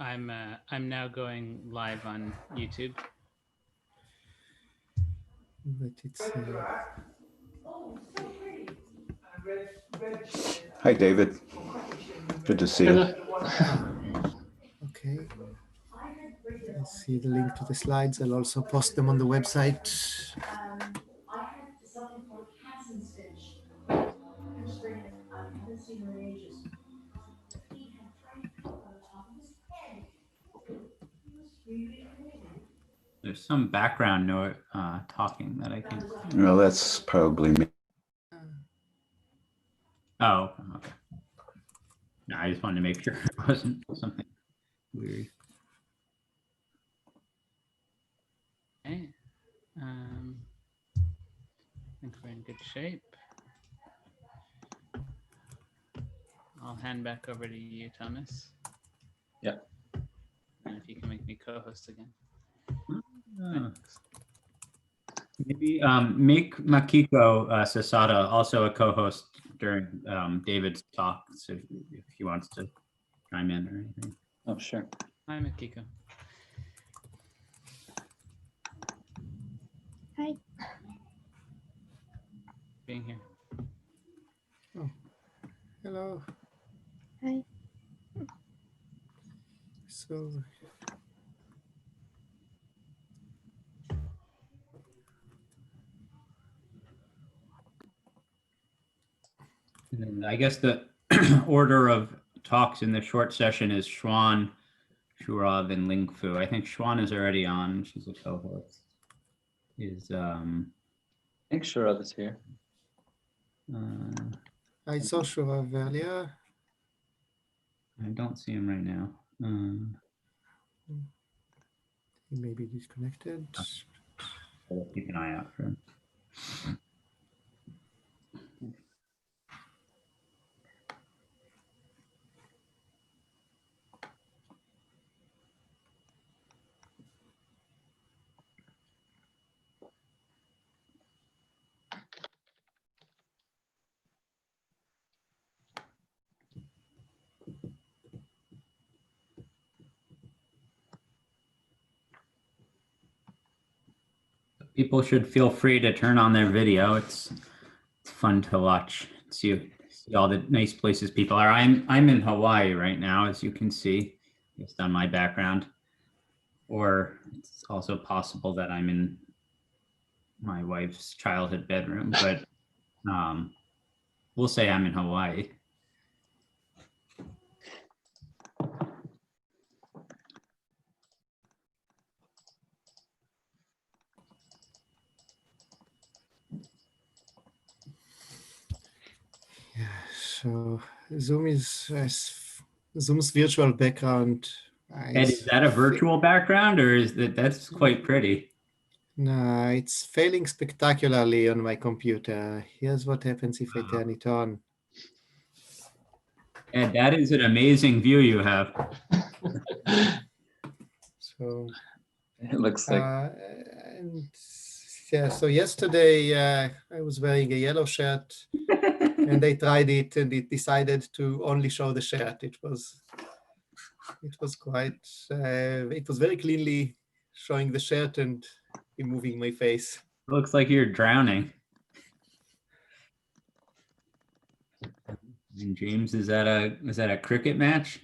I'm now going live on YouTube. But it's Hi, David. Good to see you. okay. I see the link to the slides. I'll also post them on the website. There's some background noise talking that I can. Well, that's probably me. Oh, okay. No, I just wanted to make sure it wasn't something weird. Okay. I think we're in good shape. I'll hand back over to you, Thomas. Yeah. And if you can make me co-host again. Maybe make Makiko Sasada also a co-host during David's talk, so if he wants to chime in or anything. Oh, sure. Hi, Makiko. Hi. Being here. Oh, hello. Hi. So And I guess the order of talks in the short session is Xuan, Sourav, and Lingfu. I think Xuan is already on. She's a co-host. I think Sourav is here. I saw Sourav earlier. I don't see him right now. He may be disconnected. I'll keep an eye out for him. People should feel free to turn on their video. It's fun to watch. See all the nice places people are. I'm in Hawaii right now, as you can see, based on my background. Or it's also possible that I'm in my wife's childhood bedroom, but we'll say I'm in Hawaii. So Zoom's virtual background. Ed, is that a virtual background, or is that's quite pretty? No, it's failing spectacularly on my computer. Here's what happens if I turn it on. Ed, that is an amazing view you have. So It looks like and yeah, so yesterday I was wearing a yellow shirt and they tried it and it decided to only show the shirt. It was quite, it was very cleanly showing the shirt and removing my face. Looks like you're drowning. And James, is that a cricket match?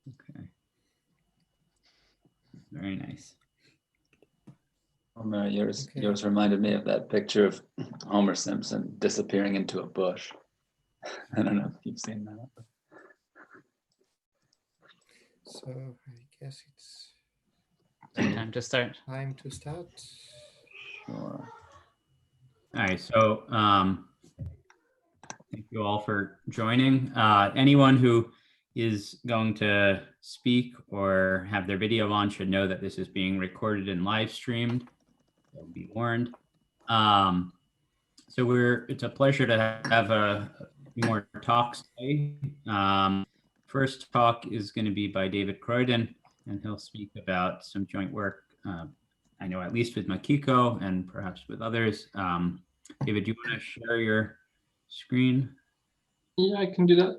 Okay. Very nice. Homer, yours reminded me of that picture of Homer Simpson disappearing into a bush. I don't know if you've seen that. So I guess it's Time to start. time to start. Sure. All right, so thank you all for joining. Anyone who is going to speak or have their video on should know that this is being recorded and live streamed. They'll be warned. So it's a pleasure to have a few more talks today. First talk is going to be by David Croydon, and he'll speak about some joint work, I know at least with Makiko and perhaps with others. David, do you want to share your screen? Yeah, I can do that.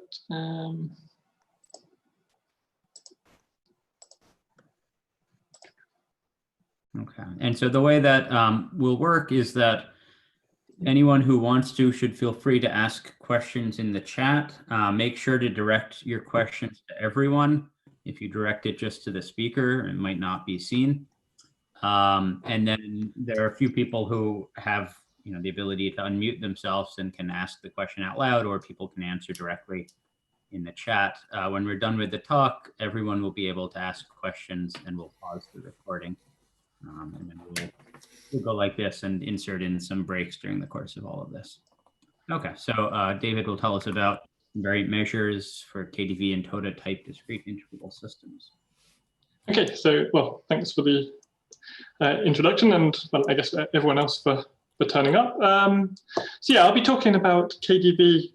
Okay. And so the way that will work is that anyone who wants to should feel free to ask questions in the chat. Make sure to direct your questions to everyone. If you direct it just to the speaker, it might not be seen. And then there are a few people who have the ability to unmute themselves and can ask the question out loud, or people can answer directly in the chat. When we're done with the talk, everyone will be able to ask questions, and we'll pause the recording. And then we'll go like this and insert in some breaks during the course of all of this. Okay, so David will tell us about invariant measures for KdV and Toda-type discrete integrable systems. Okay, so, well, thanks for the introduction, and, well, I guess everyone else for turning up. So yeah, I'll be talking about KdV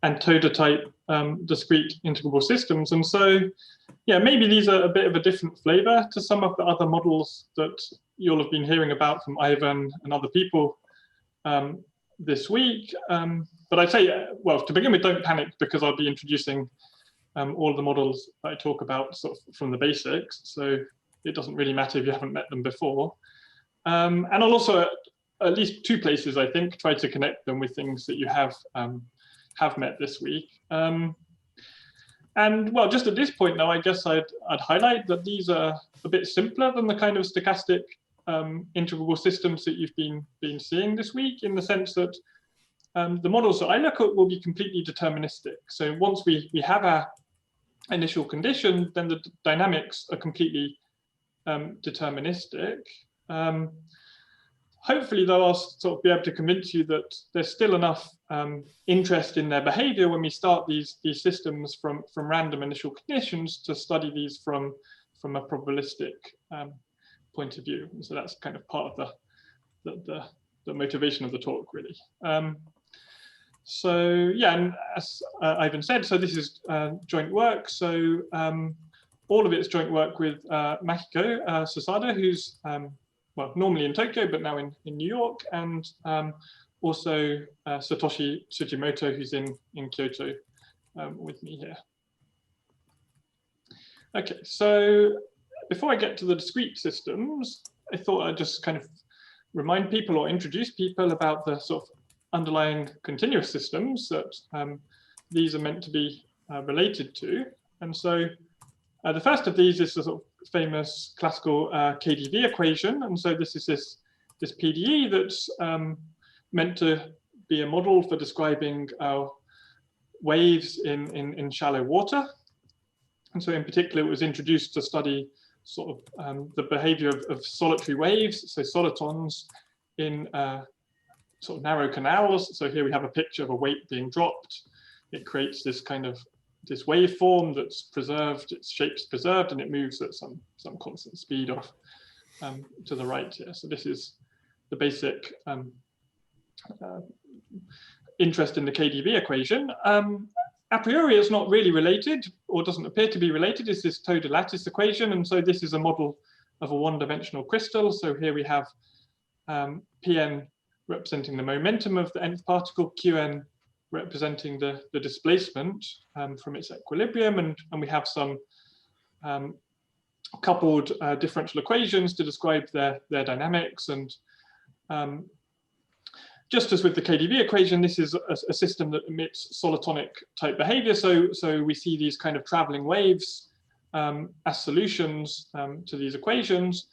and Toda-type discrete integrable systems. And so, yeah, maybe these are a bit of a different flavor to some of the other models that you'll have been hearing about from Ivan and other people this week. But I'd say, well, to begin with, don't panic, because I'll be introducing all of the models that I talk about sort of from the basics. So it doesn't really matter if you haven't met them before. And I'll also, at least two places, I think, try to connect them with things that you have met this week. And well, just at this point now, I guess I'd highlight that these are a bit simpler than the kind of stochastic integrable systems that you've been seeing this week, in the sense that the models that I look at will be completely deterministic. So once we have our initial condition, then the dynamics are completely deterministic. Hopefully, though, I'll sort of be able to convince you that there's still enough interest in their behavior when we start these systems from random initial conditions to study these from a probabilistic point of view. So that's kind of part of the motivation of the talk, really. So yeah, and as Ivan said, so this is joint work. So all of it's joint work with Makiko Sasada, who's well, normally in Tokyo, but now in New York, and also Satoshi Tsujimoto, who's in Kyoto with me here. Okay, so before I get to the discrete systems, I thought I'd just kind of remind people or introduce people about the sort of underlying continuous systems that these are meant to be related to. And so the first of these is the sort of famous classical KdV equation. And so this is this PDE that's meant to be a model for describing waves in shallow water. And so in particular, it was introduced to study sort of the behavior of solitary waves, so solitons in sort of narrow canals. So here we have a picture of a weight being dropped. It creates this kind of this waveform that's preserved, its shape's preserved, and it moves at some constant speed off to the right here. So this is the basic interest in the KdV equation. A priori, it's not really related, or doesn't appear to be related, is this Toda lattice equation. And so this is a model of a one-dimensional crystal. So here we have Pn representing the momentum of the nth particle, Qn representing the displacement from its equilibrium, and we have some coupled differential equations to describe their dynamics. And just as with the KdV equation, this is a system that emits solitonic type behavior. So we see these kind of traveling waves as solutions to these equations,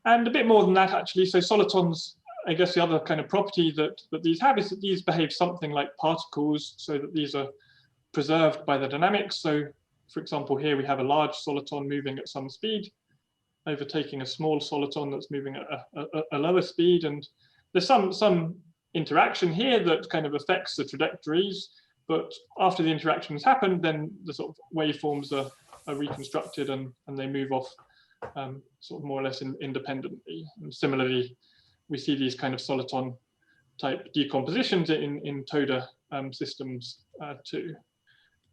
and a bit more than that, actually. So solitons, I guess the other kind of property that these have is that these behave something like particles, so that these are preserved by the dynamics. So for example, here we have a large soliton moving at some speed, overtaking a small soliton that's moving at a lower speed. And there's some interaction here that kind of affects the trajectories, but after the interaction has happened, then the sort of waveforms are reconstructed and they move off sort of more or less independently. And similarly, we see these kind of soliton type decompositions in Toda systems too.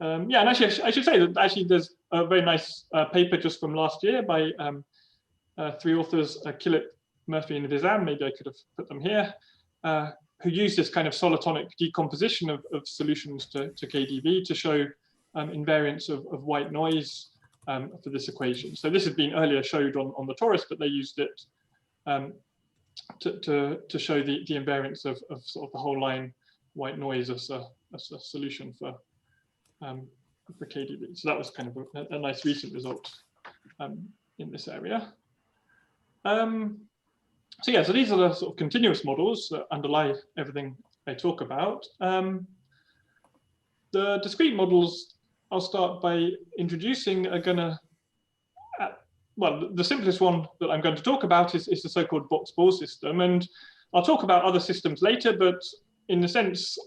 Yeah, and actually I should say that actually there's a very nice paper just from last year by three authors, Killip, Murphy, and Vizam, maybe I could have put them here, who use this kind of solitonic decomposition of solutions to KdV to show invariance of white noise for this equation. So this had been earlier showed on the torus, but they used it to show the invariance of sort of the whole line white noise as a solution for KdV. So that was kind of a nice recent result in this area. So yeah, so these are the sort of continuous models that underlie everything I talk about. The discrete models, I'll start by introducing, are gonna, well, the simplest one that I'm going to talk about is the so-called Boxball system. And I'll talk about other systems later, but in a sense,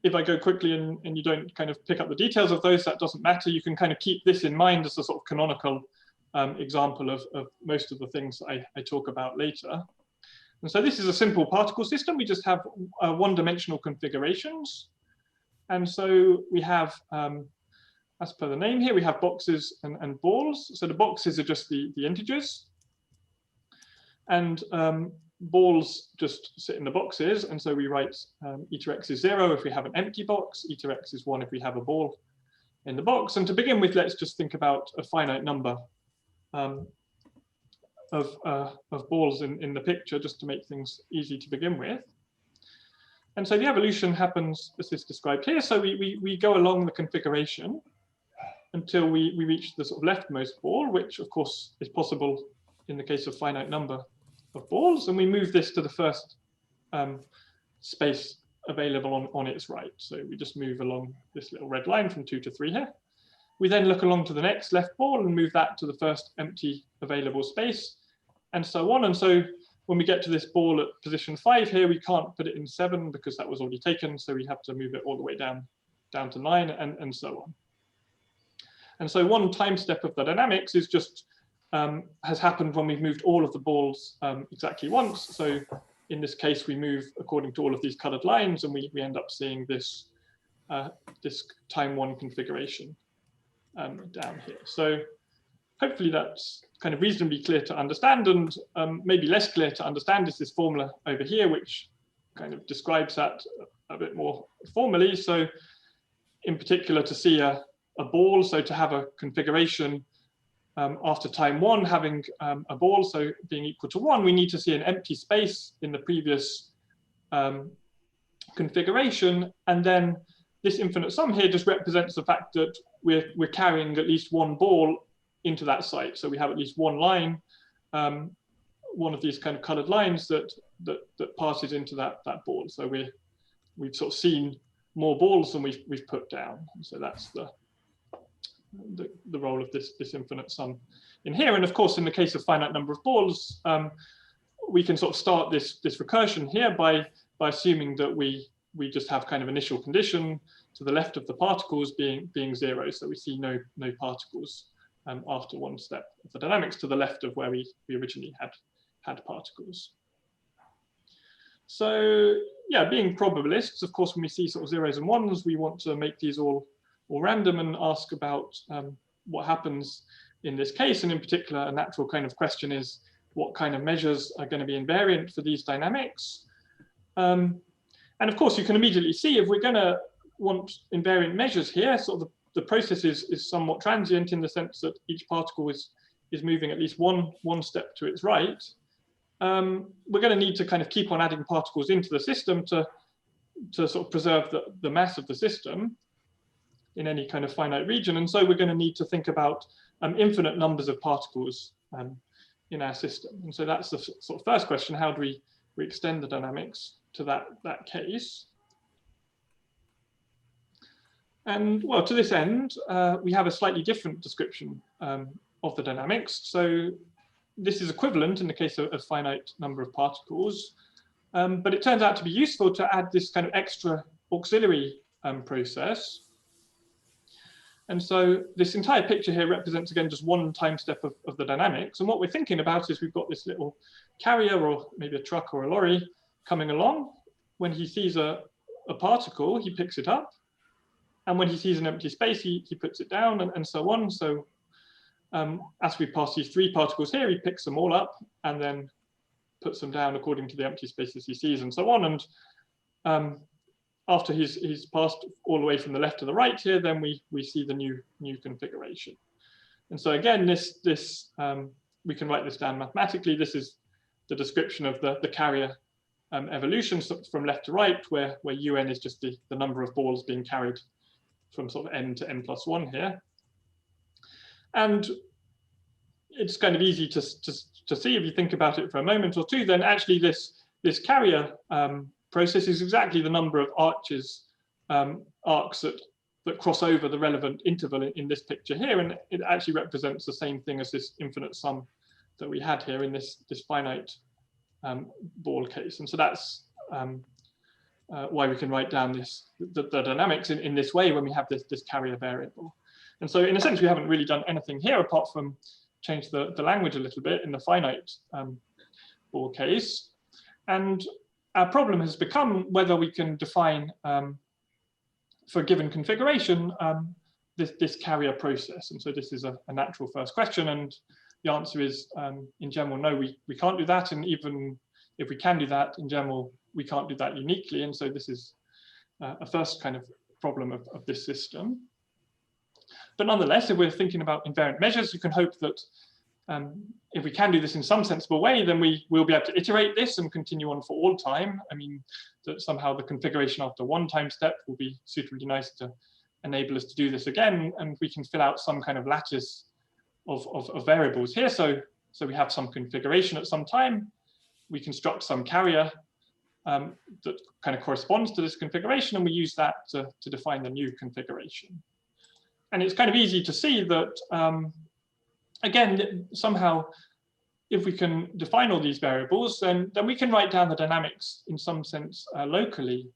if I go quickly and you don't kind of pick up the details of those, that doesn't matter. You can kind of keep this in mind as a sort of canonical example of most of the things I talk about later. And so this is a simple particle system. We just have one-dimensional configurations. And so we have, as per the name here, we have boxes and balls. So the boxes are just the integers. And balls just sit in the boxes. And so we write eta x is 0 if we have an empty box, eta x is 1 if we have a ball in the box. And to begin with, let's just think about a finite number of balls in the picture, just to make things easy to begin with. And so the evolution happens as is described here. So we go along the configuration until we reach the sort of leftmost ball, which of course is possible in the case of finite number of balls. And we move this to the first space available on its right. So we just move along this little red line from 2 to 3 here. We then look along to the next left ball and move that to the first empty available space, and so on. And so when we get to this ball at position 5 here, we can't put it in 7 because that was already taken. So we have to move it all the way down to 9 and so on. And so one time step of the dynamics is just has happened when we've moved all of the balls exactly once. So in this case, we move according to all of these colored lines, and we end up seeing this, this time 1 configuration down here. So hopefully that's kind of reasonably clear to understand, and maybe less clear to understand is this formula over here, which kind of describes that a bit more formally. So in particular, to see a ball, so to have a configuration after time 1 having a ball, so being equal to 1, we need to see an empty space in the previous configuration, and then this infinite sum here just represents the fact that we're carrying at least one ball into that site. So we have at least one line, one of these kind of colored lines that passes into that ball. So we've sort of seen more balls than we've put down. And so that's the role of this infinite sum in here. And of course, in the case of finite number of balls, we can sort of start this recursion here by assuming that we just have kind of initial condition to the left of the particles being 0. So we see no particles after one step of the dynamics to the left of where we originally had particles. So yeah, being probabilists, of course, when we see sort of 0s and 1s, we want to make these all random and ask about what happens in this case. And in particular, a natural kind of question is what kind of measures are going to be invariant for these dynamics. And of course, you can immediately see if we're going to want invariant measures here, sort of the process is somewhat transient in the sense that each particle is moving at least one step to its right. We're going to need to kind of keep on adding particles into the system to sort of preserve the mass of the system in any kind of finite region. And so we're going to need to think about infinite numbers of particles in our system. And so that's the sort of first question: how do we extend the dynamics to that case? And well, to this end, we have a slightly different description of the dynamics. So this is equivalent in the case of a finite number of particles, but it turns out to be useful to add this kind of extra auxiliary process. And so this entire picture here represents, again, just one time step of the dynamics. And what we're thinking about is we've got this little carrier, or maybe a truck or a lorry, coming along. When he sees a particle, he picks it up. And when he sees an empty space, he puts it down, and so on. So as we pass these 3 particles here, he picks them all up and then puts them down according to the empty spaces he sees, and so on. And after he's passed all the way from the left to the right here, then we see the new configuration. And so again, this we can write this down mathematically. This is the description of the carrier evolution from left to right, where un is just the number of balls being carried from sort of n to n+1 here. And it's kind of easy to see if you think about it for a moment or two, then actually this carrier process is exactly the number of arcs that cross over the relevant interval in this picture here, and it actually represents the same thing as this infinite sum that we had here in this finite ball case. And so that's why we can write down the dynamics in this way when we have this carrier variable. And so in a sense, we haven't really done anything here apart from change the language a little bit in the finite ball case. And our problem has become whether we can define for a given configuration this carrier process. And so this is a natural first question, and the answer is in general no, we can't do that, and even if we can do that in general we can't do that uniquely. And so this is a first kind of problem of this system. But nonetheless, if we're thinking about invariant measures, you can hope that if we can do this in some sensible way, then we will be able to iterate this and continue on for all time. I mean, that somehow the configuration after one time step will be suitably nice to enable us to do this again, and we can fill out some kind of lattice of variables here. So we have some configuration at some time, we construct some carrier that kind of corresponds to this configuration, and we use that to define the new configuration. And it's kind of easy to see that, again, somehow, if we can define all these variables, then we can write down the dynamics in some sense locally,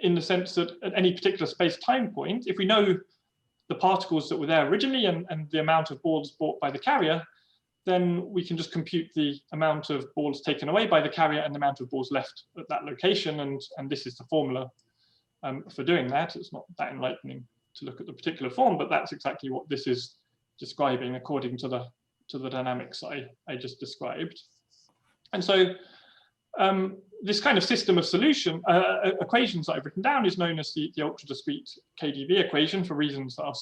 in the sense that at any particular space-time point, if we know the particles that were there originally and the amount of balls brought by the carrier, then we can just compute the amount of balls taken away by the carrier and the amount of balls left at that location. And this is the formula for doing that. It's not that enlightening to look at the particular form, but that's exactly what this is describing according to the dynamics I just described. And so this kind of system of solution equations that I've written down is known as the ultra-discrete KdV equation, for reasons that I'll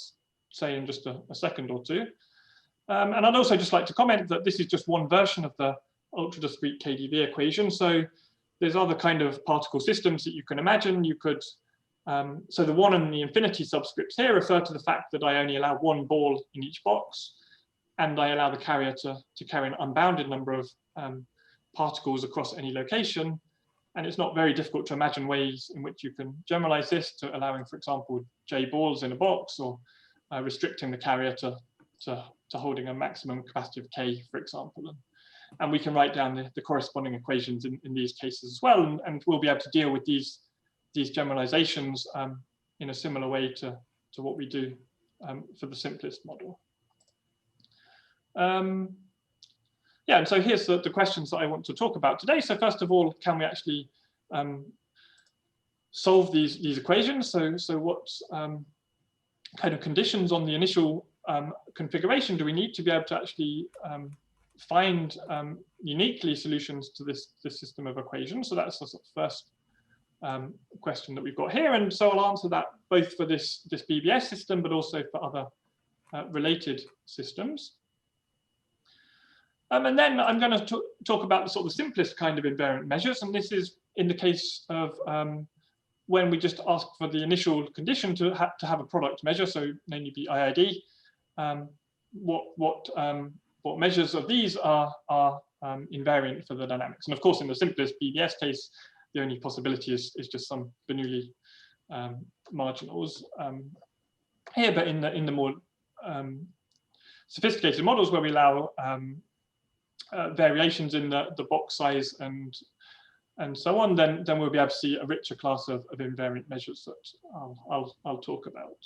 say in just a second or two. And I'd also just like to comment that this is just one version of the ultra-discrete KdV equation. So there's other kind of particle systems that you can imagine. You could, so the 1 and the infinity subscripts here refer to the fact that I only allow one ball in each box, and I allow the carrier to carry an unbounded number of particles across any location. And it's not very difficult to imagine ways in which you can generalize this to allowing, for example, J balls in a box, or restricting the carrier to holding a maximum capacity of K, for example. And we can write down the corresponding equations in these cases as well. And we'll be able to deal with these generalizations in a similar way to what we do for the simplest model. Yeah, and so here's the questions that I want to talk about today. So first of all, can we actually solve these equations? So what kind of conditions on the initial configuration do we need to be able to actually find uniquely solutions to this system of equations? So that's the sort of first question that we've got here. And so I'll answer that both for this BBS system, but also for other related systems. And then I'm going to talk about the sort of simplest kind of invariant measures. And this is in the case of when we just ask for the initial condition to have a product measure, so namely the IID. What measures of these are invariant for the dynamics. And of course, in the simplest BBS case, the only possibility is just some Bernoulli marginals here. But in the more sophisticated models where we allow variations in the box size and so on, then we'll be able to see a richer class of invariant measures that I'll talk about.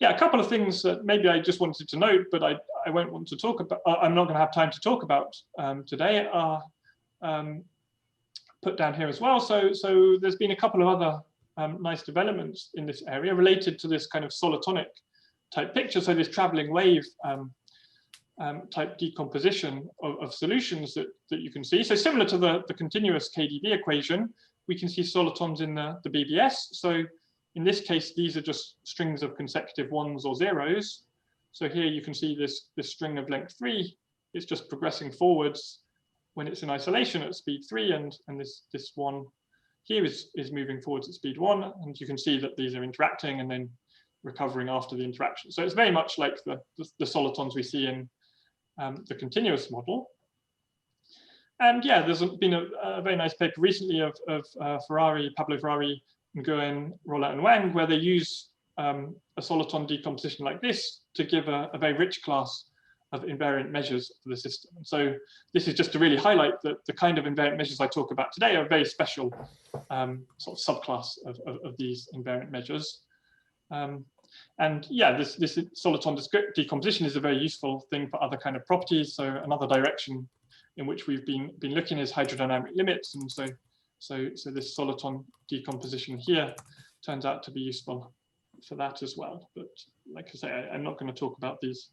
Yeah, a couple of things that maybe I just wanted to note, but I won't want to talk about, I'm not going to have time to talk about today, are put down here as well. So there's been a couple of other nice developments in this area related to this kind of solitonic type picture. So this traveling wave type decomposition of solutions that you can see. So similar to the continuous KdV equation, we can see solitons in the BBS. So in this case, these are just strings of consecutive ones or zeros. So here you can see this string of length 3. It's just progressing forwards when it's in isolation at speed 3, and this one here is moving forwards at speed 1, and you can see that these are interacting and then recovering after the interaction. So it's very much like the solitons we see in the continuous model. And yeah, there's been a very nice paper recently of Pablo Ferrari, Nguyen, Rolla, and Wang, where they use a soliton decomposition like this to give a very rich class of invariant measures for the system. And so this is just to really highlight that the kind of invariant measures I talk about today are a very special sort of subclass of these invariant measures. And yeah, this soliton decomposition is a very useful thing for other kind of properties. So another direction in which we've been looking is hydrodynamic limits, and so this soliton decomposition here turns out to be useful for that as well. But like I say, I'm not going to talk about these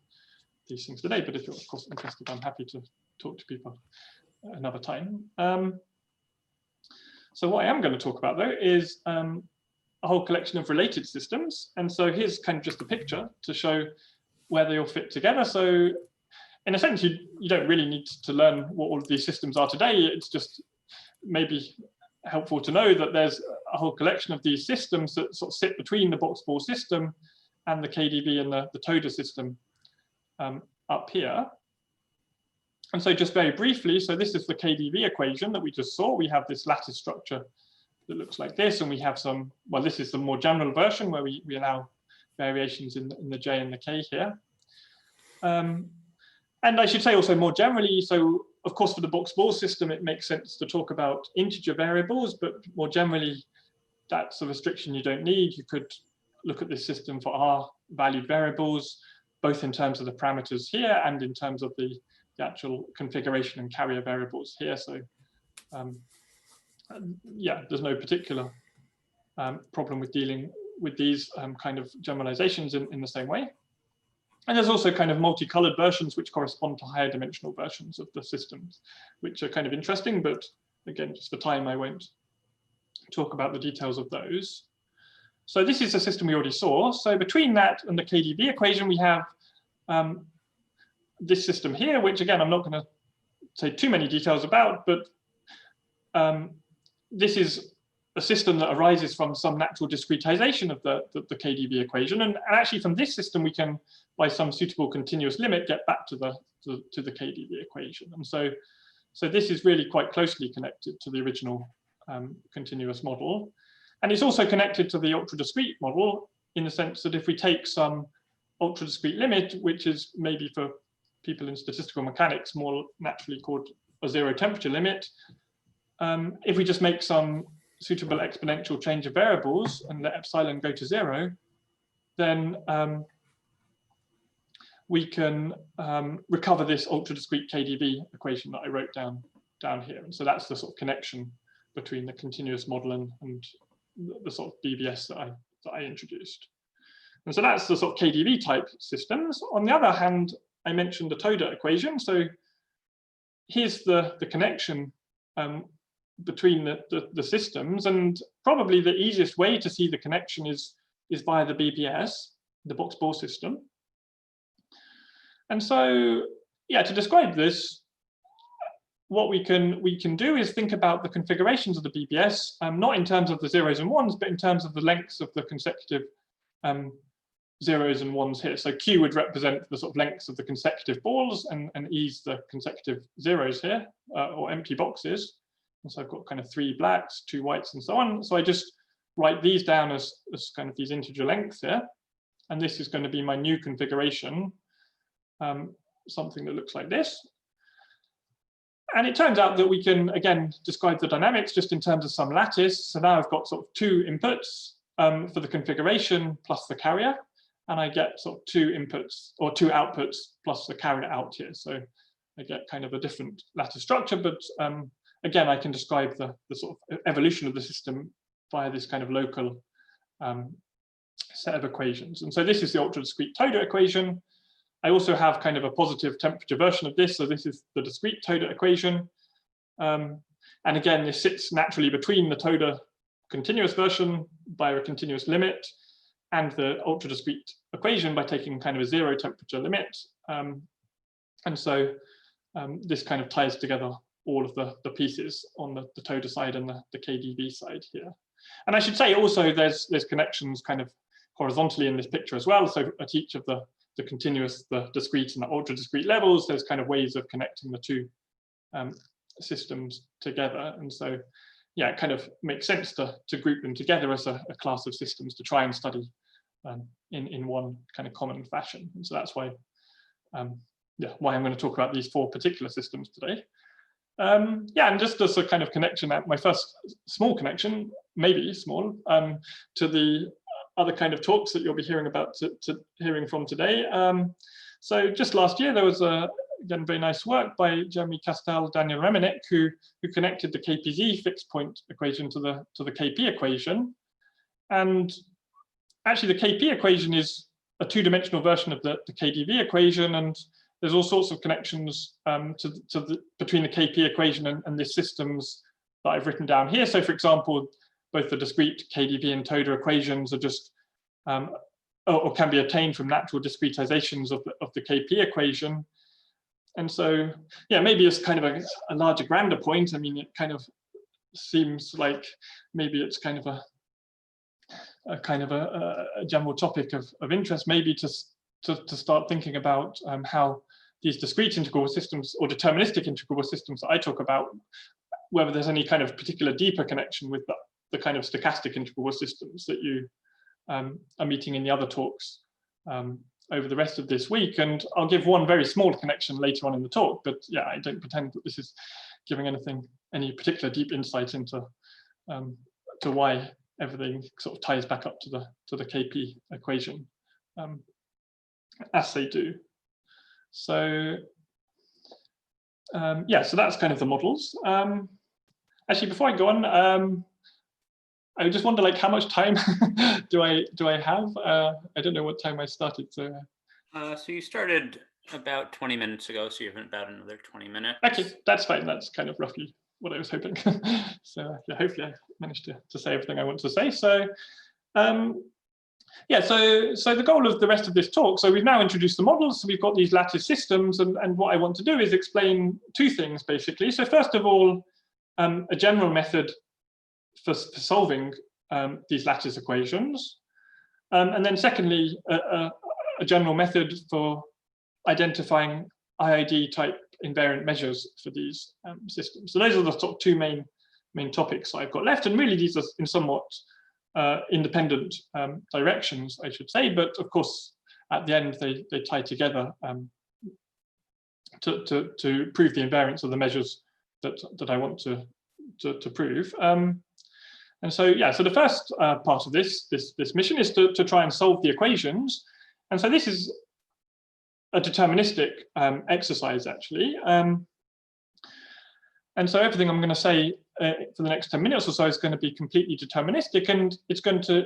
things today, but if you're of course interested, I'm happy to talk to people another time. So what I am going to talk about though is a whole collection of related systems. And so here's kind of just a picture to show where they all fit together. So in a sense, you don't really need to learn what all of these systems are today. It's just maybe helpful to know that there's a whole collection of these systems that sort of sit between the Boxball system and the KdV and the Toda system up here. And so just very briefly, so this is the KdV equation that we just saw. We have this lattice structure that looks like this, and we have some, well, this is the more general version where we allow variations in the J and the K here. And I should say also more generally, so of course for the Boxball system, it makes sense to talk about integer variables, but more generally, that's a restriction you don't need. You could look at this system for R valued variables, both in terms of the parameters here and in terms of the actual configuration and carrier variables here. So yeah, there's no particular problem with dealing with these kind of generalizations in the same way. And there's also kind of multicolored versions which correspond to higher dimensional versions of the systems, which are kind of interesting, but again, just for time, I won't talk about the details of those. So this is a system we already saw. So between that and the KdV equation, we have this system here, which again, I'm not going to say too many details about, but this is a system that arises from some natural discretization of the KdV equation. And actually from this system, we can, by some suitable continuous limit, get back to the KdV equation. And so this is really quite closely connected to the original continuous model. And it's also connected to the ultra-discrete model in the sense that if we take some ultra-discrete limit, which is maybe for people in statistical mechanics more naturally called a zero temperature limit, if we just make some suitable exponential change of variables and let epsilon go to 0, then we can recover this ultra-discrete KdV equation that I wrote down here. And so that's the sort of connection between the continuous model and the sort of BBS that I introduced. And so that's the sort of KdV type systems. On the other hand, I mentioned the Toda equation. So here's the connection between the systems, and probably the easiest way to see the connection is via the BBS, the Boxball system. And so, yeah, to describe this, what we can do is think about the configurations of the BBS, not in terms of the zeros and ones, but in terms of the lengths of the consecutive zeros and ones here. So Q would represent the sort of lengths of the consecutive balls, and E is the consecutive zeros here, or empty boxes. And so I've got kind of 3 blacks, 2 whites, and so on. So I just write these down as kind of these integer lengths here. And this is going to be my new configuration, something that looks like this. And it turns out that we can, again, describe the dynamics just in terms of some lattice. So now I've got sort of 2 inputs for the configuration plus the carrier. And I get sort of 2 inputs or 2 outputs plus the carrier out here. So I get kind of a different lattice structure, but again, I can describe the sort of evolution of the system via this kind of local set of equations. And so this is the ultra-discrete Toda equation. I also have kind of a positive temperature version of this. So this is the discrete Toda equation. And again, this sits naturally between the Toda continuous version by a continuous limit and the ultra discrete equation by taking kind of a 0 temperature limit. And so this kind of ties together all of the pieces on the Toda side and the KdV side here. And I should say also there's connections kind of horizontally in this picture as well. So at each of the continuous, the discrete and the ultra discrete levels, there's kind of ways of connecting the two systems together. And so, yeah, it kind of makes sense to group them together as a class of systems to try and study in one kind of common fashion. And so that's why, why I'm going to talk about these 4 particular systems today. Yeah, and just as a kind of connection, my first small connection, maybe small, to the other kind of talks that you'll be hearing about hearing from today. So just last year, there was again very nice work by Jeremy Castell, Daniel Remenick, who connected the KPZ fixed point equation to the KP equation. And actually, the KP equation is a 2-dimensional version of the KdV equation, and there's all sorts of connections between the KP equation and the systems that I've written down here. So, for example, both the discrete KdV and Toda equations are just or can be obtained from natural discretizations of the KP equation. And so, yeah, maybe it's kind of a larger, grander point. I mean, it kind of seems like maybe it's kind of a general topic of interest, maybe to start thinking about how these discrete integrable systems or deterministic integrable systems that I talk about, whether there's any kind of particular deeper connection with the kind of stochastic integrable systems that you are meeting in the other talks over the rest of this week. And I'll give one very small connection later on in the talk, but yeah, I don't pretend that this is giving any particular deep insight into to why everything sort of ties back up to the KP equation as they do. So yeah, so that's kind of the models. Actually, before I go on, I just wonder, like, how much time do I have? I don't know what time I started. So you started about 20 minutes ago, so you have about another 20 minutes. Okay, that's fine. That's kind of roughly what I was hoping. So yeah, hopefully I managed to say everything I want to say. So yeah, so the goal of the rest of this talk, so we've now introduced the models, so we've got these lattice systems, and what I want to do is explain 2 things, basically. So first of all, a general method for solving these lattice equations. And then secondly, a general method for identifying IID type invariant measures for these systems. So those are the sort of 2 main topics I've got left. And really these are in somewhat independent directions, I should say. But of course, at the end, they tie together to prove the invariance of the measures that I want to prove. And so, yeah, so the first part of this mission is to try and solve the equations. And so this is a deterministic exercise, actually. And so everything I'm going to say for the next 10 minutes or so is going to be completely deterministic, and it's going to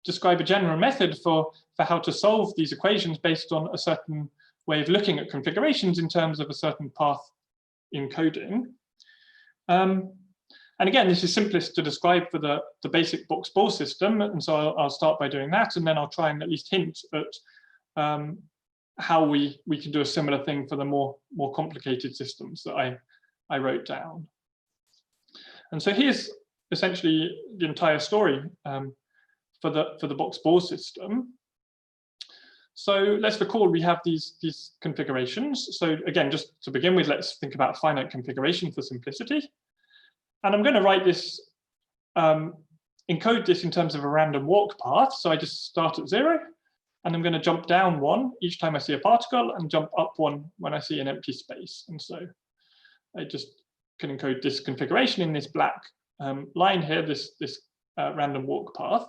describe a general method for how to solve these equations based on a certain way of looking at configurations in terms of a certain path encoding. And again, this is simplest to describe for the basic Boxball system, and so I'll start by doing that, and then I'll try and at least hint at how we can do a similar thing for the more complicated systems that I wrote down. And so here's essentially the entire story for the Boxball system. So let's recall we have these configurations. So again, just to begin with, let's think about finite configuration for simplicity. And I'm going to write this, encode this in terms of a random walk path. So I just start at 0, and I'm going to jump down 1 each time I see a particle, and jump up 1 when I see an empty space. And so I just can encode this configuration in this black line here, this random walk path,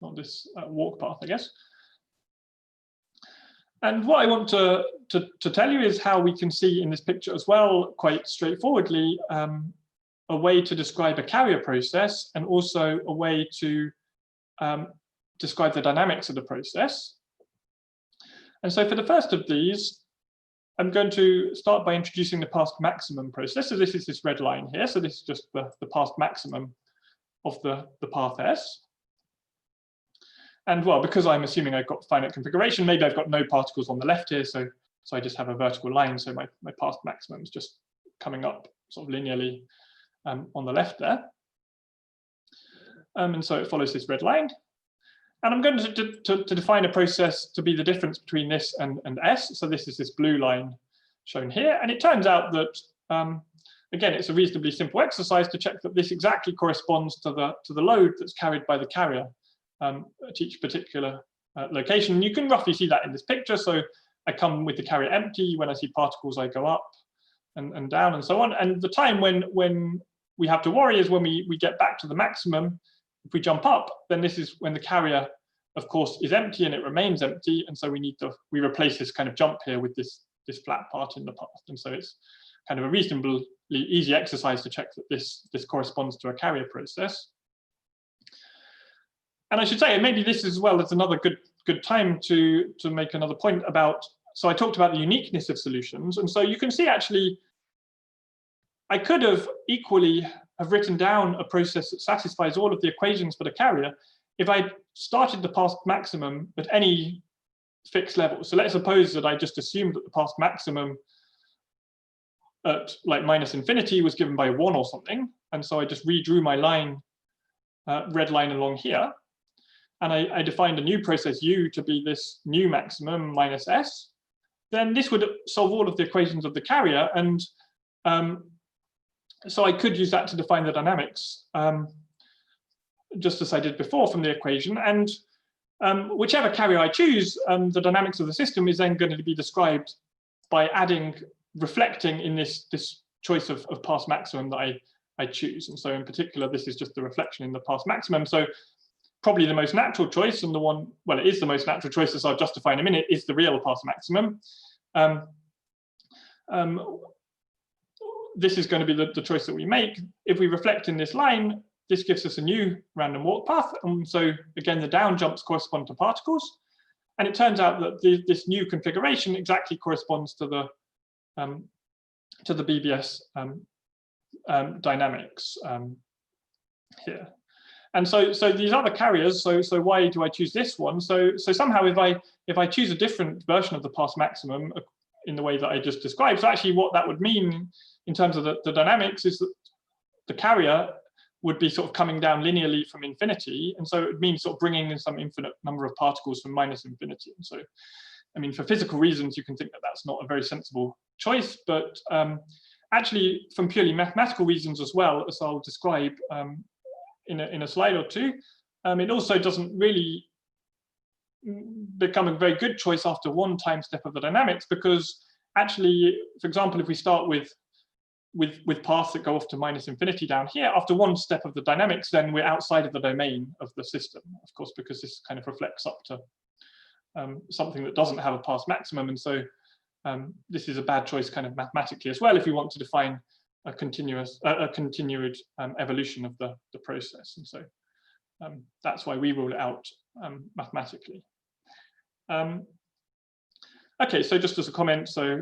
not this walk path, I guess. And what I want to tell you is how we can see in this picture as well, quite straightforwardly, a way to describe a carrier process, and also a way to describe the dynamics of the process. And so for the first of these, I'm going to start by introducing the past maximum process. So this is this red line here. So this is just the past maximum of the path S. And well, because I'm assuming I've got finite configuration, maybe I've got no particles on the left here, so I just have a vertical line, so my path maximum is just coming up sort of linearly on the left there. And so it follows this red line. And I'm going to define a process to be the difference between this and S. So this is this blue line shown here. And it turns out that, again, it's a reasonably simple exercise to check that this exactly corresponds to the load that's carried by the carrier at each particular location. And you can roughly see that in this picture. So I come with the carrier empty. When I see particles, I go up and down and so on. And the time when we have to worry is when we get back to the maximum. If we jump up, then this is when the carrier, of course, is empty and it remains empty. And so we replace this kind of jump here with this flat part in the path. And so it's kind of a reasonably easy exercise to check that this corresponds to a carrier process. And I should say, maybe this as well is another good time to make another point about, so I talked about the uniqueness of solutions. And so you can see actually, I could have equally have written down a process that satisfies all of the equations for the carrier if I started the path maximum at any fixed level. So let's suppose that I just assumed that the path maximum at like -infinity was given by 1 or something. And so I just redrew my line, red line along here. And I defined a new process U to be this new maximum minus S. Then this would solve all of the equations of the carrier. And so I could use that to define the dynamics, just as I did before from the equation. And whichever carrier I choose, the dynamics of the system is then going to be described by reflecting in this choice of path maximum that I choose. And so in particular, this is just the reflection in the path maximum. So probably the most natural choice, and the one, well, it is the most natural choice, as I'll justify in a minute, is the real path maximum. This is going to be the choice that we make. If we reflect in this line, this gives us a new random walk path. And so again, the down jumps correspond to particles. And it turns out that this new configuration exactly corresponds to the BBS dynamics here. And so these other carriers, so why do I choose this one? So somehow if I choose a different version of the path maximum in the way that I just described, so actually what that would mean in terms of the dynamics is that the carrier would be sort of coming down linearly from infinity. And so it means sort of bringing in some infinite number of particles from -infinity. And so, I mean, for physical reasons, you can think that that's not a very sensible choice, but actually from purely mathematical reasons as well, as I'll describe in a slide or two, it also doesn't really become a very good choice after one time step of the dynamics, because actually, for example, if we start with paths that go off to -infinity down here, after one step of the dynamics, then we're outside of the domain of the system, of course, because this kind of reflects up to something that doesn't have a path maximum. And so this is a bad choice kind of mathematically as well, if we want to define a continued evolution of the process. And so that's why we rule it out mathematically. Okay, so just as a comment, so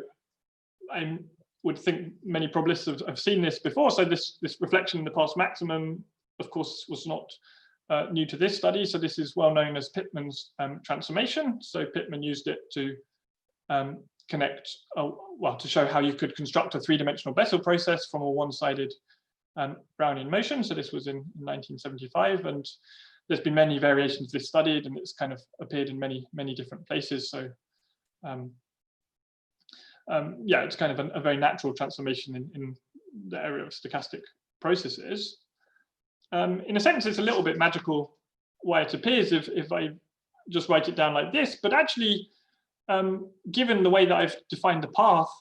I would think many probabilists have seen this before. So this reflection in the path maximum, of course, was not new to this study. So this is well known as Pitman's transformation. So Pitman used it to connect, well, to show how you could construct a three-dimensional Bessel process from a one-sided Brownian motion. So this was in 1975, and there's been many variations of this studied, and it's kind of appeared in many different places. So yeah, it's kind of a very natural transformation in the area of stochastic processes. In a sense, it's a little bit magical why it appears if I just write it down like this, but actually, given the way that I've defined the path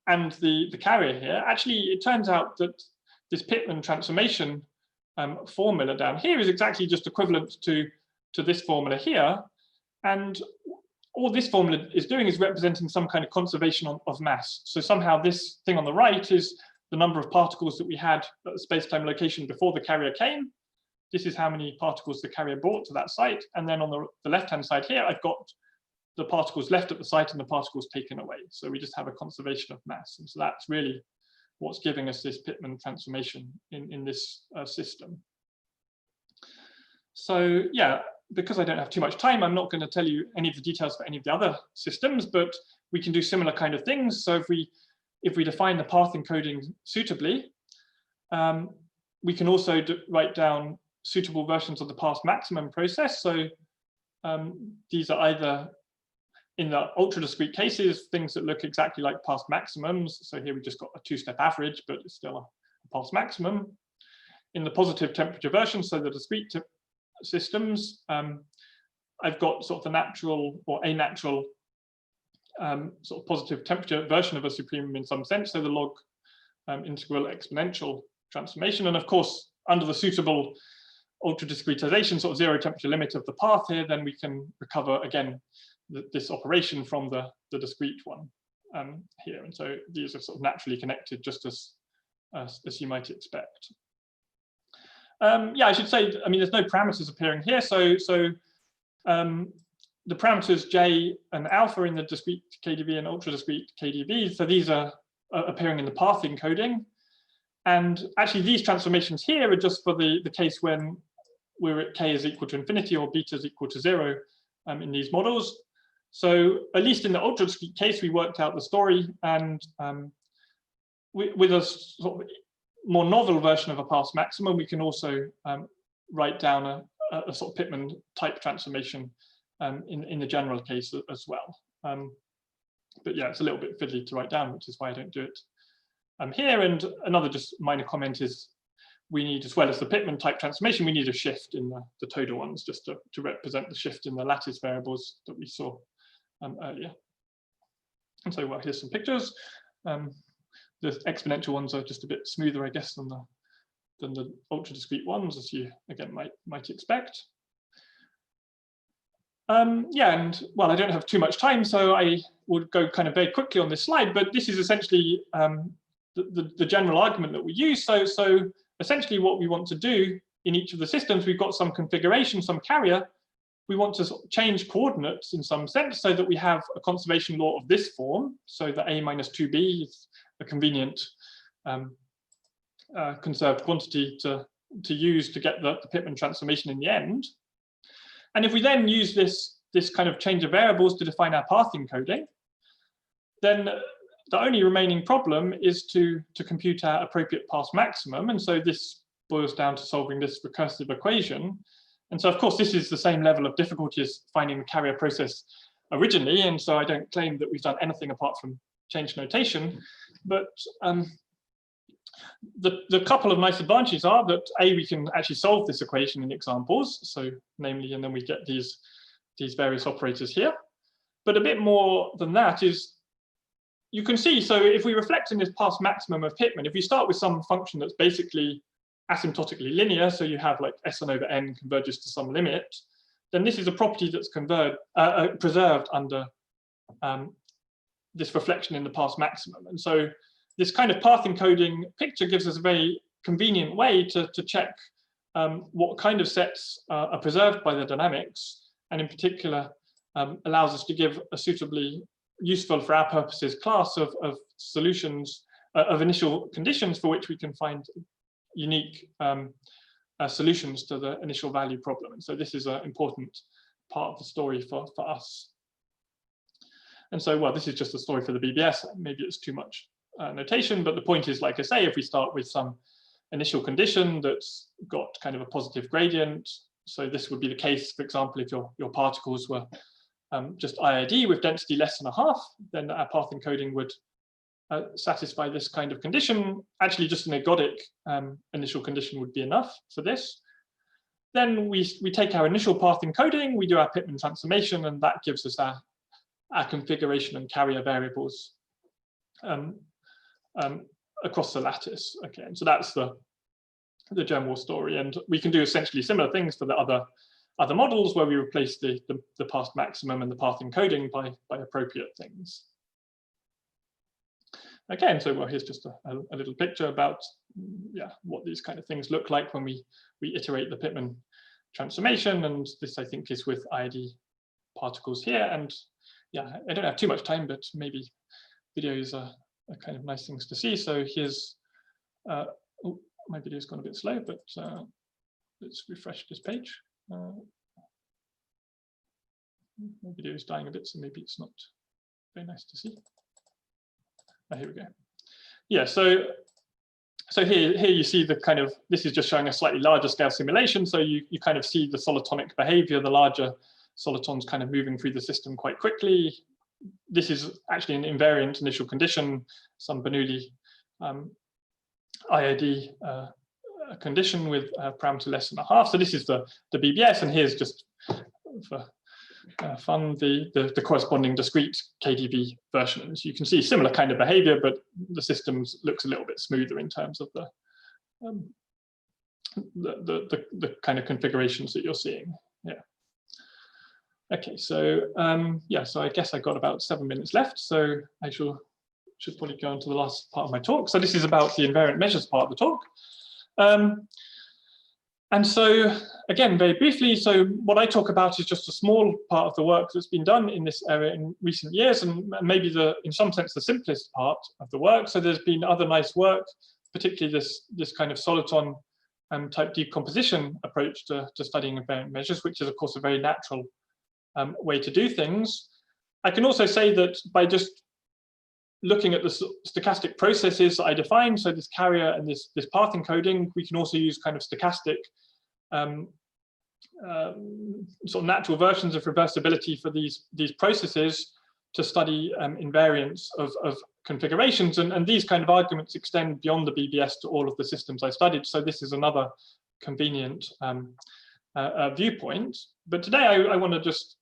and the carrier here, actually, it turns out that this Pitman transformation formula down here is exactly just equivalent to this formula here. And all this formula is doing is representing some kind of conservation of mass. So somehow this thing on the right is the number of particles that we had at the space-time location before the carrier came. This is how many particles the carrier brought to that site. And then on the left-hand side here, I've got the particles left at the site and the particles taken away. So we just have a conservation of mass. And so that's really what's giving us this Pitman transformation in this system. So yeah, because I don't have too much time, I'm not going to tell you any of the details for any of the other systems, but we can do similar kind of things. So if we define the path encoding suitably, we can also write down suitable versions of the path maximum process. So these are either, in the ultra discrete cases, things that look exactly like path maximums. So here we just got a two-step average, but it's still a path maximum. In the positive temperature version, so the discrete systems, I've got sort of the natural or a natural sort of positive temperature version of a supremum in some sense, so the log integral exponential transformation. And of course, under the suitable ultra discretization, sort of zero temperature limit of the path here, then we can recover again this operation from the discrete one here. And so these are sort of naturally connected, just as you might expect. Yeah, I should say, I mean, there's no parameters appearing here. So the parameters J and alpha in the discrete KdV and ultra discrete KdV, so these are appearing in the path encoding. And actually these transformations here are just for the case when we're at k is equal to infinity or beta is equal to 0 in these models. So at least in the ultra discrete case, we worked out the story, and with a sort of more novel version of a path maximum, we can also write down a sort of Pitman type transformation in the general case as well. But yeah, it's a little bit fiddly to write down, which is why I don't do it here. And another just minor comment is we need, as well as the Pitman type transformation, we need a shift in the Toda ones just to represent the shift in the lattice variables that we saw earlier. And so, well, here's some pictures. The exponential ones are just a bit smoother, I guess, than the ultra discrete ones, as you again might expect. Yeah, and well, I don't have too much time, so I would go kind of very quickly on this slide. But this is essentially the general argument that we use. So essentially, what we want to do in each of the systems, we've got some configuration, some carrier. We want to sort of change coordinates in some sense so that we have a conservation law of this form. So the a minus 2b is a convenient conserved quantity to use to get the Pitman transformation in the end. And if we then use this kind of change of variables to define our path encoding, then the only remaining problem is to compute our appropriate path maximum. And so this boils down to solving this recursive equation. And so, of course, this is the same level of difficulty as finding the carrier process originally. And so I don't claim that we've done anything apart from change notation. But the couple of nice advantages are that A, we can actually solve this equation in examples. So namely, and then we get these various operators here. But a bit more than that is, you can see, so if we reflect in this path maximum of Pitman, if we start with some function that's basically asymptotically linear, so you have like Sn over n converges to some limit, then this is a property that's preserved under this reflection in the path maximum. And so this kind of path encoding picture gives us a very convenient way to check what kind of sets are preserved by the dynamics, and in particular allows us to give a suitably useful for our purposes class of solutions of initial conditions for which we can find unique solutions to the initial value problem. And so this is an important part of the story for us. And so, well, this is just a story for the BBS. Maybe it's too much notation, but the point is, like I say, if we start with some initial condition that's got kind of a positive gradient, so this would be the case, for example, if your particles were just IID with density less than a half, then our path encoding would satisfy this kind of condition. Actually, just an ergodic initial condition would be enough for this. Then we take our initial path encoding, we do our Pitman transformation, and that gives us our configuration and carrier variables across the lattice. Okay, and so that's the general story. And we can do essentially similar things for the other models where we replace the path maximum and the path encoding by appropriate things. Again, so well, here's just a little picture about what these kind of things look like when we iterate the Pitman transformation. And this, I think, is with IID particles here. And yeah, I don't have too much time, but maybe videos are kind of nice things to see. So here's, oh, my video's gone a bit slow, but let's refresh this page. My video is dying a bit, so maybe it's not very nice to see. Oh, here we go. Yeah, so here you see the kind of, this is just showing a slightly larger scale simulation. So you kind of see the solitonic behavior, the larger solitons kind of moving through the system quite quickly. This is actually an invariant initial condition, some Bernoulli IID condition with parameter less than a half. So this is the BBS, and here's just for fun the corresponding discrete KdV version. So you can see similar kind of behavior, but the system looks a little bit smoother in terms of the kind of configurations that you're seeing. Yeah. Okay, so yeah, so I guess I got about 7 minutes left, so I should probably go on to the last part of my talk. So this is about the invariant measures part of the talk. And so again, very briefly, so what I talk about is just a small part of the work that's been done in this area in recent years, and maybe in some sense, the simplest part of the work. So there's been other nice work, particularly this kind of soliton type decomposition approach to studying invariant measures, which is of course a very natural way to do things. I can also say that by just looking at the stochastic processes that I defined, so this carrier and this path encoding, we can also use kind of stochastic sort of natural versions of reversibility for these processes to study invariance of configurations, and these kind of arguments extend beyond the BBS to all of the systems I studied. So this is another convenient viewpoint. But today I want to just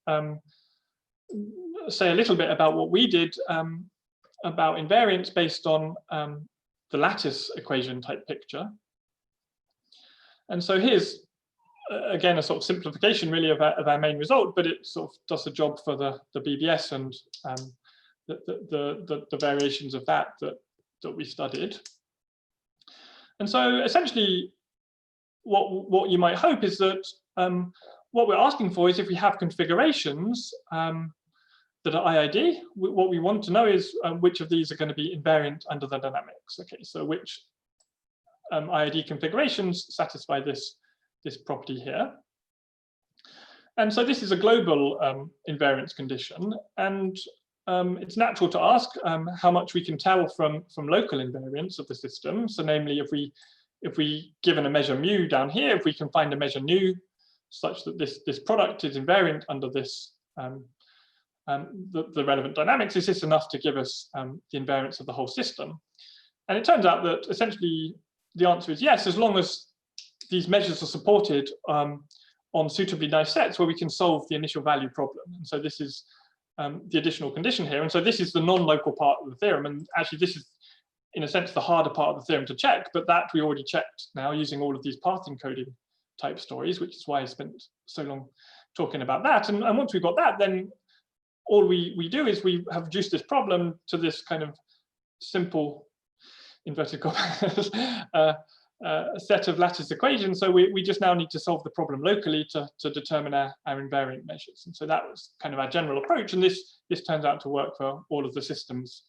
say a little bit about what we did about invariance based on the lattice equation type picture. And so here's again a sort of simplification really of our main result, but it sort of does the job for the BBS and the variations of that we studied. And so essentially what you might hope is that what we're asking for is if we have configurations that are IID, what we want to know is which of these are going to be invariant under the dynamics. Okay, so which IID configurations satisfy this property here. And so this is a global invariance condition, and it's natural to ask how much we can tell from local invariance of the system. So namely, if we given a measure mu down here, if we can find a measure nu such that this product is invariant under this the relevant dynamics, is this enough to give us the invariance of the whole system? And it turns out that essentially the answer is yes, as long as these measures are supported on suitably nice sets where we can solve the initial value problem. And so this is the additional condition here. And so this is the non-local part of the theorem. And actually this is, in a sense, the harder part of the theorem to check, but that we already checked now using all of these path encoding type stories, which is why I spent so long talking about that. And once we've got that, then all we do is we have reduced this problem to this kind of simple inverted commas set of lattice equations. So we just now need to solve the problem locally to determine our invariant measures. And so that was kind of our general approach. And this turns out to work for all of the systems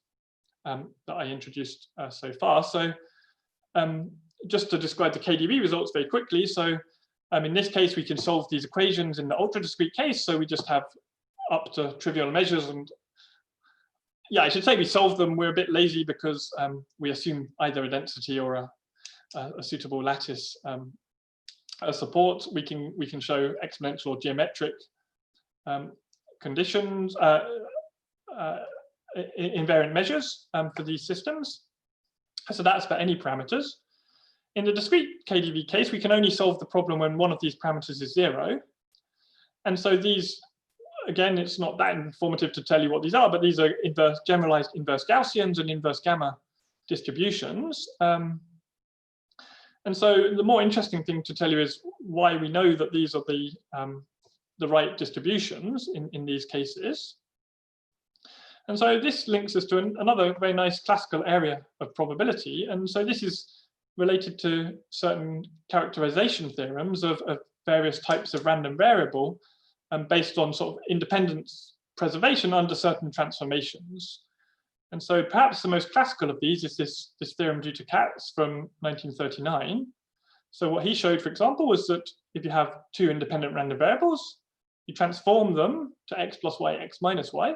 that I introduced so far. So just to describe the KdV results very quickly. So in this case, we can solve these equations in the ultra discrete case. So we just have up to trivial measures, and yeah, I should say we solve them. We're a bit lazy because we assume either a density or a suitable lattice support. We can show exponential or geometric conditions, invariant measures for these systems. So that's for any parameters. In the discrete KdV case, we can only solve the problem when one of these parameters is 0. And so these, again, it's not that informative to tell you what these are, but these are generalized inverse Gaussians and inverse gamma distributions. And so the more interesting thing to tell you is why we know that these are the right distributions in these cases. And so this links us to another very nice classical area of probability. And so this is related to certain characterization theorems of various types of random variable based on sort of independence preservation under certain transformations. And so perhaps the most classical of these is this theorem due to Katz from 1939. So what he showed, for example, was that if you have two independent random variables, you transform them to x plus y, x minus y,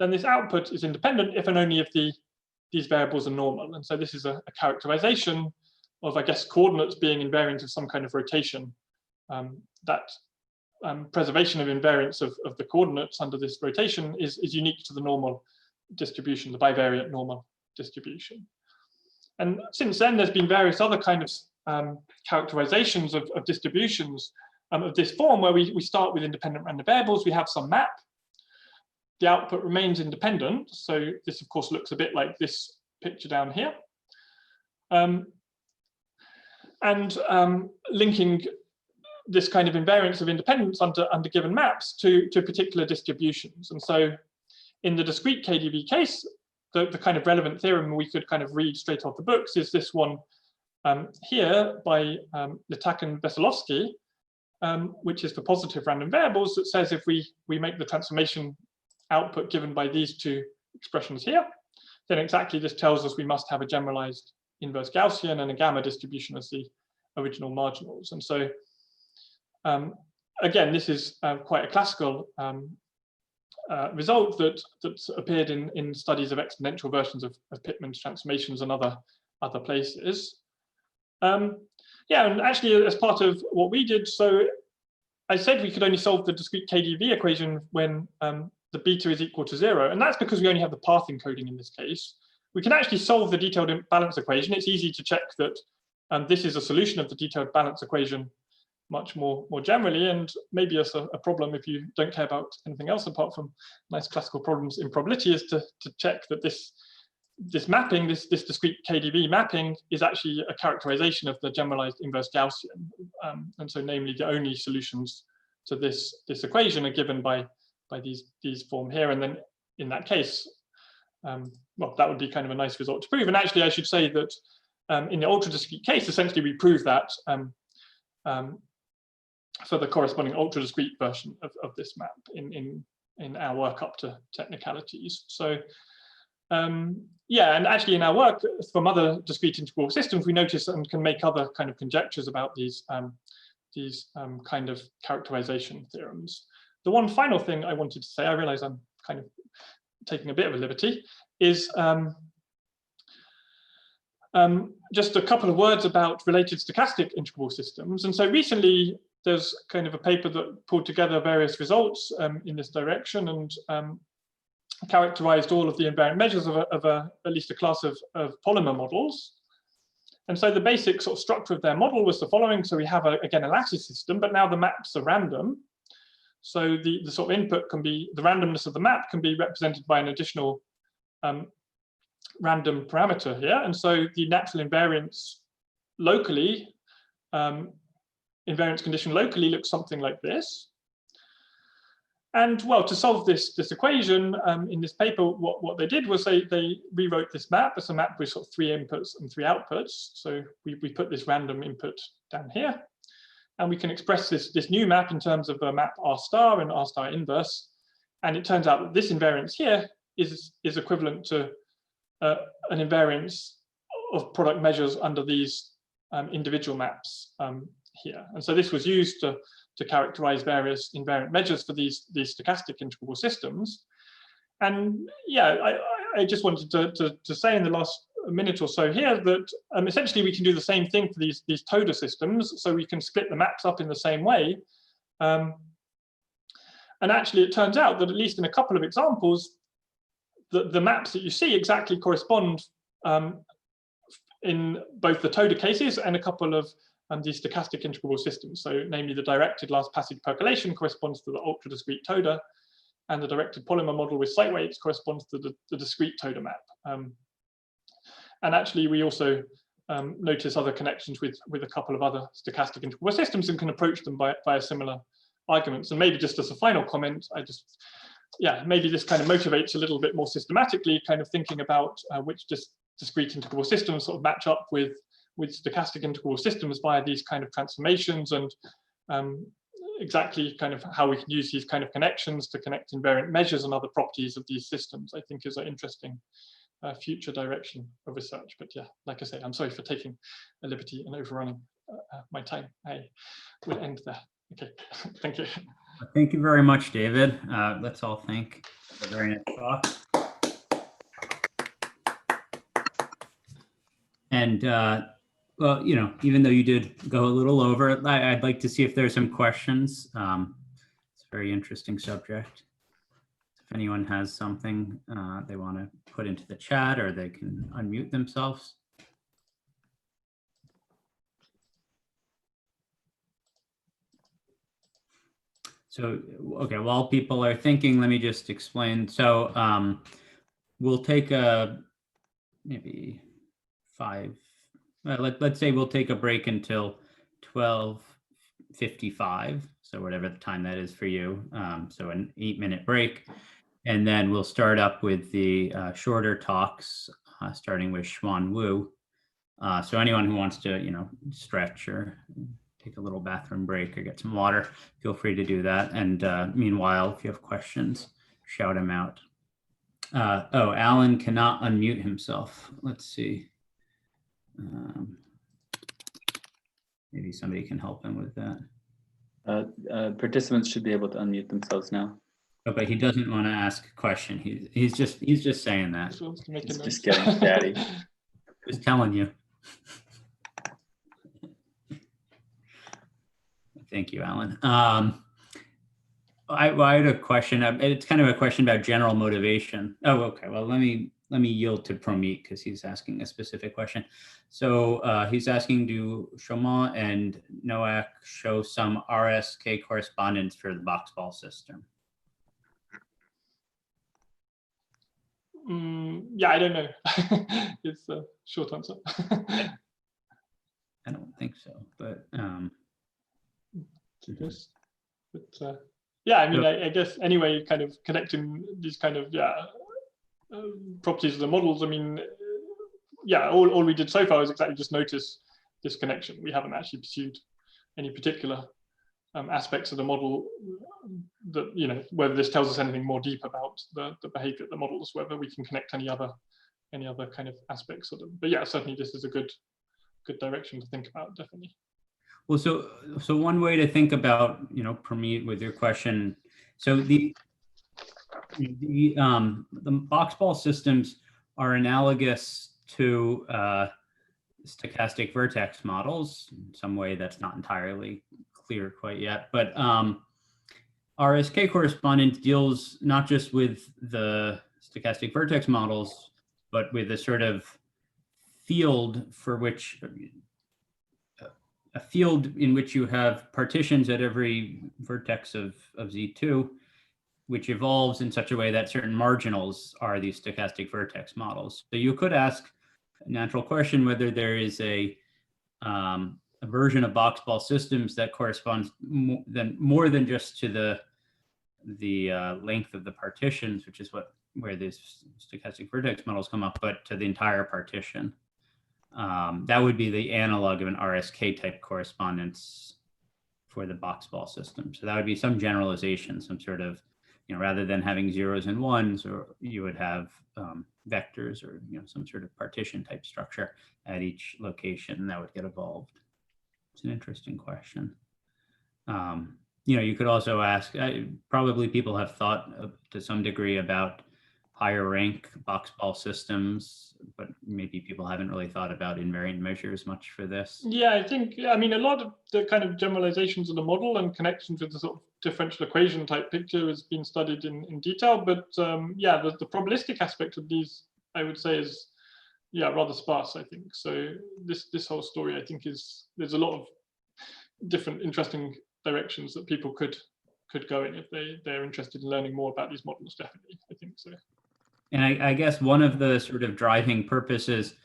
then this output is independent if and only if these variables are normal. And so this is a characterization of, I guess, coordinates being invariant of some kind of rotation. That preservation of invariance of the coordinates under this rotation is unique to the normal distribution, the bivariate normal distribution. And since then, there's been various other kind of characterizations of distributions of this form, where we start with independent random variables, we have some map, the output remains independent. So this, of course, looks a bit like this picture down here. Linking this kind of invariance of independence under given maps to particular distributions. And so in the discrete KdV case, the kind of relevant theorem we could kind of read straight off the books is this one here by Litak and Veselovsky, which is for positive random variables, that says if we make the transformation output given by these two expressions here, then exactly this tells us we must have a generalized inverse Gaussian and a gamma distribution as the original marginals. And so again, this is quite a classical result that appeared in studies of exponential versions of Pitman's transformations and other places. Yeah, and actually, as part of what we did, so I said we could only solve the discrete KdV equation when the beta is equal to 0, and that's because we only have the path encoding in this case. We can actually solve the detailed balance equation. It's easy to check that this is a solution of the detailed balance equation much more generally, and maybe as a problem if you don't care about anything else apart from nice classical problems in probability is to check that this mapping, this discrete KdV mapping, is actually a characterization of the generalized inverse Gaussian. And so namely the only solutions to this equation are given by these form here. And then in that case, well, that would be kind of a nice result to prove. And actually I should say that in the ultra discrete case, essentially we prove that for the corresponding ultra discrete version of this map in our work up to technicalities. So yeah, and actually in our work from other discrete integral systems, we notice and can make other kind of conjectures about these kind of characterization theorems. The one final thing I wanted to say, I realize I'm kind of taking a bit of a liberty, is just a couple of words about related stochastic integrable systems. And so recently there's kind of a paper that pulled together various results in this direction and characterized all of the invariant measures of at least a class of polymer models. And so the basic sort of structure of their model was the following. So we have, again, a lattice system, but now the maps are random. So the sort of input can be, the randomness of the map can be represented by an additional random parameter here. And so the natural invariance locally, invariance condition locally looks something like this. And well, to solve this equation in this paper, what they did was they rewrote this map as a map with sort of 3 inputs and 3 outputs. So we put this random input down here, and we can express this new map in terms of a map R star and R star inverse. And it turns out that this invariance here is equivalent to an invariance of product measures under these individual maps here. And so this was used to characterize various invariant measures for these stochastic integrable systems. And yeah, I just wanted to say in the last minute or so here that essentially we can do the same thing for these Toda systems. So we can split the maps up in the same way. And actually it turns out that at least in a couple of examples, the maps that you see exactly correspond in both the Toda cases and a couple of these stochastic integrable systems. So namely the directed last passage percolation corresponds to the ultra discrete Toda, and the directed polymer model with slight weights corresponds to the discrete Toda map. And actually we also notice other connections with a couple of other stochastic integrable systems and can approach them via similar arguments. And maybe just as a final comment, yeah, maybe this kind of motivates a little bit more systematically kind of thinking about which discrete integrable systems sort of match up with stochastic integrable systems via these kind of transformations, and exactly kind of how we can use these kind of connections to connect invariant measures and other properties of these systems, I think is an interesting future direction of research. But yeah, like I say, I'm sorry for taking a liberty and overrunning my time. I will end there. Okay, thank you. Thank you very much, David. Let's all thank the very nice talk. And well, you know, even though you did go a little over, I'd like to see if there's some questions. It's a very interesting subject. If anyone has something they want to put into the chat, or they can unmute themselves. So, okay, while people are thinking, let me just explain. So we'll take a maybe let's say we'll take a break until 12:55. So whatever the time that is for you. So an 8-minute break. And then we'll start up with the shorter talks, starting with Xuan Wu. So anyone who wants to, you know, stretch or take a little bathroom break or get some water, feel free to do that. And meanwhile, if you have questions, shout them out. Oh, Alan cannot unmute himself. Let's see. Maybe somebody can help him with that. Participants should be able to unmute themselves now. Oh, but he doesn't want to ask a question. He's just saying that. He's just getting chatty. Just telling you. Thank you, Alan. I had a question. It's kind of a question about general motivation. Oh, okay. Well, let me yield to Promit because he's asking a specific question. So he's asking, do Xuan and Noack show some RSK correspondence for the Boxball system? Yeah, I don't know. It's a short answer. I don't think so, but yeah, I mean, I guess anyway, kind of connecting these kind of properties of the models. I mean, yeah, all we did so far is exactly just notice this connection. We haven't actually pursued any particular aspects of the model that, you know, whether this tells us anything more deep about the behavior of the models, whether we can connect any other kind of aspects of them. But yeah, certainly this is a good direction to think about, definitely. Well, so one way to think about, you know, Promit, with your question, so the Boxball systems are analogous to stochastic vertex models in some way that's not entirely clear quite yet, but RSK correspondence deals not just with the stochastic vertex models, but with a sort of field for which a field in which you have partitions at every vertex of Z2, which evolves in such a way that certain marginals are these stochastic vertex models. So you could ask a natural question whether there is a version of Boxball systems that corresponds more than just to the length of the partitions, which is where these stochastic vertex models come up, but to the entire partition. That would be the analog of an RSK type correspondence for the Boxball system. So that would be some generalization, some sort of, you know, rather than having zeros and ones, or you would have vectors, or, you know, some sort of partition type structure at each location that would get evolved. It's an interesting question. You know, you could also ask, probably people have thought to some degree about higher rank Boxball systems, but maybe people haven't really thought about invariant measures much for this. Yeah, I think, I mean, a lot of the kind of generalizations of the model and connections with the sort of differential equation type picture has been studied in detail, but yeah, the probabilistic aspect of these, I would say, is, yeah, rather sparse, I think. So this whole story, I think, there's a lot of different interesting directions that people could go in if they're interested in learning more about these models, definitely, I think so. And I guess one of the sort of driving purposes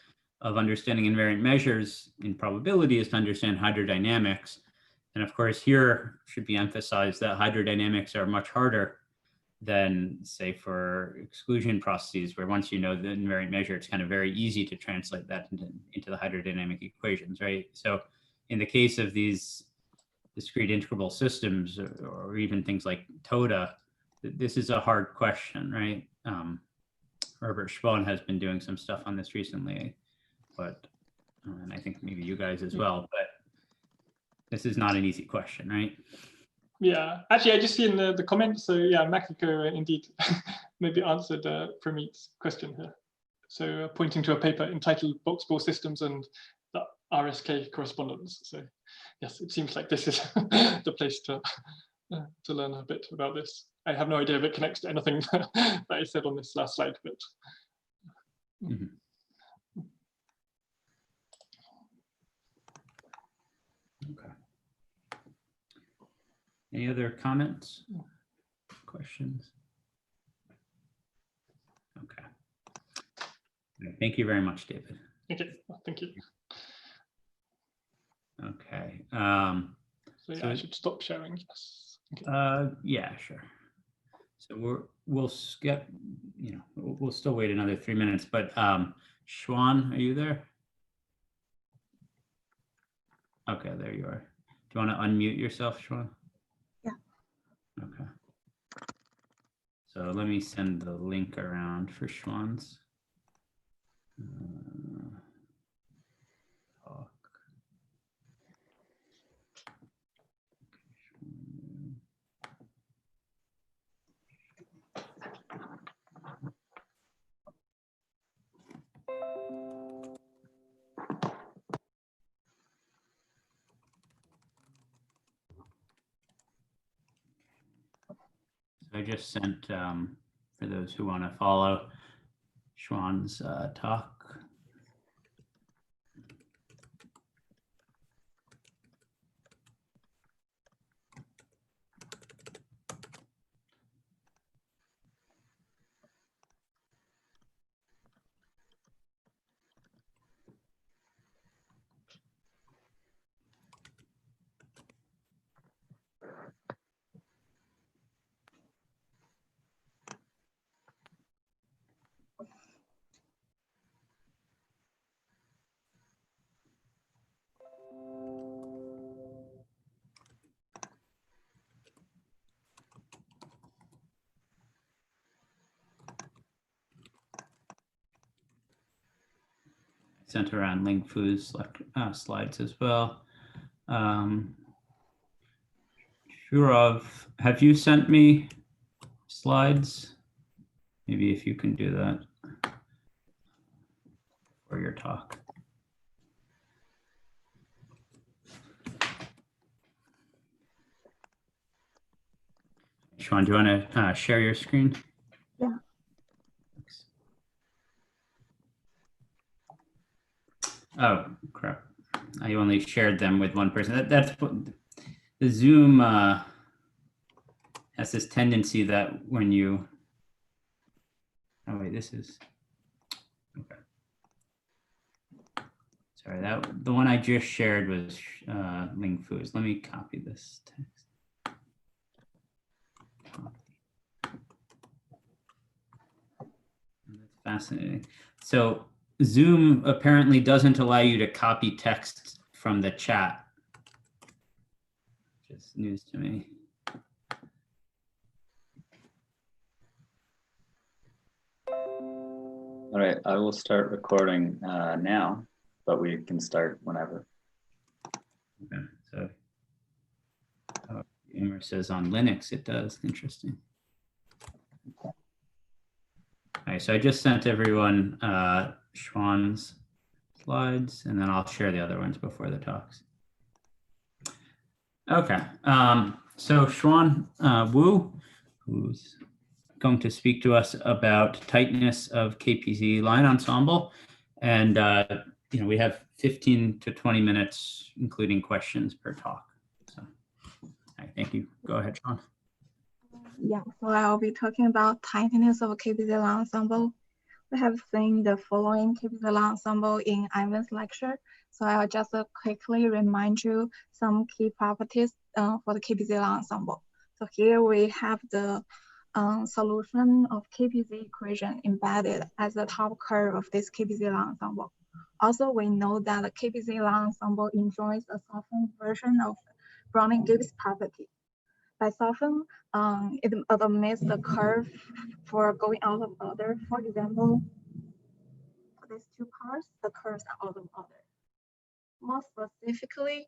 of understanding invariant measures in probability is to understand hydrodynamics. And of course, here should be emphasized that hydrodynamics are much harder than, say, for exclusion processes, where once you know the invariant measure, it's kind of very easy to translate that into the hydrodynamic equations, right? So in the case of these discrete integrable systems, or even things like Toda, this is a hard question, right? Herbert Xuan has been doing some stuff on this recently, but and I think maybe you guys as well, but this is not an easy question, right? Yeah, actually, I just see in the comments. So yeah, Makiko indeed maybe answered Prameet's question here. So pointing to a paper entitled Boxball Systems and the RSK Correspondence. So yes, it seems like this is the place to learn a bit about this. I have no idea if it connects to anything that I said on this last slide, but. Mhm. Okay. Any other comments, questions? Okay. Thank you very much, David. Okay, thank you. Okay. So yeah, I should stop sharing. Yes. Okay. Yeah, sure. So we'll skip. We'll still wait another 3 minutes. But Xuan, are you there? Okay, there you are. Do you want to unmute yourself, Xuan? Yeah. Okay. So let me send the link around for Xuan's talk. I just sent, for those who want to follow, Xuan's talk. Sent around Lingfu's slides as well. Sourav, have you sent me slides? Maybe if you can do that for your talk. Xuan, do you want to share your screen? Yeah. Thanks. Oh, crap. I only shared them with one person. That's what the Zoom has this tendency that when you, oh wait, this is, okay. Sorry, the one I just shared was Lingfu's. Let me copy this text. That's fascinating. So Zoom apparently doesn't allow you to copy text from the chat. Just news to me. All right, I will start recording now, but we can start whenever. Okay, so Emer says on Linux it does. Interesting. All right, so I just sent everyone Xuan's slides, and then I'll share the other ones before the talks. Okay, so Xuan Wu, who's going to speak to us about tightness of KPZ line ensemble, and we have 15 to 20 minutes, including questions per talk. So, right, thank you. Go ahead, Xuan. Yeah, so I'll be talking about tightness of KPZ line ensemble. We have seen the following KPZ line ensemble in Ivan's lecture, so I'll just quickly remind you some key properties for the KPZ line ensemble. So here we have the solution of KPZ equation embedded as the top curve of this KPZ line ensemble. Also, we know that the KPZ line ensemble enjoys a softened version of Brownian-Gibbs property. By soften, it admits the curve for going out of order. For example, for these two parts, the curves are out of order. More specifically,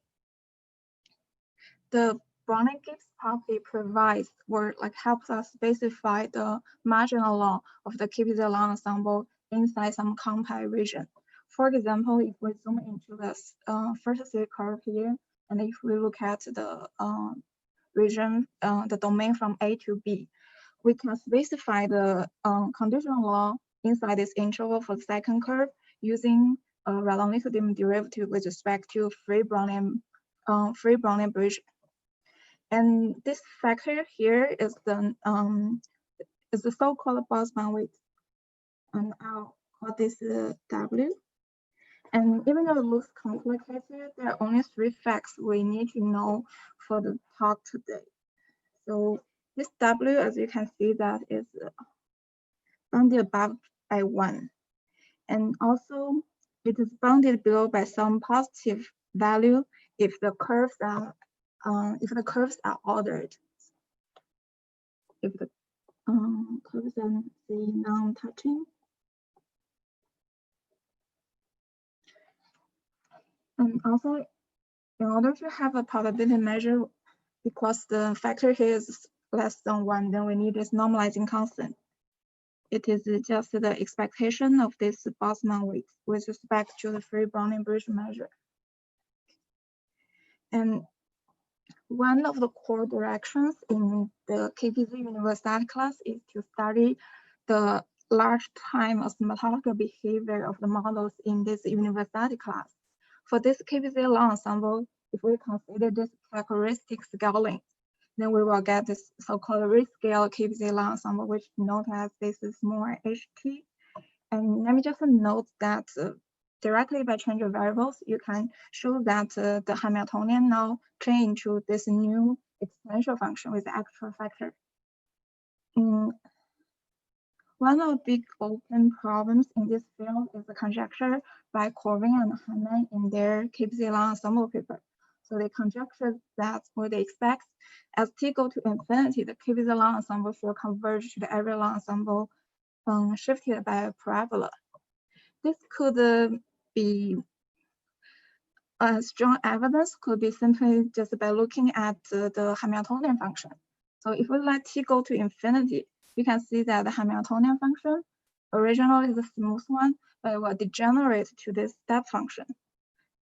the Brownian-Gibbs property provides or like helps us specify the marginal law of the KPZ ensemble inside some compact region. For example, if we zoom into the first C curve here, and if we look at the region, the domain from A to B, we can specify the conditional law inside this interval for the second curve using a Radon-Nicodim derivative with respect to free Brownian bridge. And this factor here is the so-called Boxball weight, and I'll call this W. And even though it looks complicated, there are only 3 facts we need to know for the talk today. So this W, as you can see, that is bounded above by 1. And also it is bounded below by some positive value if the curves are ordered. If the curves are non-touching. And also, in order to have a probability measure, because the factor here is less than 1, then we need this normalizing constant. It is just the expectation of this Boxball weight with respect to the free Brownian bridge measure. And one of the core directions in the KdV universality class is to study the large time asymptotic behavior of the models in this universality class. For this KdV ensemble, if we consider this characteristic scaling, then we will get this so-called rescale KdV ensemble, which note as this is more HT. And let me just note that directly by changing variables, you can show that the Hamiltonian now change into this new exponential function with the extra factor. One of the big open problems in this field is the conjecture by Corydon and Pitman in their KdV ensemble paper. So they conjecture that what they expect as t go to infinity, the KdV ensemble should converge to the area ensemble shifted by a parabola. This could be strong evidence could be simply just by looking at the Hamiltonian function. So if we let t go to infinity, you can see that the Hamiltonian function originally is a smooth one, but it will degenerate to this step function.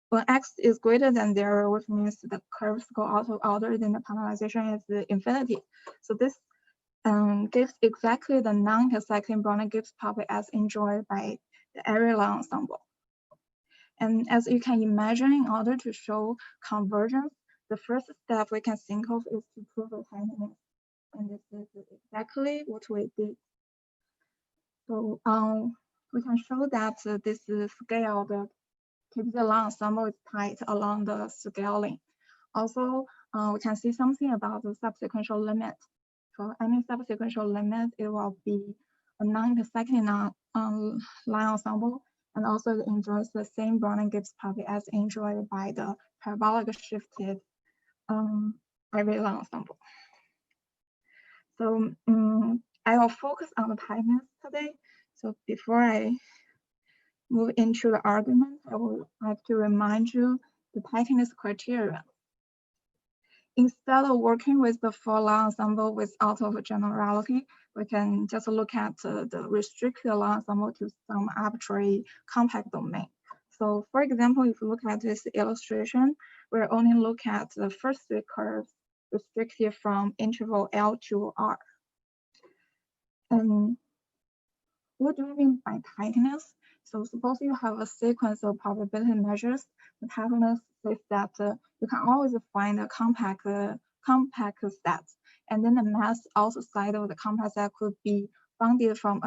When x is greater than 0, which means the curves go out of order, then the polarization is infinity. So this gives exactly the non-intersecting Brownian-Gibbs property as enjoyed by the area ensemble. And as you can imagine, in order to show convergence, the first step we can think of is to prove the tightness. And this is exactly what we did. So we can show that this scale, the KdV ensemble is tight along the scaling. Also, we can see something about the subsequential limit. For any subsequential limit, it will be a non-intersecting line ensemble, and also it enjoys the same Brownian-Gibbs property as enjoyed by the parabolic shifted area ensemble. So I will focus on the tightness today. So before I move into the argument, I would like to remind you the tightness criteria. Instead of working with the full line ensemble without of generality, we can just look at the restricted line ensemble to some arbitrary compact domain. So for example, if you look at this illustration, we'll only look at the first 3 curves restricted from interval L to R. And what do we mean by tightness? So suppose you have a sequence of probability measures. The tightness is that you can always find a compact set, and then the mass outside of the compact set could be bounded from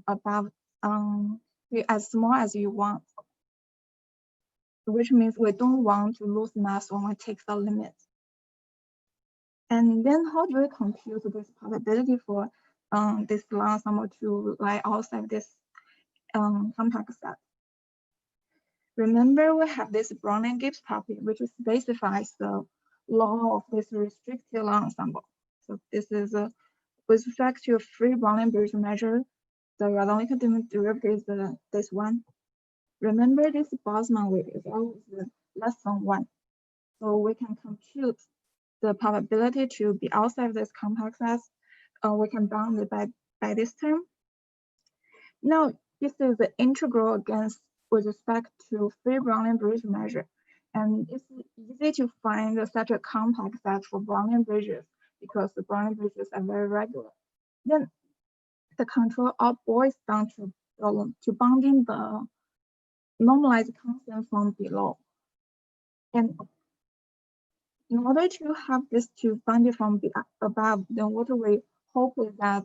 above as small as you want, which means we don't want to lose mass when we take the limit. And then how do we compute this probability for this line ensemble to lie outside this compact set? Remember, we have this Brownian-Gibbs property, which specifies the law of this restricted line ensemble. So this is with respect to a free Brownian bridge measure, the Radon-Nicodim derivative is this one. Remember, this Boxball weight is always less than 1. So we can compute the probability to be outside this complex S. We can bound it by this term. Now, this is the integral against with respect to free Brownian bridge measure. And it's easy to find such a complex set for Brownian bridges because the Brownian bridges are very regular. Then the control all boils down to bounding the normalized constant from below. And in order to have this to bounded from above, then what we hope is that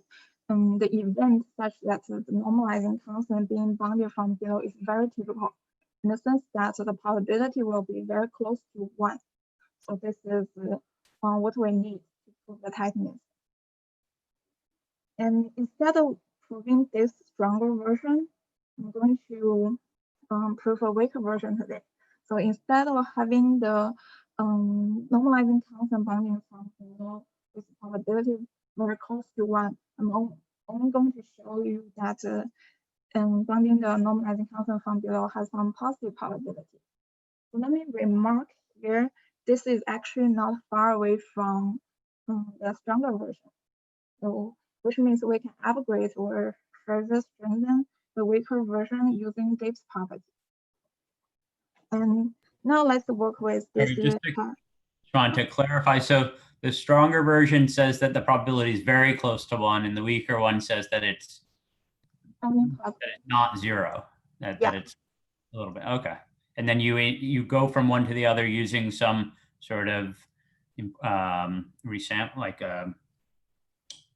the event such that the normalizing constant being bounded from below is very typical, in the sense that the probability will be very close to 1. So this is what we need to prove the tightness. And instead of proving this stronger version, I'm going to prove a weaker version today. So instead of having the normalizing constant bounding from below with probability very close to 1, I'm only going to show you that bounding the normalizing constant from below has some positive probability. So let me remark here, this is actually not far away from the stronger version. So, which means we can upgrade or further strengthen the weaker version using Gibbs property. And now let's work with this. Xuan, to clarify, so the stronger version says that the probability is very close to 1, and the weaker one says that it's not 0. That it's a little bit okay. And then you go from one to the other using some sort of resample, like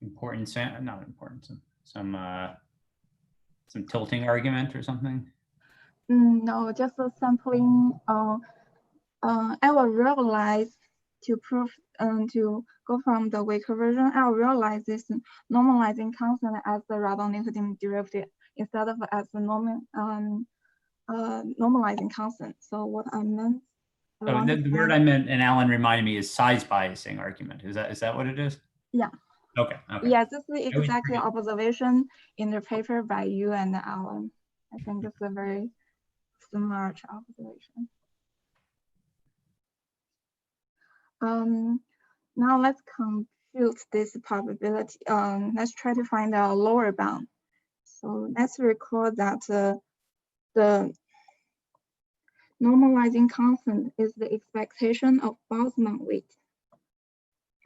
importance, not importance, some tilting argument or something. No, just a sampling. I will realize to prove to go from the weaker version. I will realize this normalizing constant as the Radon-Nikodym derivative instead of as the normalizing constant. So what I meant. The word I meant, and Alan reminded me, is size biasing argument. Is that what it is? Yeah. Okay. Yeah, this is exactly observation in the paper by you and Alan. I think it's a very similar observation. Now let's compute this probability. Let's try to find a lower bound. So let's recall that the normalizing constant is the expectation of Boltzmann weight.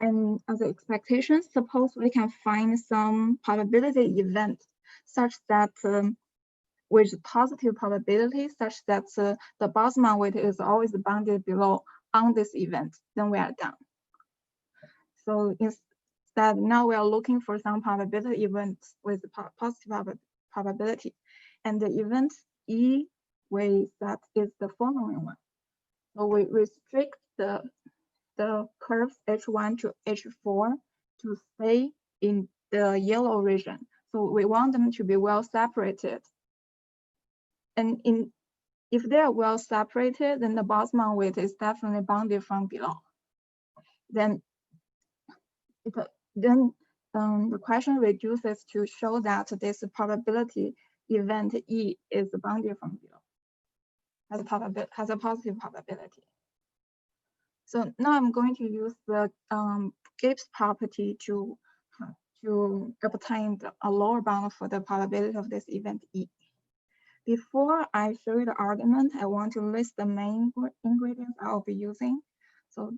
And as an expectation, suppose we can find some probability event such that with positive probability such that the Boltzmann weight is always bounded below on this event, then we are done. So instead, now we are looking for some probability event with positive probability. And the event E way that is the following one. So we restrict the curves H1 to H4 to stay in the yellow region. So we want them to be well separated. And if they are well separated, then the Boltzmann weight is definitely bounded from below. Then the question reduces to show that this probability event E is bounded from below, has a positive probability. So now I'm going to use the Gibbs property to obtain a lower bound for the probability of this event E. Before I show you the argument, I want to list the main ingredients I'll be using. So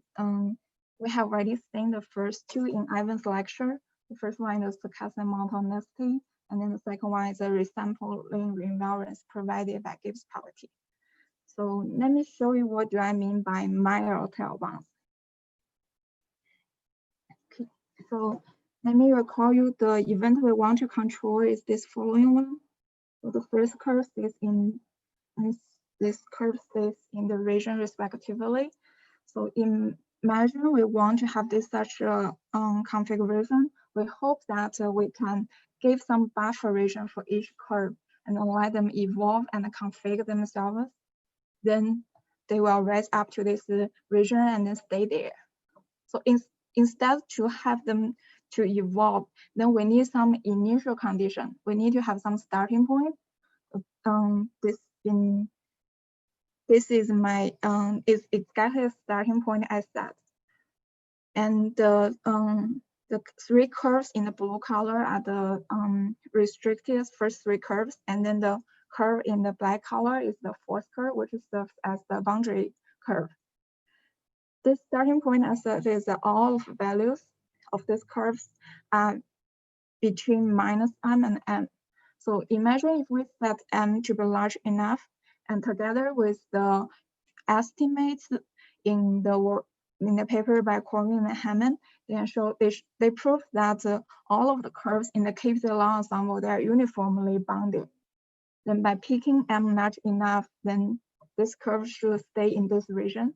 we have already seen the first two in Ivan's lecture. The first one is stochastic monotonicity, and then the second one is a resampling invariance provided by Gibbs property. So let me show you what do I mean by Meyer-Tail bounds. Okay, so let me recall you the event we want to control is this following one. So the first curve stays in, and this curve stays in the region respectively. So in measure, we want to have this such a configuration. We hope that we can give some buffer region for each curve and let them evolve and configure themselves. Then they will rise up to this region and then stay there. So instead to have them to evolve, then we need some initial condition. We need to have some starting point. this is my is exactly the starting point I set. And the three curves in the blue color are the restricted first three curves, and then the curve in the black color is the fourth curve, which serves as the boundary curve. This starting point I set is that all of the values of these curves are between -m and n. So imagine if we set m to be large enough, and together with the estimates in the paper by Croydon and Hammond, they prove that all of the curves in the KdV ensemble, they are uniformly bounded. Then by picking m large enough, then this curve should stay in this region.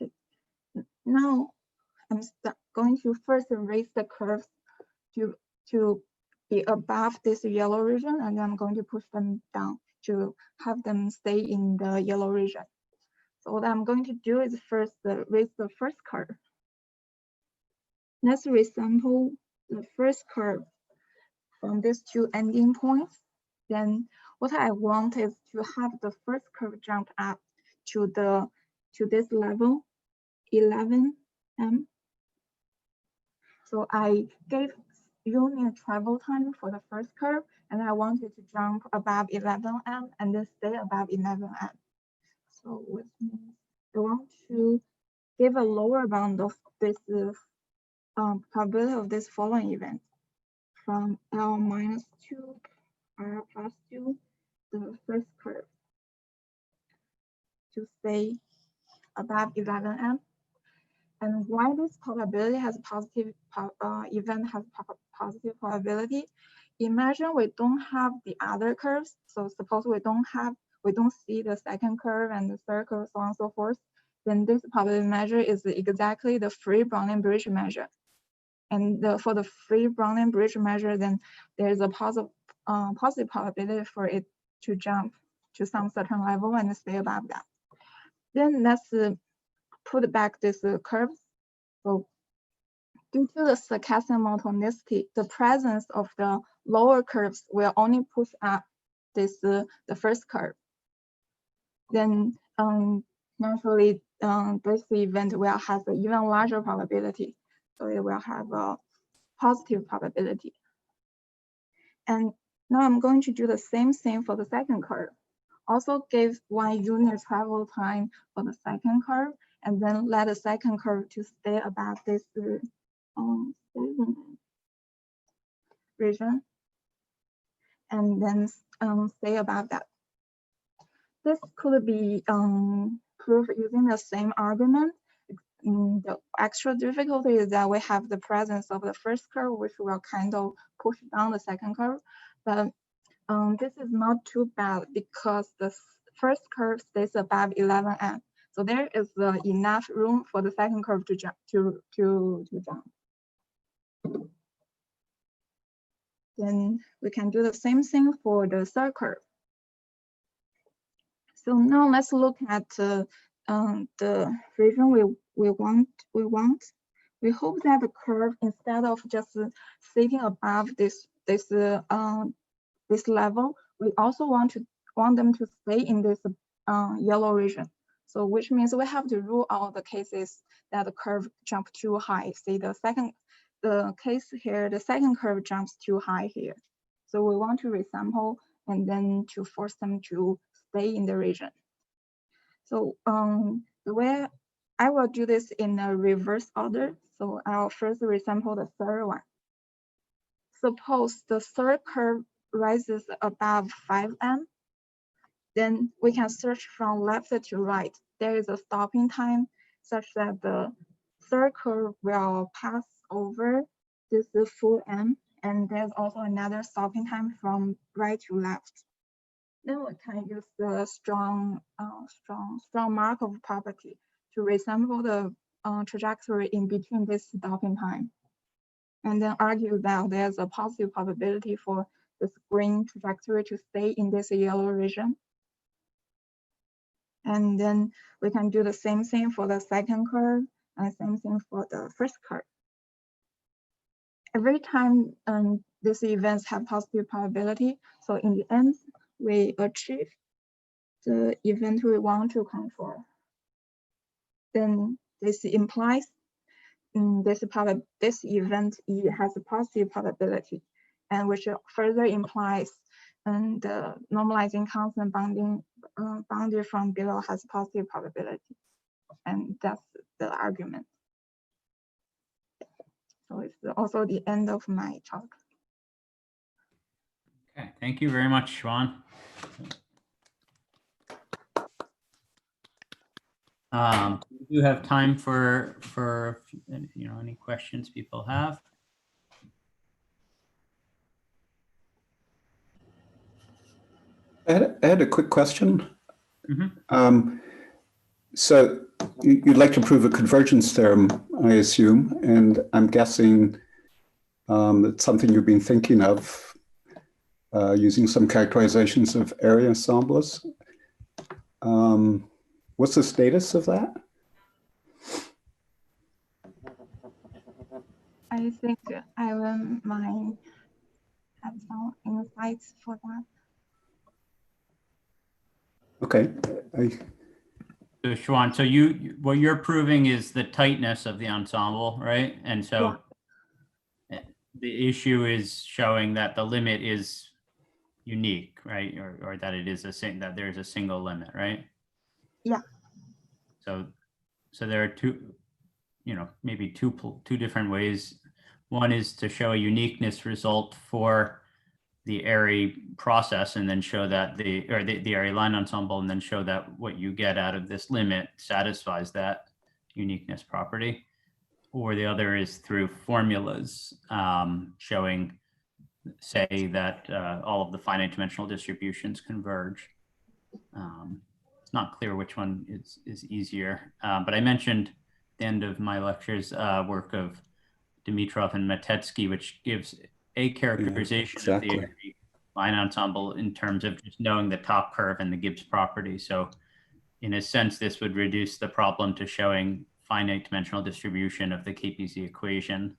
Okay. Now I'm going to first raise the curves to be above this yellow region, and I'm going to push them down to have them stay in the yellow region. So what I'm going to do is first raise the first curve. Let's resample the first curve from these two ending points. Then what I want is to have the first curve jump up to this level, 11m. So I gave unit travel time for the first curve, and I wanted to jump above 11m and then stay above 11m. So which means I want to give a lower bound of this probability of this following event from L minus 2 R plus 2, the first curve, to stay above 11m. And why this probability has positive event has positive probability? Imagine we don't have the other curves. So suppose we don't see the second curve and the third curve, so on and so forth. Then this probability measure is exactly the free Brownian bridge measure. And for the free Brownian bridge measure, then there's a positive probability for it to jump to some certain level and stay above that. Then let's put back this curves. So due to the stochastic monotonicity, the presence of the lower curves will only push up this the first curve. Then naturally this event will have an even larger probability. So it will have a positive probability. And now I'm going to do the same thing for the second curve. Also give 1 unit travel time for the second curve, and then let the second curve to stay above this region, and then stay above that. This could be proved using the same argument. The extra difficulty is that we have the presence of the first curve, which will kind of push down the second curve. But this is not too bad because the first curve stays above 11m. So there is enough room for the second curve to jump. Then we can do the same thing for the third curve. So now let's look at the region we want. We hope that the curve, instead of just sitting above this level, we also want them to stay in this yellow region. So which means we have to rule out the cases that the curve jumped too high. See the case here, the second curve jumps too high here. So we want to resample and then to force them to stay in the region. So the way I will do this in a reverse order. So I'll first resample the third one. Suppose the third curve rises above 5m, then we can search from left to right. There is a stopping time such that the third curve will pass over this full m, and there's also another stopping time from right to left. Then we can use the strong Markov property to resample the trajectory in between this stopping time, and then argue that there's a positive probability for this green trajectory to stay in this yellow region. And then we can do the same thing for the second curve and same thing for the first curve. Every time these events have positive probability, so in the end, we achieve the event we want to control, then this implies this event E has a positive probability, and which further implies the normalizing constant boundary from below has positive probability, and that's the argument. So it's also the end of my talk. Okay, thank you very much, Xuan. We do have time for any questions people have. I had a quick question. Mm-hmm. So you'd like to prove a convergence theorem, I assume, and I'm guessing it's something you've been thinking of using some characterizations of area ensembles. What's the status of that? I think I might have some insights for that. Okay. So Xuan, so what you're proving is the tightness of the ensemble, right? And so the issue is showing that the limit is unique, right? Or that it is that there's a single limit, right? Yeah. So there are maybe two different ways. One is to show a uniqueness result for the Airy process, and then show that the Airy line ensemble, and then show that what you get out of this limit satisfies that uniqueness property. Or the other is through formulas showing, say, that all of the finite dimensional distributions converge. It's not clear which one is easier, but I mentioned at the end of my lectures work of Dimitrov and Matetsky, which gives a characterization of the Airy line ensemble in terms of just knowing the top curve and the Gibbs property. So in a sense, this would reduce the problem to showing finite dimensional distribution of the KPZ equation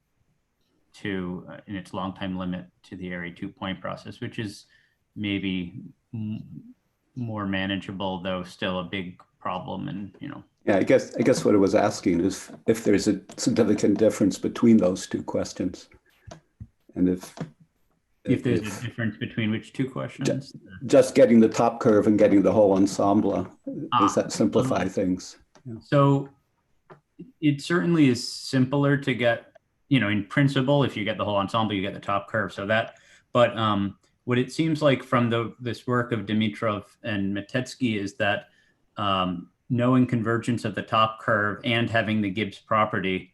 to in its long time limit to the Airy 2-point process, which is maybe more manageable, though still a big problem. And Yeah, I guess what I was asking is if there's a significant difference between those two questions, and if there's a difference between which two questions? Just getting the top curve and getting the whole ensemble, does that simplify things? Yeah. So it certainly is simpler to get, in principle, if you get the whole ensemble, you get the top curve. So that, but what it seems like from this work of Dimitrov and Matetsky is that knowing convergence of the top curve and having the Gibbs property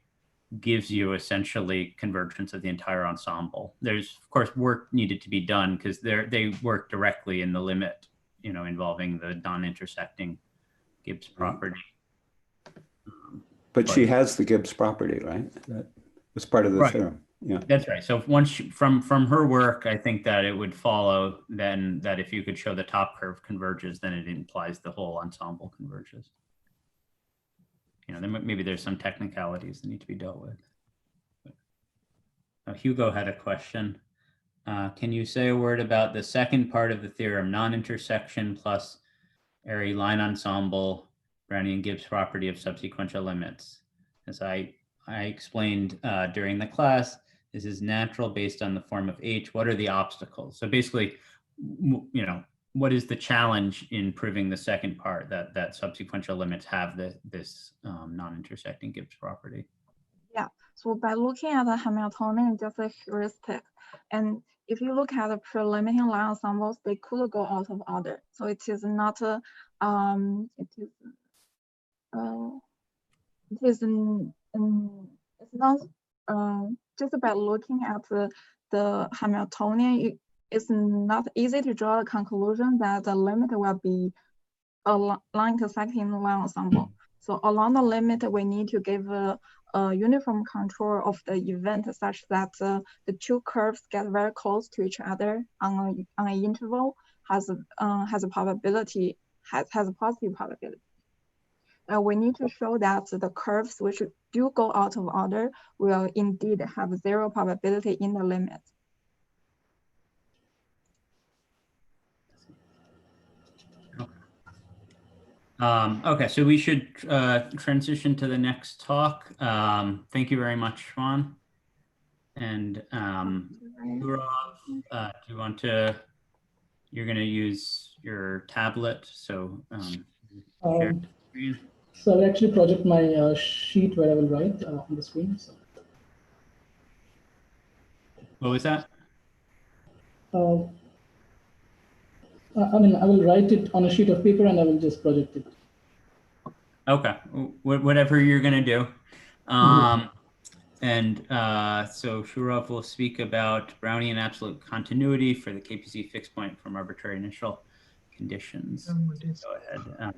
gives you essentially convergence of the entire ensemble. There's, of course, work needed to be done because they work directly in the limit, involving the non-intersecting Gibbs property. But she has the Gibbs property, right? That was part of the theorem. Yeah, that's right. So once from her work, I think that it would follow then that if you could show the top curve converges, then it implies the whole ensemble converges. Then maybe there's some technicalities that need to be dealt with. Hugo had a question. Can you say a word about the second part of the theorem, non-intersection plus Airy line ensemble, Brownian Gibbs property of subsequential limits? As I explained during the class, this is natural based on the form of H. What are the obstacles? So basically, what is the challenge in proving the second part, that subsequential limits have this non-intersecting Gibbs property? Yeah, so by looking at the Hamiltonian, just a heuristic, and if you look at the pre-limiting line ensembles, they could go out of order. So it is not it's not just by looking at the Hamiltonian, it's not easy to draw a conclusion that the limit will be a line intersecting line ensemble. So along the limit, we need to give a uniform control of the event such that the two curves get very close to each other on an interval, has a probability, has a positive probability. We need to show that the curves which do go out of order will indeed have 0 probability in the limit. Okay, so we should transition to the next talk. Thank you very much, Xuan. And Sourav, do you want to, you're going to use your tablet, so share the screen. So I'll actually project my sheet where I will write on the screen. So. What was that? I mean, I will write it on a sheet of paper and I will just project it. Okay, whatever you're going to do. And so Sourav will speak about Brownian absolute continuity for the KPZ fixed point from arbitrary initial conditions. Go ahead.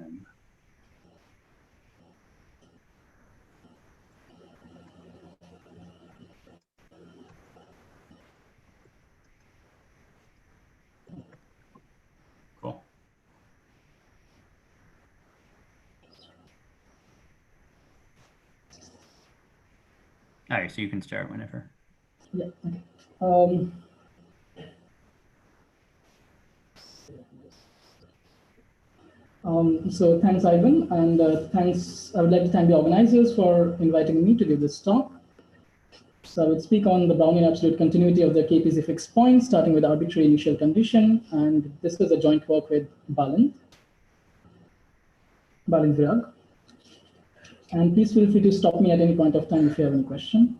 Cool. All right, so you can start whenever. Yeah. Okay. So thanks, Ivan, and thanks. I would like to thank the organizers for inviting me to give this talk. So I would speak on the Brownian absolute continuity of the KPZ fixed point, starting with arbitrary initial condition, and this was a joint work with Balint Virag. And please feel free to stop me at any point of time if you have any question.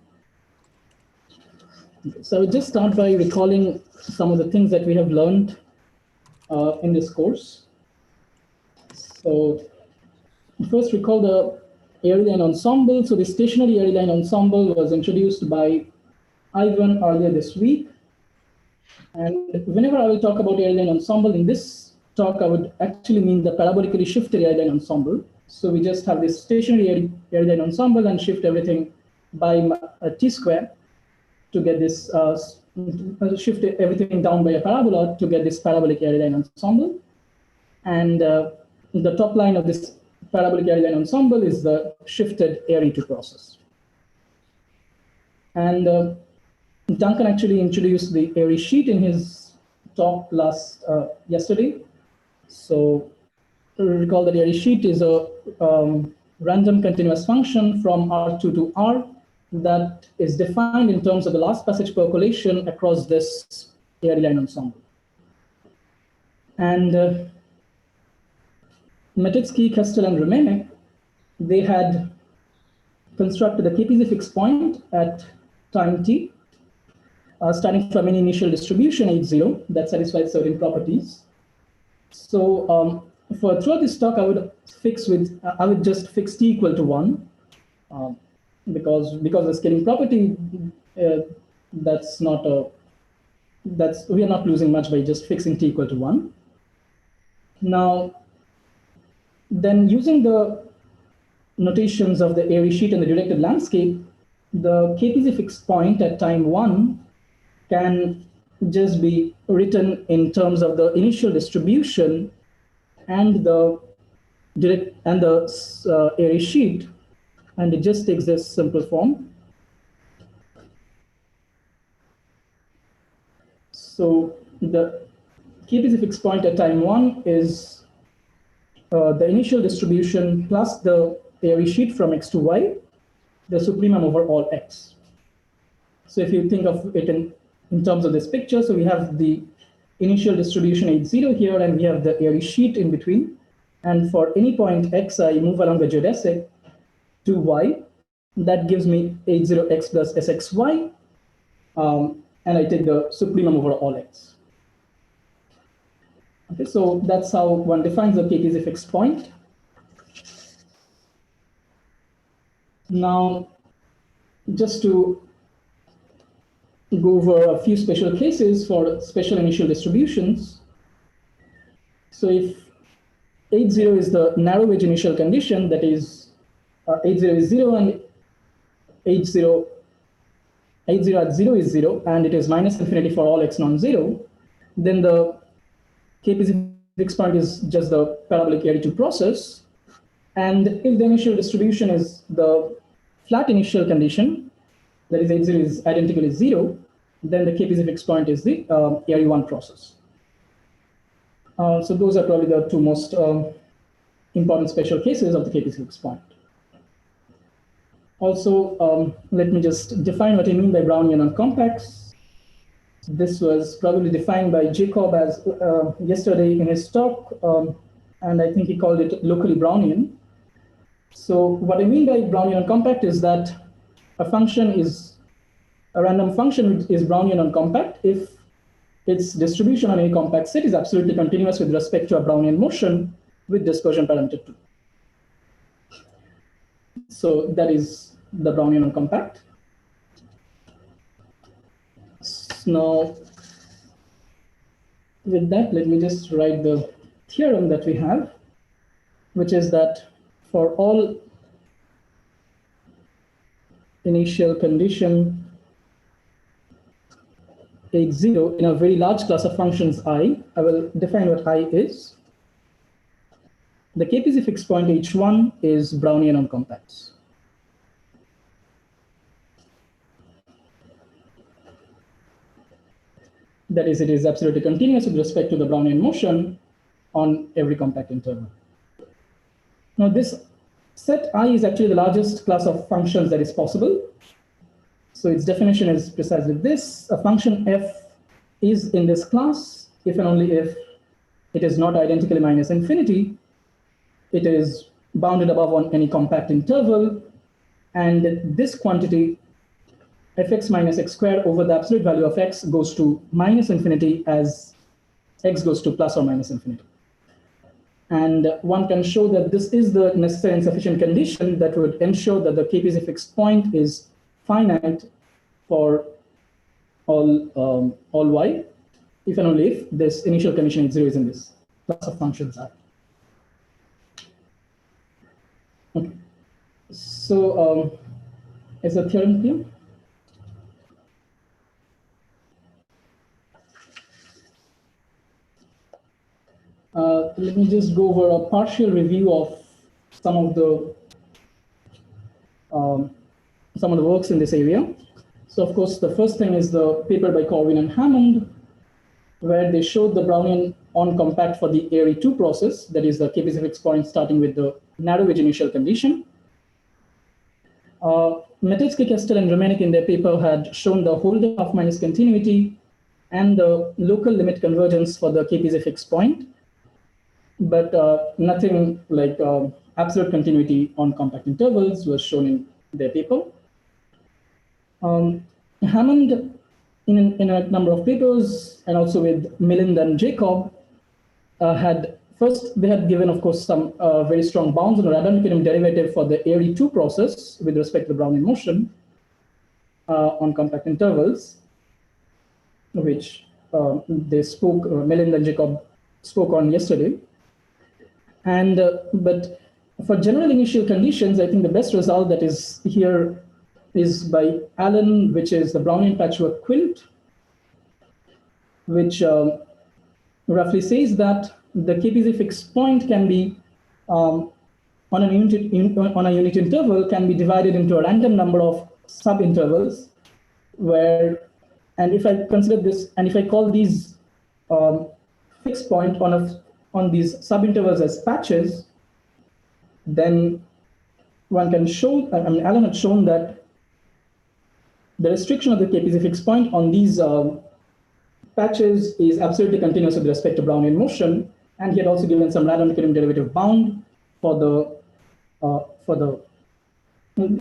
Okay, so I would just start by recalling some of the things that we have learned in this course. So first recall the airy line ensemble. So the stationary airy line ensemble was introduced by Ivan earlier this week. And whenever I will talk about airy line ensemble in this talk, I would actually mean the parabolically shifted airy line ensemble. So we just have this stationary airy line ensemble and shift everything by t square to get this, shift everything down by a parabola to get this parabolic airy line ensemble. And the top line of this parabolic airy line ensemble is the shifted airy-2 process. And Duncan actually introduced the airy sheet in his talk yesterday. So recall that airy sheet is a random continuous function from R2 to R that is defined in terms of the last passage percolation across this airy line ensemble. And Metitsky, Kestel, and Remenek, they had constructed a KPZ fixed point at time t, starting from an initial distribution H0 that satisfies certain properties. So throughout this talk, I would just fix t equal to 1, because the scaling property we are not losing much by just fixing t equal to 1. Now, then using the notations of the airy sheet and the directed landscape, the KPZ fixed point at time 1 can just be written in terms of the initial distribution and the airy sheet, and it just takes this simple form. So the KPZ fixed point at time 1 is the initial distribution plus the airy sheet from x to y, the supremum over all x. So if you think of it in terms of this picture, so we have the initial distribution H0 here, and we have the airy sheet in between. And for any point x, I move along the geodesic to y. That gives me H0x plus sxy, and I take the supremum over all x. Okay, so that's how one defines the KPZ fixed point. Now, just to go over a few special cases for special initial distributions. So if H0 is the narrow wedge initial condition, that is H0 is 0 and H0 at 0 is 0, and it is minus infinity for all x non-zero, then the KPZ fixed point is just the parabolic airy-2 process. And if the initial distribution is the flat initial condition, that is H0 is identical to 0, then the KPZ fixed point is the airy-1 process. So those are probably the two most important special cases of the KP fixed point. Also, let me just define what I mean by Brownian uncompacts. This was probably defined by Jacob as yesterday in his talk, and I think he called it locally Brownian. So what I mean by Brownian uncompact is that a random function is Brownian uncompact if its distribution on a compact set is absolutely continuous with respect to a Brownian motion with dispersion parameter 2. So that is the Brownian uncompact. Now, with that, let me just write the theorem that we have, which is that for all initial condition x0 in a very large class of functions I will define what I is. The KPZ fixed point H1 is Brownian uncompact. That is, it is absolutely continuous with respect to the Brownian motion on every compact interval. Now, this set I is actually the largest class of functions that is possible. So its definition is precisely this. A function f is in this class if and only if it is not identically minus infinity. It is bounded above on any compact interval, and this quantity fx minus x squared over the absolute value of x goes to minus infinity as x goes to plus or minus infinity. And one can show that this is the necessary and sufficient condition that would ensure that the KPZ fixed point is finite for all y, if and only if this initial condition x0 is in this class of functions I. Okay. So is the theorem clear? Let me just go over a partial review of some of the works in this area. So of course, the first thing is the paper by Corwin and Hammond, where they showed the Brownian on-compact for the ARE2 process, that is the KPZ fixed point starting with the narrow wedge initial condition. Metelsky, Kestel, and Romanek in their paper had shown the Holder half minus continuity and the local limit convergence for the KPZ fixed point, but nothing like absolute continuity on compact intervals was shown in their paper. Hammond, in a number of papers, and also with Milind and Jacob, they had given, of course, some very strong bounds on the random derivative for the ARE2 process with respect to the Brownian motion on compact intervals, which they spoke, Milind and Jacob spoke on yesterday. And but for general initial conditions, I think the best result that is here is by Allen, which is the Brownian patchwork quilt, which roughly says that the KPZ fixed point can be on a unit interval can be divided into a random number of subintervals, where, and if I consider this, and if I call these fixed point on these subintervals as patches, then one can show, I mean, Allen had shown that the restriction of the KPZ fixed point on these patches is absolutely continuous with respect to Brownian motion, and he had also given some random derivative bound for the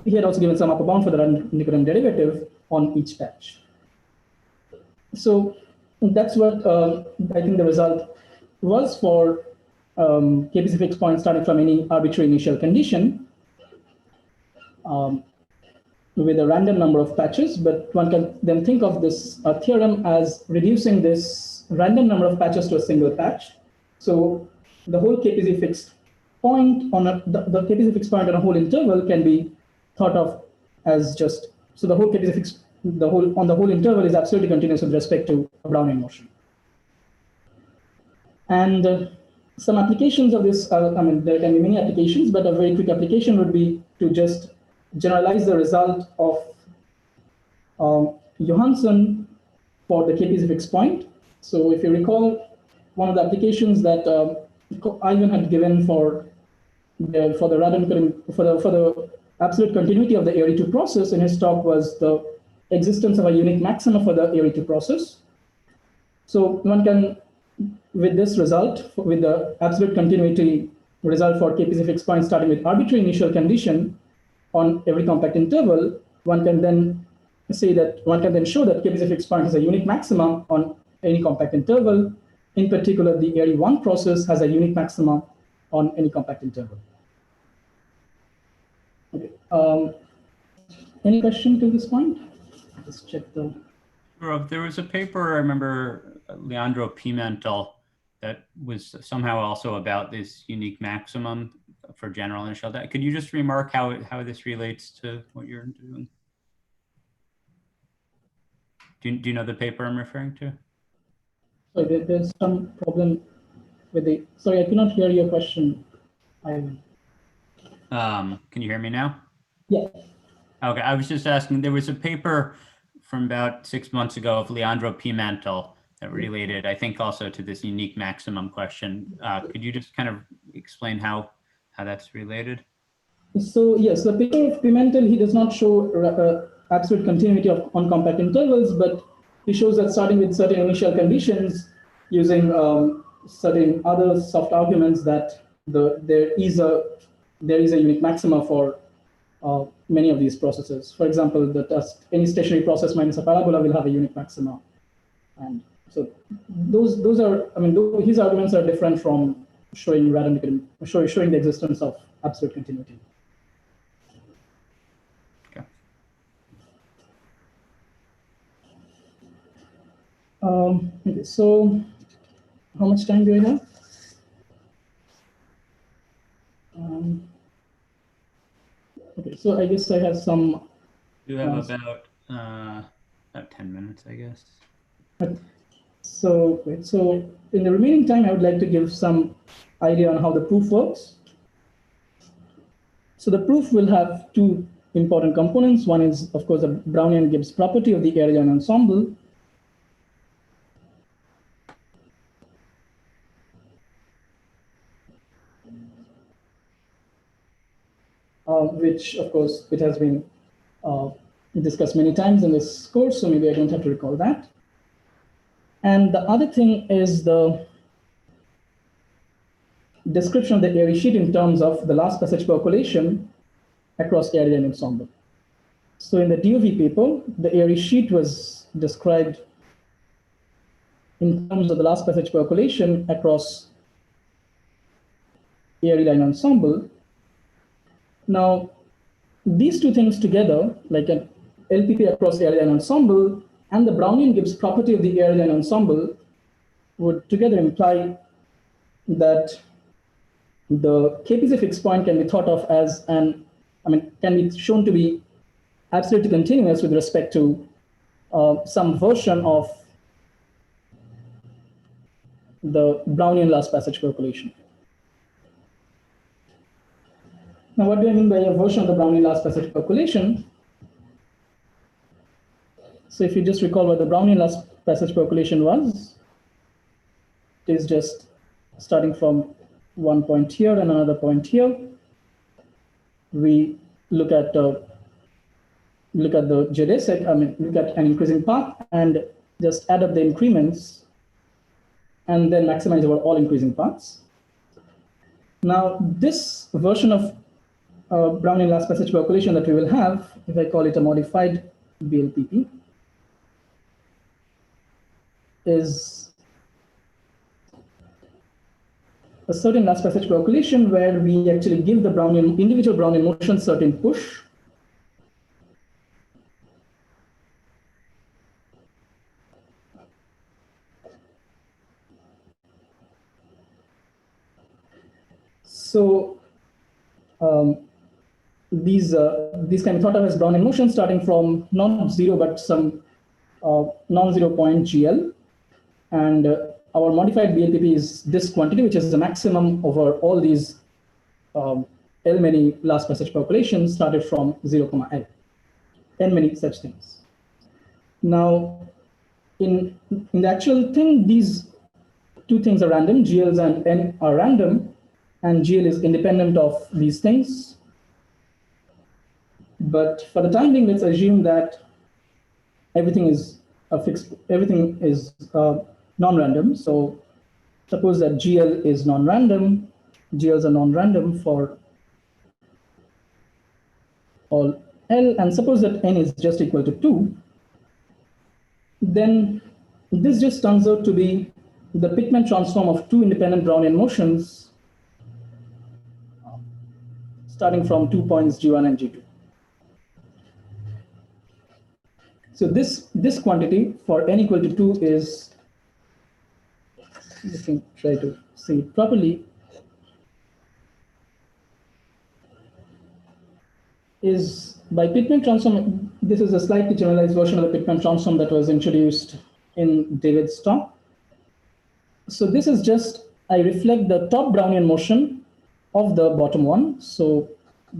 he had also given some upper bound for the random derivative on each patch. So that's what I think the result was for KPZ fixed point starting from any arbitrary initial condition with a random number of patches, but one can then think of this theorem as reducing this random number of patches to a single patch. So the whole KPZ fixed point on the KPZ fixed point on a whole interval can be thought of as just, so the whole KPZ fixed, on the whole interval is absolutely continuous with respect to a Brownian motion. And some applications of this, I mean, there can be many applications, but a very quick application would be to just generalize the result of Johansson for the KPZ fixed point. So if you recall, one of the applications that Ivan had given for for the absolute continuity of the ARE2 process in his talk was the existence of a unique maxima for the ARE2 process. So one can, with this result, with the absolute continuity result for KPZ fixed point starting with arbitrary initial condition on every compact interval, one can then say that one can then show that KPZ fixed point is a unique maxima on any compact interval. In particular, the ARE1 process has a unique maxima on any compact interval. Okay. Any question to this point? Just check the. There was a paper I remember, Leandro Pimentel, that was somehow also about this unique maximum for general initial data. Could you just remark how this relates to what you're doing? Do you know the paper I'm referring to? Sorry, there's some problem with the. Sorry, I cannot hear your question. Can you hear me now? Yeah. Okay, I was just asking. There was a paper from about 6 months ago of Leandro Pimentel that related, I think, also to this unique maximum question. Could you just kind of explain how that's related? So yes, the paper of Pimentel, he does not show absolute continuity on compact intervals, but he shows that starting with certain initial conditions, using certain other soft arguments, that there is a unique maxima for many of these processes. For example, any stationary process minus a parabola will have a unique maxima, and so those are, I mean, his arguments are different from showing showing the existence of absolute continuity. Okay. Okay, so how much time do I have? Okay, so I guess I have some. You have about 10 minutes, I guess. So in the remaining time, I would like to give some idea on how the proof works. So the proof will have two important components. One is, of course, the Brownian-Gibbs property of the area and ensemble. Which, of course, it has been discussed many times in this course, so maybe I don't have to recall that. And the other thing is the description of the ARE sheet in terms of the last passage percolation across area and ensemble. So in the DOV paper, the ARE sheet was described in terms of the last passage percolation across area line ensemble. Now, these two things together, like an LPP across area and ensemble, and the Brownian-Gibbs property of the area and ensemble would together imply that the KPZ fixed point can be thought of as can be shown to be absolutely continuous with respect to some version of the Brownian last passage percolation. Now, what do I mean by a version of the Brownian last passage percolation? So if you just recall what the Brownian last passage percolation was, it is just starting from one point here and another point here. We look at the geodesic, look at an increasing path and just add up the increments and then maximize over all increasing paths. Now, this version of Brownian last passage percolation that we will have, if I call it a modified BLPP, is a certain last passage percolation where we actually give the individual Brownian motion certain push. So these can be thought of as Brownian motion starting from not zero but some non-zero point GL, and our modified BLPP is this quantity, which is the maximum over all these L many last passage percolations started from 0, L, n many such things. Now, in the actual thing, these two things are random, GLs and n are random, and GL is independent of these things. But for the time being, let's assume that everything is non-random. So suppose that GL is non-random, GLs are non-random for all L, and suppose that N is just equal to 2, then this just turns out to be the Pitman transform of two independent Brownian motions starting from 2 points G1 and G2. So this quantity for N equal to 2 is, let me try to see it properly, is by Pitman transform. This is a slightly generalized version of the Pitman transform that was introduced in David's talk. So this is just, I reflect the top Brownian motion of the bottom one. So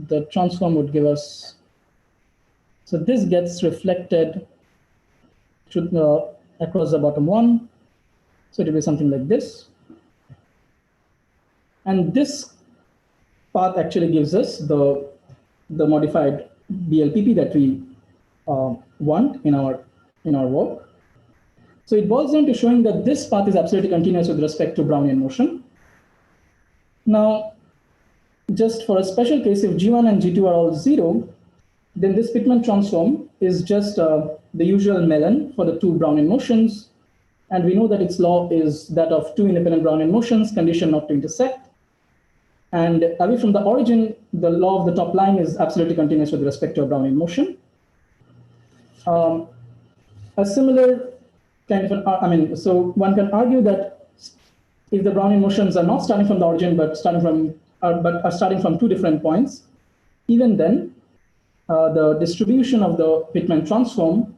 the transform would give us, so this gets reflected across the bottom one. So it will be something like this. And this path actually gives us the modified BLPP that we want in our work. So it boils down to showing that this path is absolutely continuous with respect to Brownian motion. Now, just for a special case, if G1 and G2 are all 0, then this Pitman transform is just the usual melon for the two Brownian motions. And we know that its law is that of two independent Brownian motions, condition not to intersect. And away from the origin, the law of the top line is absolutely continuous with respect to a Brownian motion. A similar kind of, so one can argue that if the Brownian motions are not starting from the origin, but are starting from two different points, even then, the distribution of the Pitman transform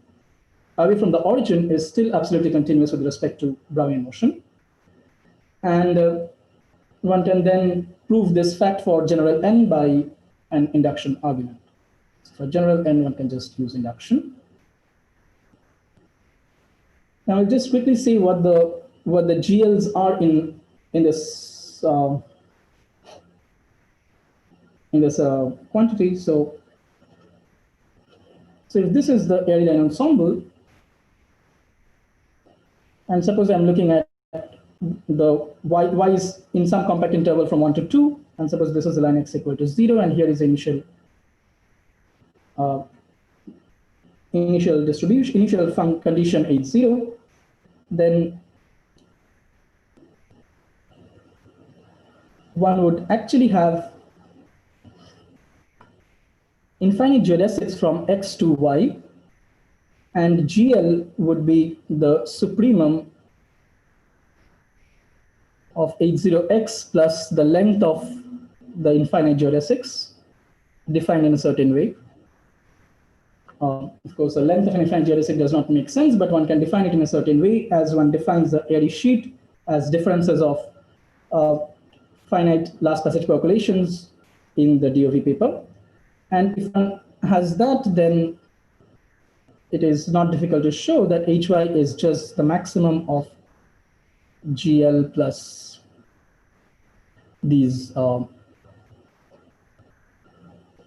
away from the origin is still absolutely continuous with respect to Brownian motion. And one can then prove this fact for general N by an induction argument. So for general N, one can just use induction. Now I'll just quickly see what the GLs are in this quantity. So if this is the area line ensemble, and suppose I'm looking at the y is in some compact interval from 1 to 2, and suppose this is the line x equal to 0, and here is the initial distribution, initial condition H0, then one would actually have infinite geodesics from x to y, and GL would be the supremum of H0x plus the length of the infinite geodesics defined in a certain way. Of course, the length of an infinite geodesic does not make sense, but one can define it in a certain way as one defines the Airy sheet as differences of finite last passage percolations in the DOV paper. And if one has that, then it is not difficult to show that HY is just the maximum of GL plus these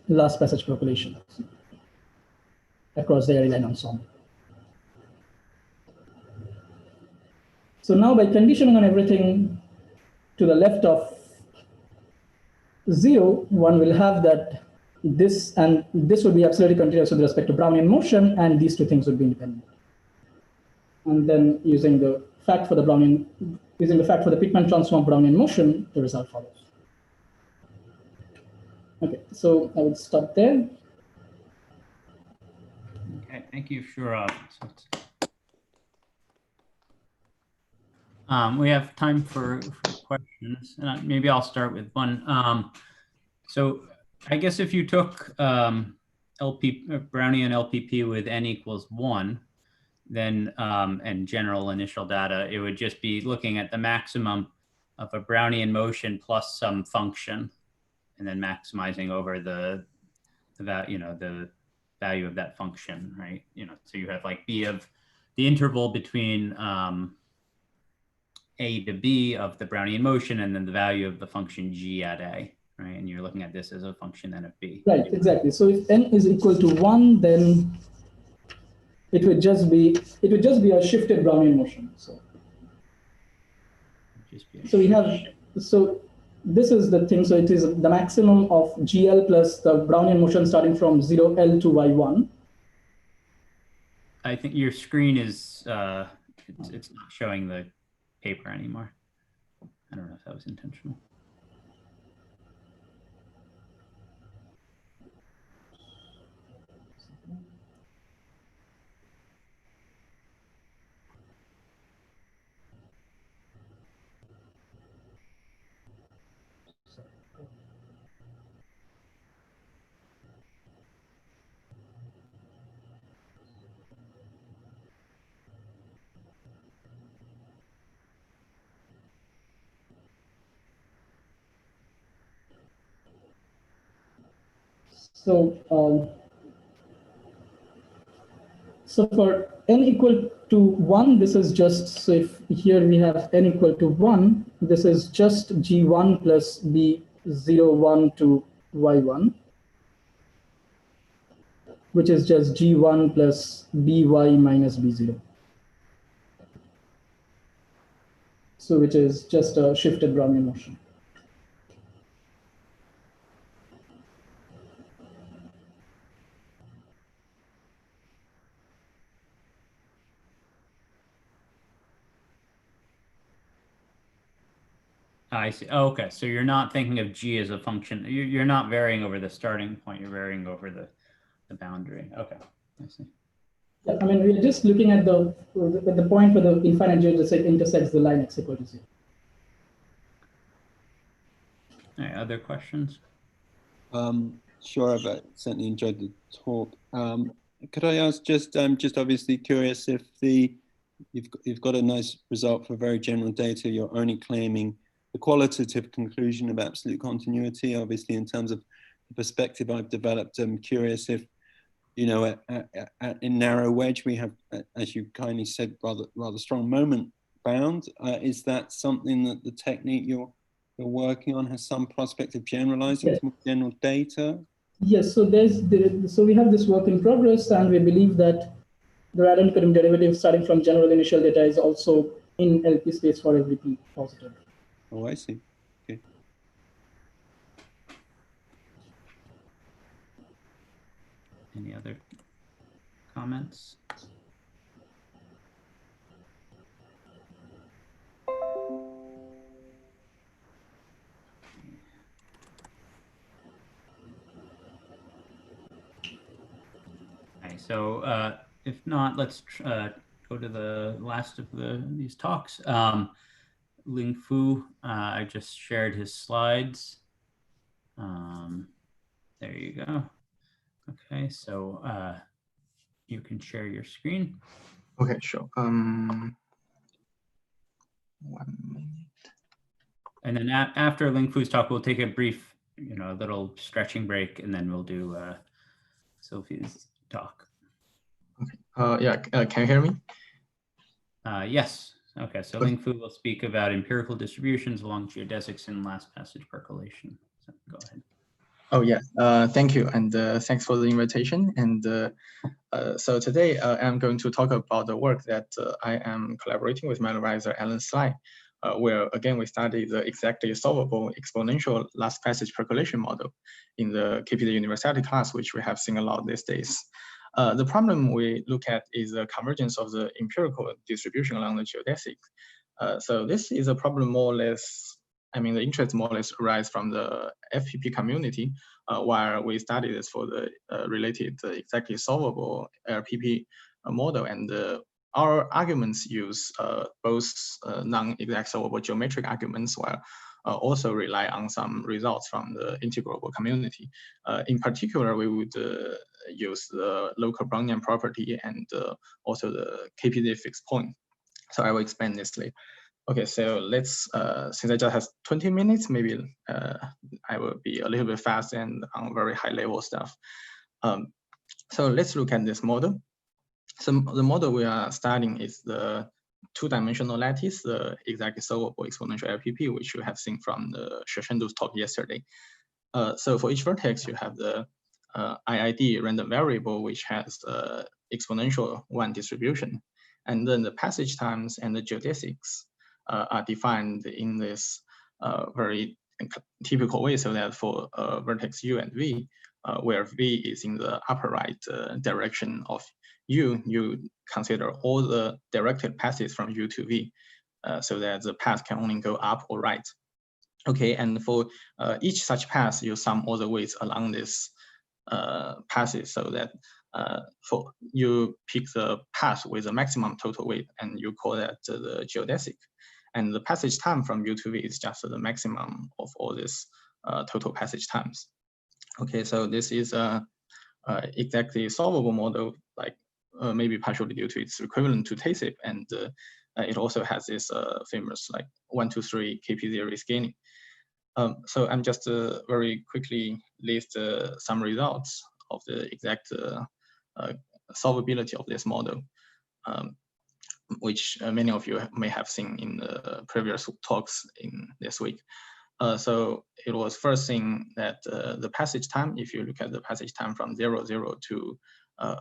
last passage percolations across the Airy line ensemble. So now by conditioning on everything to the left of 0, one will have that this and this would be absolutely continuous with respect to Brownian motion, and these two things would be independent. And then using the fact for the Pitman transform Brownian motion, the result follows. Okay, so I would stop there. Okay, thank you, Sourav. We have time for questions. Maybe I'll start with one. So I guess if you took Brownian LPP with n equals 1, then and general initial data, it would just be looking at the maximum of a Brownian motion plus some function, and then maximizing over the value of that function, right? So you have like B of the interval between A to B of the Brownian motion and then the value of the function G at A, right? And you're looking at this as a function then of B. Right, exactly. So if n is equal to 1, then it would just be a shifted Brownian motion. So we have, so this is the thing. So it is the maximum of GL plus the Brownian motion starting from 0L to Y1. I think your screen is, it's not showing the paper anymore. I don't know if that was intentional. So for n equal to 1, this is just, so if here we have n equal to 1, this is just G1 plus B01 to Y1, which is just G1 plus BY minus B0. So which is just a shifted Brownian motion. I see. Oh, okay. So you're not thinking of G as a function. You're not varying over the starting point. You're varying over the boundary. Okay. I see. Yeah, I mean, we're just looking at the point where the infinite geodesic intersects the line x equal to 0. All right, other questions? Sure, I've certainly enjoyed the talk. Could I ask, just obviously curious if you've got a nice result for very general data, you're only claiming the qualitative conclusion of absolute continuity. Obviously, in terms of the perspective I've developed, I'm curious if, you know, in narrow wedge, we have, as you kindly said, rather strong moment bound. Is that something that the technique you're working on has some prospect of generalizing to more general data? Yes, so so we have this work in progress, and we believe that the random encoding derivative starting from general initial data is also in LP space for every p positive. Oh, I see. Okay. Any other comments? Okay, so if not, let's go to the last of these talks. Lingfu, I just shared his slides. There you go. Okay, so you can share your screen. Okay, sure. 1 minute. And then after Lingfu's talk, we'll take a brief, little stretching break, and then we'll do Sylvie's talk. Okay. Yeah. Can you hear me? Yes. Okay. So Okay. Lingfu will speak about empirical distributions along geodesics and last passage percolation. So go ahead. Oh yeah. Thank you, and thanks for the invitation. And so today I'm going to talk about the work that I am collaborating with my advisor Alan Sly, where again we study the exactly solvable exponential last passage percolation model in the KPD universality class, which we have seen a lot these days. The problem we look at is the convergence of the empirical distribution along the geodesic. So this is a problem more or less, I mean, the interest more or less arise from the FPP community, where we study this for the related exactly solvable LPP model. And our arguments use both non-exact solvable geometric arguments, while also rely on some results from the integrable community. In particular, we would use the local Brownian property and also the KPD fixed point. So I will explain this later. Okay, so let's, since I just have 20 minutes, maybe I will be a little bit fast and on very high level stuff. So let's look at this model. So the model we are studying is the two-dimensional lattice, the exactly solvable exponential LPP, which you have seen from the Shoshendu's talk yesterday. So for each vertex, you have the IID random variable, which has exponential one distribution. And then the passage times and the geodesics are defined in this very typical way, so that for vertex U and V, where V is in the upper right direction of U, you consider all the directed passes from U to V, so that the path can only go up or right. Okay, and for each such path, you sum all the weights along this passes, so that for you pick the path with the maximum total weight, and you call that the geodesic. And the passage time from U to V is just the maximum of all this total passage times. Okay, so this is a exactly solvable model, like maybe partially due to its equivalent to ASEP, and it also has this famous like 1, 2, 3 KP0 rescaling. So I'm just very quickly list some results of the exact solvability of this model, which many of you may have seen in the previous talks in this week. So it was first thing that the passage time, if you look at the passage time from 0, 0 to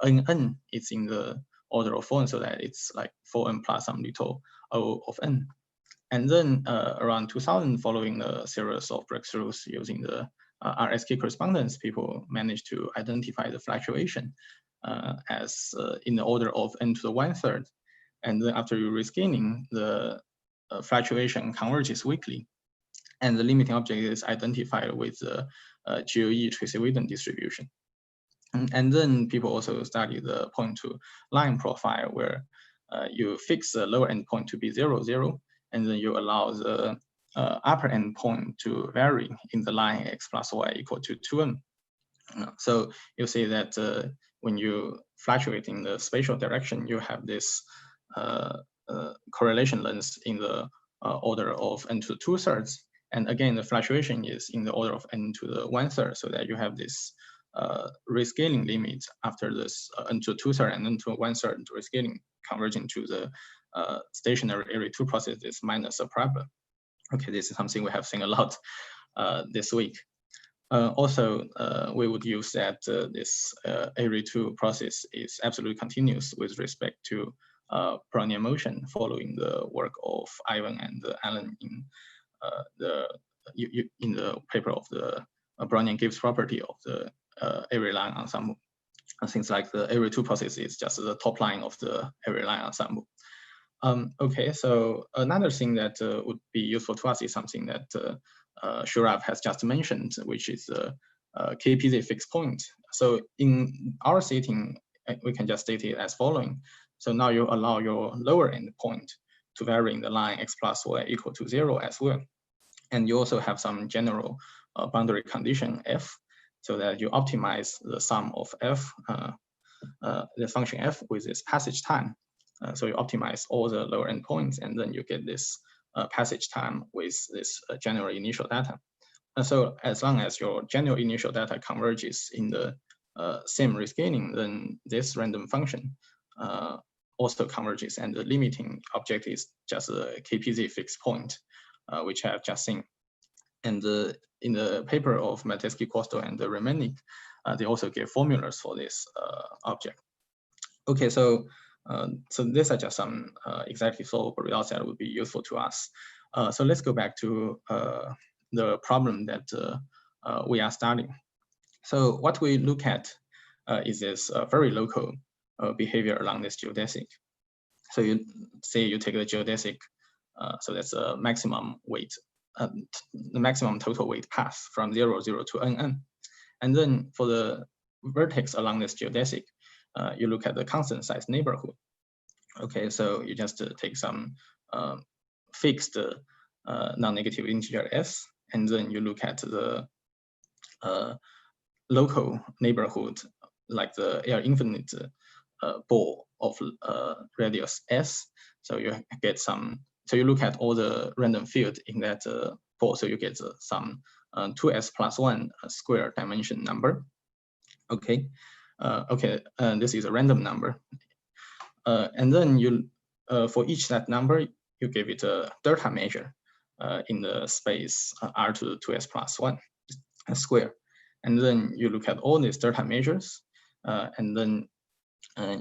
n, it's in the order of 4n, so that it's like 4n plus some little o of n. And then around 2000, following a series of breakthroughs using the RSK correspondence, people managed to identify the fluctuation as in the order of n to the 1/3. And then after you rescaling, the fluctuation converges weakly. And the limiting object is identified with the GOE Tracy-Whedon distribution. And then people also study the point to line profile, where you fix the lower end point to be 0, 0, and then you allow the upper end point to vary in the line x plus y equal to 2n. So you see that when you fluctuate in the spatial direction, you have this correlation length in the order of n to the 2/3. And again, the fluctuation is in the order of n to the 1/3, so that you have this rescaling limit after this n to 2/3 and n to 1/3 rescaling converging to the stationary area 2 processes minus a parabola. Okay, this is something we have seen a lot this week. Also, we would use that this area 2 process is absolutely continuous with respect to Brownian motion, following the work of Ivan and Alan in the paper of the Brownian Gibbs property of the area line ensemble. And things like the area 2 process is just the top line of the area line ensemble. Okay, so another thing that would be useful to us is something that Sourav has just mentioned, which is the KPZ fixed point. So in our setting, we can just state it as following. So now you allow your lower end point to vary in the line x plus y equal to 0 as well. And you also have some general boundary condition f, so that you optimize the sum of f, the function f with this passage time. So you optimize all the lower end points, and then you get this passage time with this general initial data. And so as long as your general initial data converges in the same rescaling, then this random function also converges, and the limiting object is just a KPZ fixed point, which I have just seen. And in the paper of Matejski, Costo, and the Remenick, they also gave formulas for this object. Okay, so these are just some exactly solvable results that would be useful to us. So let's go back to the problem that we are studying. So what we look at is this very local behavior along this geodesic. So you say you take the geodesic, so that's a maximum weight, the maximum total weight path from 0, 0 to n. And then for the vertex along this geodesic, you look at the constant size neighborhood. Okay, so you just take some fixed non-negative integer s, and then you look at the local neighborhood, like the air infinite ball of radius s. So you get some, so you look at all the random field in that ball, so you get some 2s plus 1 square dimension number. Okay, okay, and this is a random number. And then you for each that number, you give it a delta measure in the space R to the 2s plus 1 square. And then you look at all these delta measures, and then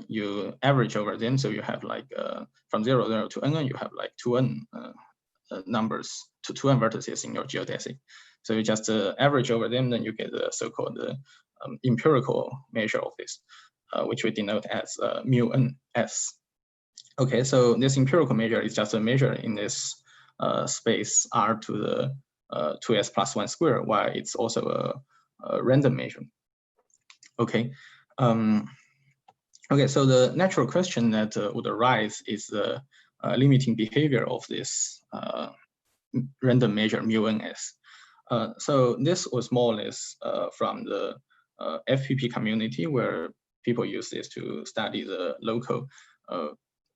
you average over them. So you have like from 0, 0 to n, you have like 2n numbers, to 2n vertices in your geodesic. So you just average over them, then you get the so-called empirical measure of this, which we denote as mu n s. Okay, so this empirical measure is just a measure in this space R to the 2s plus 1 square, while it's also a random measure. Okay. Okay, so the natural question that would arise is the limiting behavior of this random measure mu n s. So this was more or less from the FPP community, where people use this to study the local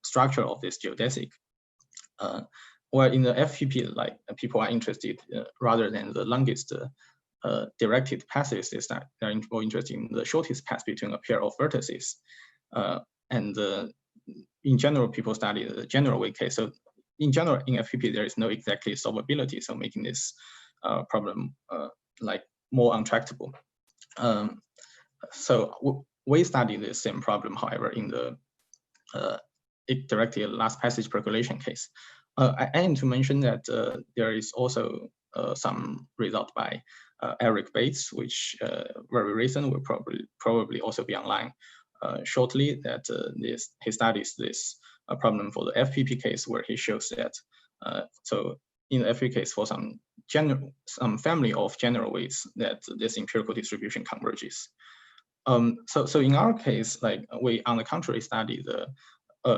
structure of this geodesic. Where in the FPP, like people are interested rather than the longest directed passes, is that they're more interested in the shortest path between a pair of vertices. And in general, people study the general weight case. So in general, in FPP, there is no exactly solvability, so making this problem like more untractable. So we study the same problem, however, in the directed last passage percolation case. I aim to mention that there is also some result by Eric Bates, which very recent will probably also be online shortly. That he studies this problem for the FPP case, where he shows that so in the FPP case for some family of general weights, that this empirical distribution converges. So in our case, like we on the contrary study the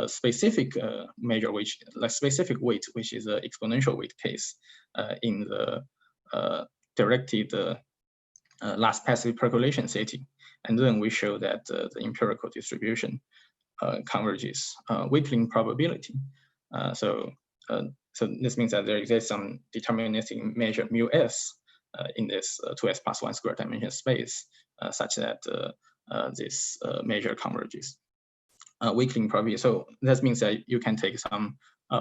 specific measure, which like specific weight, which is an exponential weight case in the directed last passive percolation setting. And then we show that the empirical distribution converges weakling probability. So this means that there exists some deterministic measure mu s in this 2s plus 1 square dimension space, such that this measure converges. Weakling probability. So that means that you can take some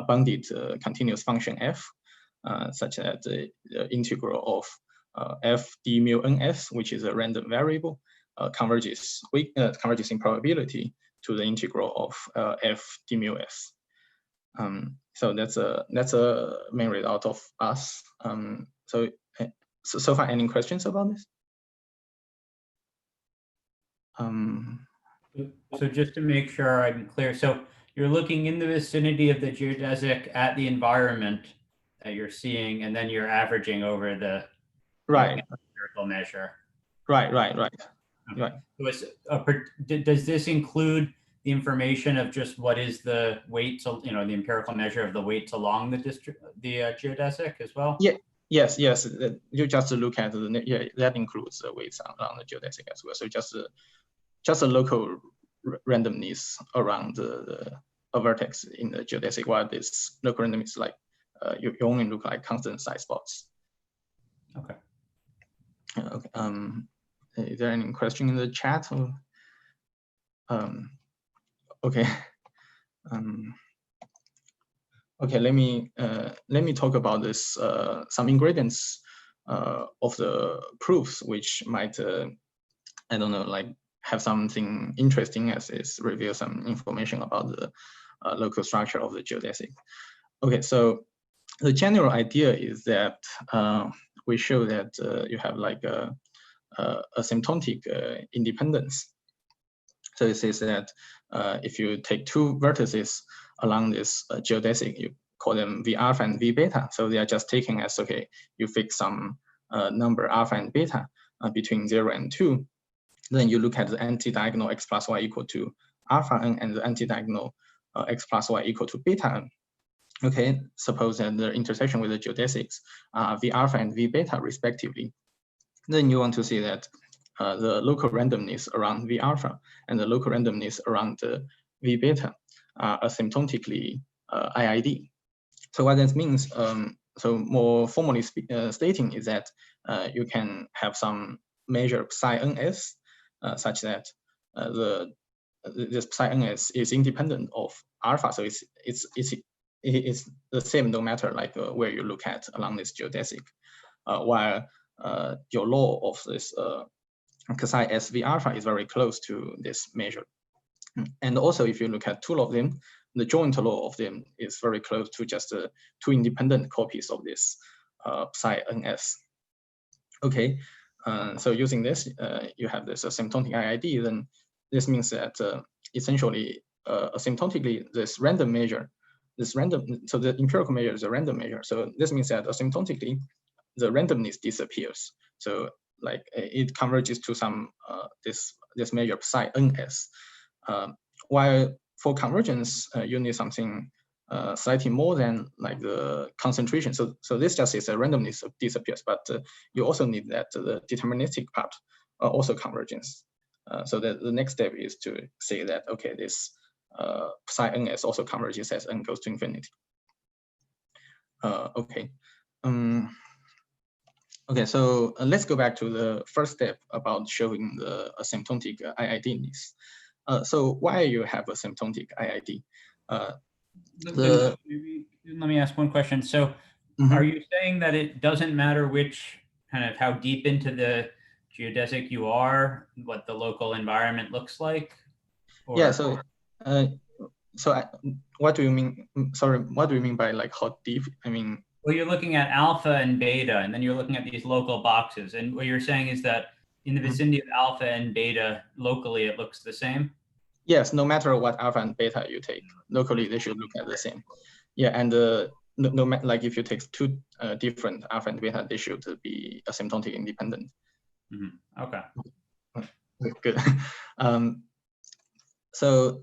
bounded continuous function f, such that the integral of f d mu n s, which is a random variable, converges in probability to the integral of f d mu s. So that's a main result of us. So far, any questions about this? So just to make sure I'm clear, so you're looking in the vicinity of the geodesic at the environment that you're seeing, and then you're averaging over the empirical measure. Right. So does this include the information of just what is the weight, so the empirical measure of the weights along the geodesic as well? Yeah. Yes. You just look at that includes the weights along the geodesic as well. So just a local randomness around a vertex in the geodesic, while this local randomness, like you only look like constant size spots. Okay. Okay. Is there any question in the chat? Or, okay. Okay. Let me talk about this. Some ingredients of the proofs, which might I don't know, like have something interesting as is reveal some information about the local structure of the geodesic. Okay, so the general idea is that we show that you have like a asymptotic independence. So it says that if you take two vertices along this geodesic, you call them V alpha and V beta. So they are just taking as, okay, you fix some number alpha and beta between 0 and 2. Then you look at the anti-diagonal x plus y equal to alpha n and the anti-diagonal x plus y equal to beta n. Okay, suppose that the intersection with the geodesics are V alpha and V beta respectively. Then you want to see that the local randomness around V alpha and the local randomness around the V beta are asymptotically IID. So what that means, so more formally stating, is that you can have some measure psi ns such that this psi ns is independent of alpha. So it's the same no matter like where you look at along this geodesic, while your law of this psi SV alpha is very close to this measure. And also, if you look at two of them, the joint law of them is very close to just two independent copies of this psi NS. Okay, so using this, you have this asymptotic IID. Then this means that essentially asymptotically this random measure, so the empirical measure is a random measure. So this means that asymptotically the randomness disappears. So like it converges to some this measure psi NS. While for convergence, you need something slightly more than like the concentration. So this just is a randomness disappears, but you also need that the deterministic part also convergence. So the next step is to say that, okay, this psi NS also converges as n goes to infinity. Okay. Okay, so let's go back to the first step about showing the asymptotic IIDness. So why you have asymptotic IID? Maybe, let me ask one question. So are you saying that it doesn't matter which kind of how deep into the geodesic you are, what the local environment looks like? Or... Yeah, so what do you mean? Sorry, what do you mean by like how deep? I mean, well, you're looking at alpha and beta, and then you're looking at these local boxes. And what you're saying is that in the vicinity of alpha and beta, locally, it looks the same? Yes, no matter what alpha and beta you take, locally they should look at the same. Yeah, and no matter like if you take two different alpha and beta, they should be asymptotic independent. Okay. Good. So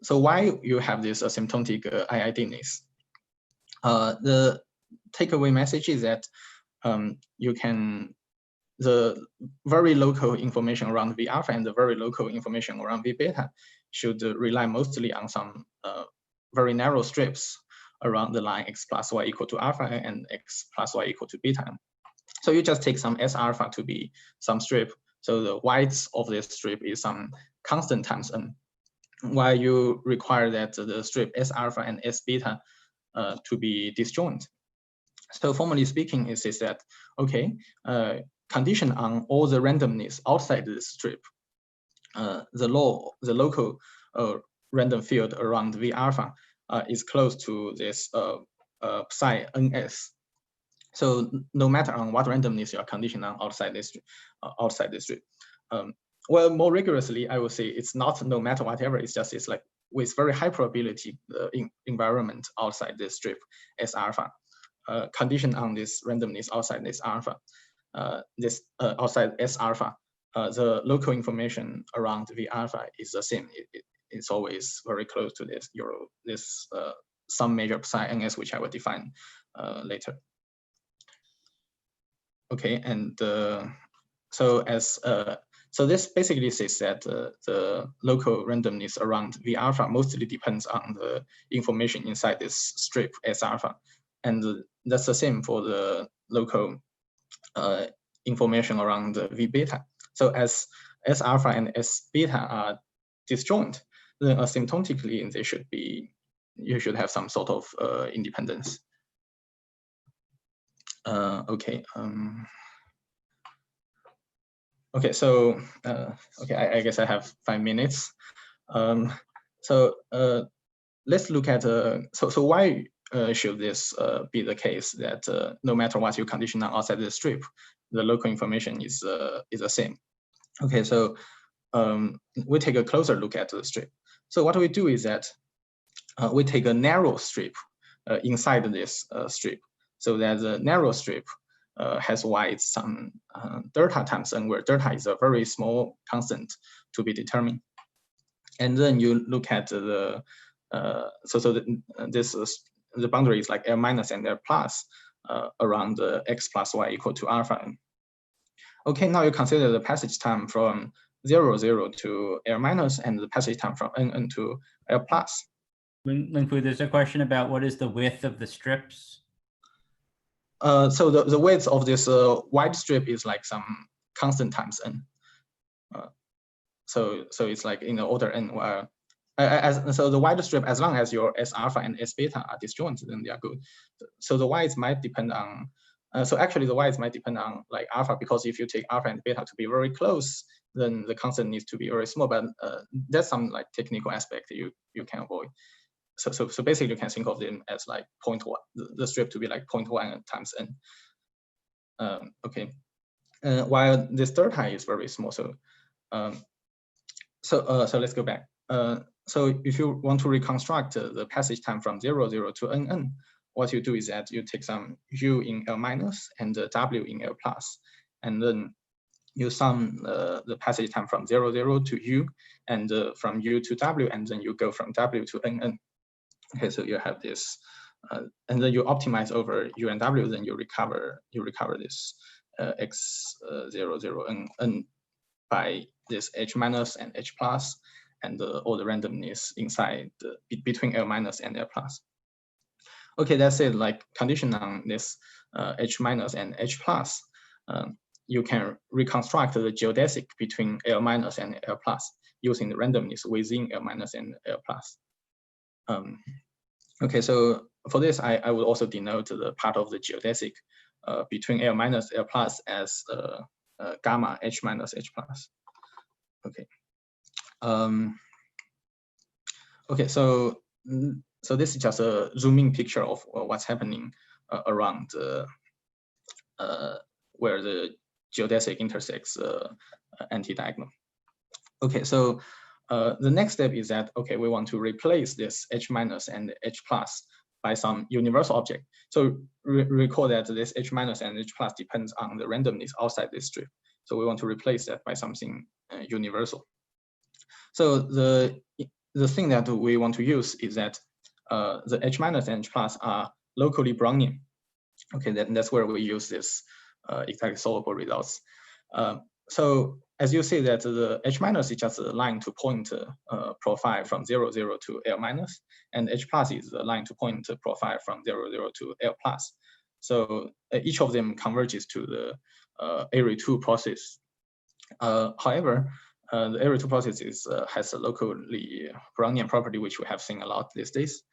why you have this asymptotic IIDness? The takeaway message is that you can the very local information around V alpha and the very local information around V beta should rely mostly on some very narrow strips around the line x plus y equal to alpha and x plus y equal to beta. So you just take some S alpha to be some strip. So the width of this strip is some constant times n, while you require that the strip S alpha and S beta to be disjoint. So formally speaking, it says that, okay, condition on all the randomness outside this strip, the local random field around V alpha is close to this psi NS. So no matter on what randomness you are conditioned on outside this strip. Well, more rigorously, I would say it's not no matter whatever. It's just it's like with very high probability environment outside this strip S alpha, conditioned on this randomness outside this alpha, outside S alpha, the local information around V alpha is the same. It's always very close to this some measure psi NS, which I will define later. Okay, and so this basically says that the local randomness around V alpha mostly depends on the information inside this strip S alpha, and that's the same for the local information around the V beta. So as S alpha and S beta are disjoint, then asymptotically they should be, you should have some sort of independence. Okay. Okay, so okay, I guess I have 5 minutes. So let's look at so why should this be the case that no matter what you condition on outside the strip, the local information is the same? Okay, so we take a closer look at the strip. So what we do is that we take a narrow strip inside this strip, so that the narrow strip has width some delta times n, where delta is a very small constant to be determined. And then you look at the the boundary is like L minus and L plus around the x plus y equal to alpha n. Okay, now you consider the passage time from 0, 0 to L minus and the passage time from n to L plus. Lingfu, there's a question about what is the width of the strips? So the width of this wide strip is like some constant times n. So it's like in the order n, where So the wide strip, as long as your S alpha and S beta are disjoint, then they are good. So the Ys might depend on, so actually the Ys might depend on like alpha, because if you take alpha and beta to be very close, then the constant needs to be very small, but that's some like technical aspect you can avoid. So basically you can think of them as like 0.1, the strip to be like 0.1 times n. Okay, while this third height is very small, so so let's go back. So if you want to reconstruct the passage time from 0, 0 to n, what you do is that you take some u in L minus and w in L plus, and then you sum the passage time from 0, 0 to u, and from u to w, and then you go from w to n. Okay, so you have this, and then you optimize over u and w, then you recover this x 0, 0, n by this h minus and h plus, and all the randomness inside between L minus and L plus. Okay, that's it. Like condition on this h minus and h plus, you can reconstruct the geodesic between L minus and L plus using the randomness within L minus and L plus. Okay, so for this, I will also denote the part of the geodesic between L minus L plus as gamma h minus h plus. Okay. Okay, so this is just a zooming picture of what's happening around where the geodesic intersects anti-diagonal. Okay, so the next step is that, okay, we want to replace this h minus and h plus by some universal object. So recall that this h minus and h plus depends on the randomness outside this strip. So we want to replace that by something universal. So the thing that we want to use is that the h minus and h plus are locally Brownian. Okay, that's where we use this exactly solvable results. So as you see that the h minus is just a line to point profile from 0, 0 to L minus, and h plus is the line to point profile from 0, 0 to L plus. So each of them converges to the Airy-2 process. However, the Airy-2 process has a locally Brownian property, which we have seen a lot these days.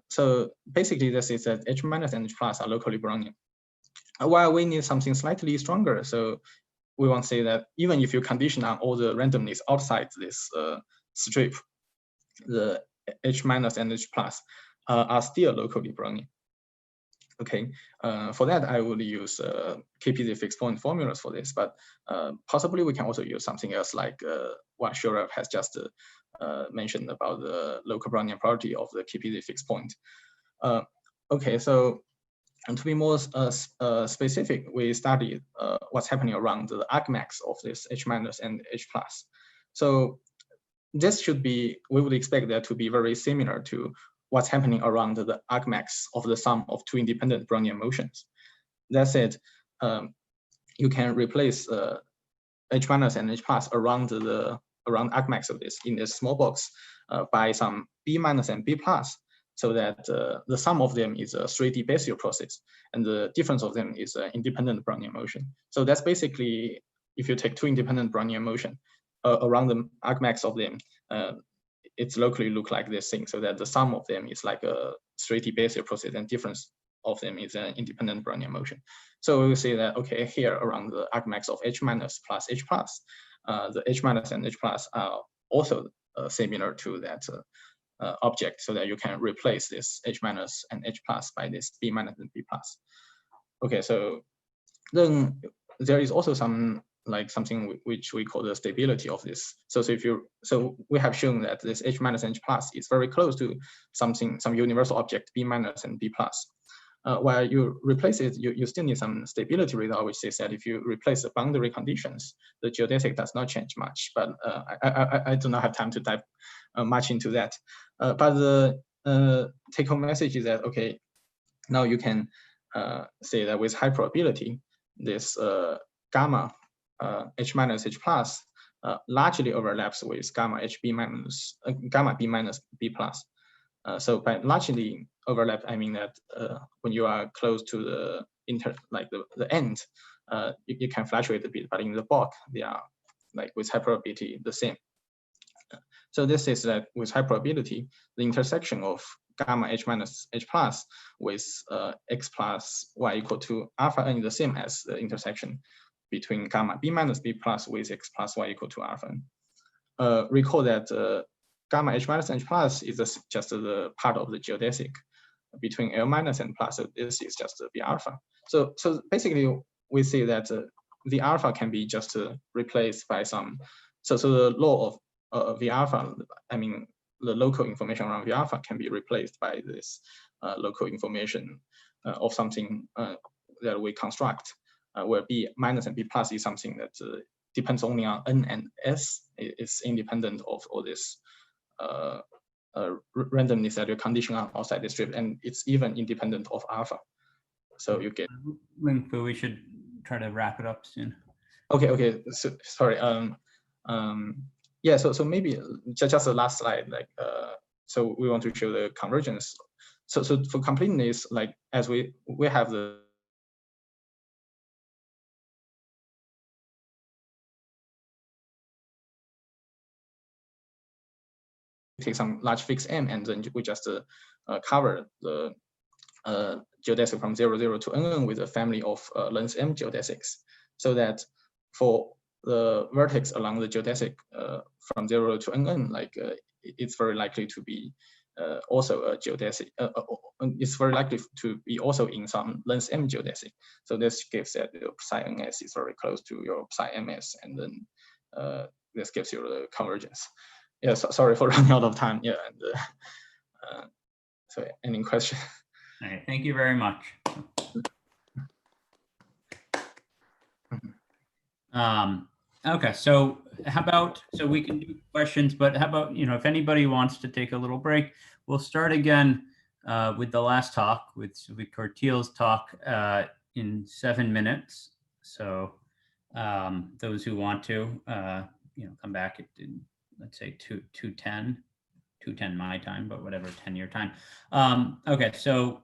So basically, this is that h minus and h plus are locally Brownian. While we need something slightly stronger, so we want to say that even if you condition on all the randomness outside this strip, the h minus and h plus are still locally Brownian. Okay, for that I would use KPZ fixed point formulas for this, but possibly we can also use something else like what Sourav has just mentioned about the local Brownian property of the KPZ fixed point. Okay, so and to be more specific, we studied what's happening around the argmax of this h minus and h plus. So this should be, we would expect that to be very similar to what's happening around the argmax of the sum of two independent Brownian motions. That said, you can replace h minus and h plus around argmax of this in this small box by some b minus and b plus, so that the sum of them is a 3D Bézier process, and the difference of them is an independent Brownian motion. So that's basically, if you take two independent Brownian motion around the argmax of them, it's locally look like this thing, so that the sum of them is like a 3D Bézier process, and difference of them is an independent Brownian motion. So we will say that, okay, here around the argmax of h minus plus h plus, the h minus and h plus are also similar to that object, so that you can replace this h minus and h plus by this b minus and b plus. Okay, so then there is also some something which we call the stability of this. So we have shown that this h minus and h plus is very close to some universal object b minus and b plus. While you replace it, you still need some stability result, which says that if you replace the boundary conditions, the geodesic does not change much. But I do not have time to dive much into that. But the take-home message is that, okay, now you can say that with high probability, this gamma h minus h plus largely overlaps with gamma b minus b plus. So by largely overlap, I mean that when you are close to the the end, you can fluctuate a bit, but in the bulk, they are with high probability the same. So this is that with high probability, the intersection of gamma h minus h plus with x plus y equal to alpha n is the same as the intersection between gamma b minus b plus with x plus y equal to alpha n. Recall that gamma h minus h plus is just the part of the geodesic between L minus and plus. So this is just the alpha. So basically we see that the alpha can be just replaced by some. So the law of the alpha, I mean the local information around the alpha can be replaced by this local information of something that we construct, where b minus and b plus is something that depends only on n and s. It's independent of all this randomness that you condition on outside the strip, and it's even independent of alpha. So you get. Lingfu, we should try to wrap it up soon. Okay. So, sorry. Yeah. So maybe just the last slide. Like, so we want to show the convergence. So for completeness, like as we have the. Take some large fixed M, and then we just cover the geodesic from 0, 0 to n with a family of length m geodesics, so that for the vertex along the geodesic from 0 to n, like it's very likely to be also a geodesic. It's very likely to be also in some length m geodesic. So this gives that your psi ns is very close to your psi ms, and then this gives you the convergence. Yeah, sorry for running out of time. Yeah, and so any question? All right, thank you very much. Okay, so how about, so we can do questions, but how about, if anybody wants to take a little break, we'll start again with the last talk, with Corteel's talk in 7 minutes. So those who want to, come back at, let's say 2:10 my time, but whatever, 10 your time. Okay, so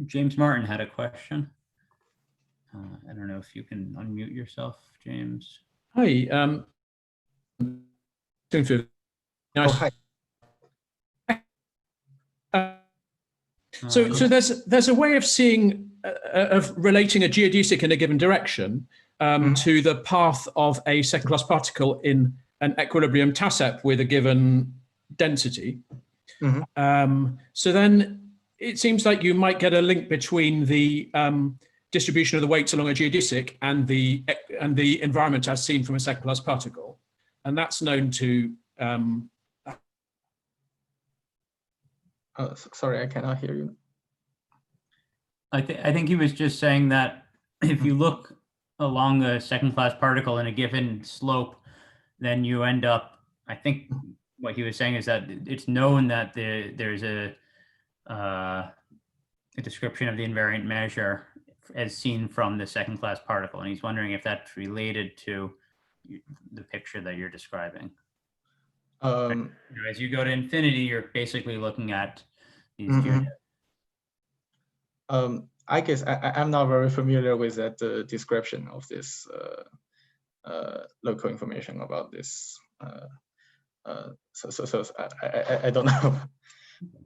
James Martin had a question. I don't know if you can unmute yourself, James. Hi. Hi. So there's a way of seeing of relating a geodesic in a given direction to the path of a second-class particle in an equilibrium TASEP with a given density. So then it seems like you might get a link between the distribution of the weights along a geodesic and the environment as seen from a second-class particle, and that's known to. Sorry, I cannot hear you. I think he was just saying that if you look along a second-class particle in a given slope, then you end up. I think what he was saying is that it's known that there's a description of the invariant measure as seen from the second-class particle, and he's wondering if that's related to the picture that you're describing. As you go to infinity, you're basically looking at these geodesics. I guess I'm not very familiar with that description of this local information about this. So I don't know.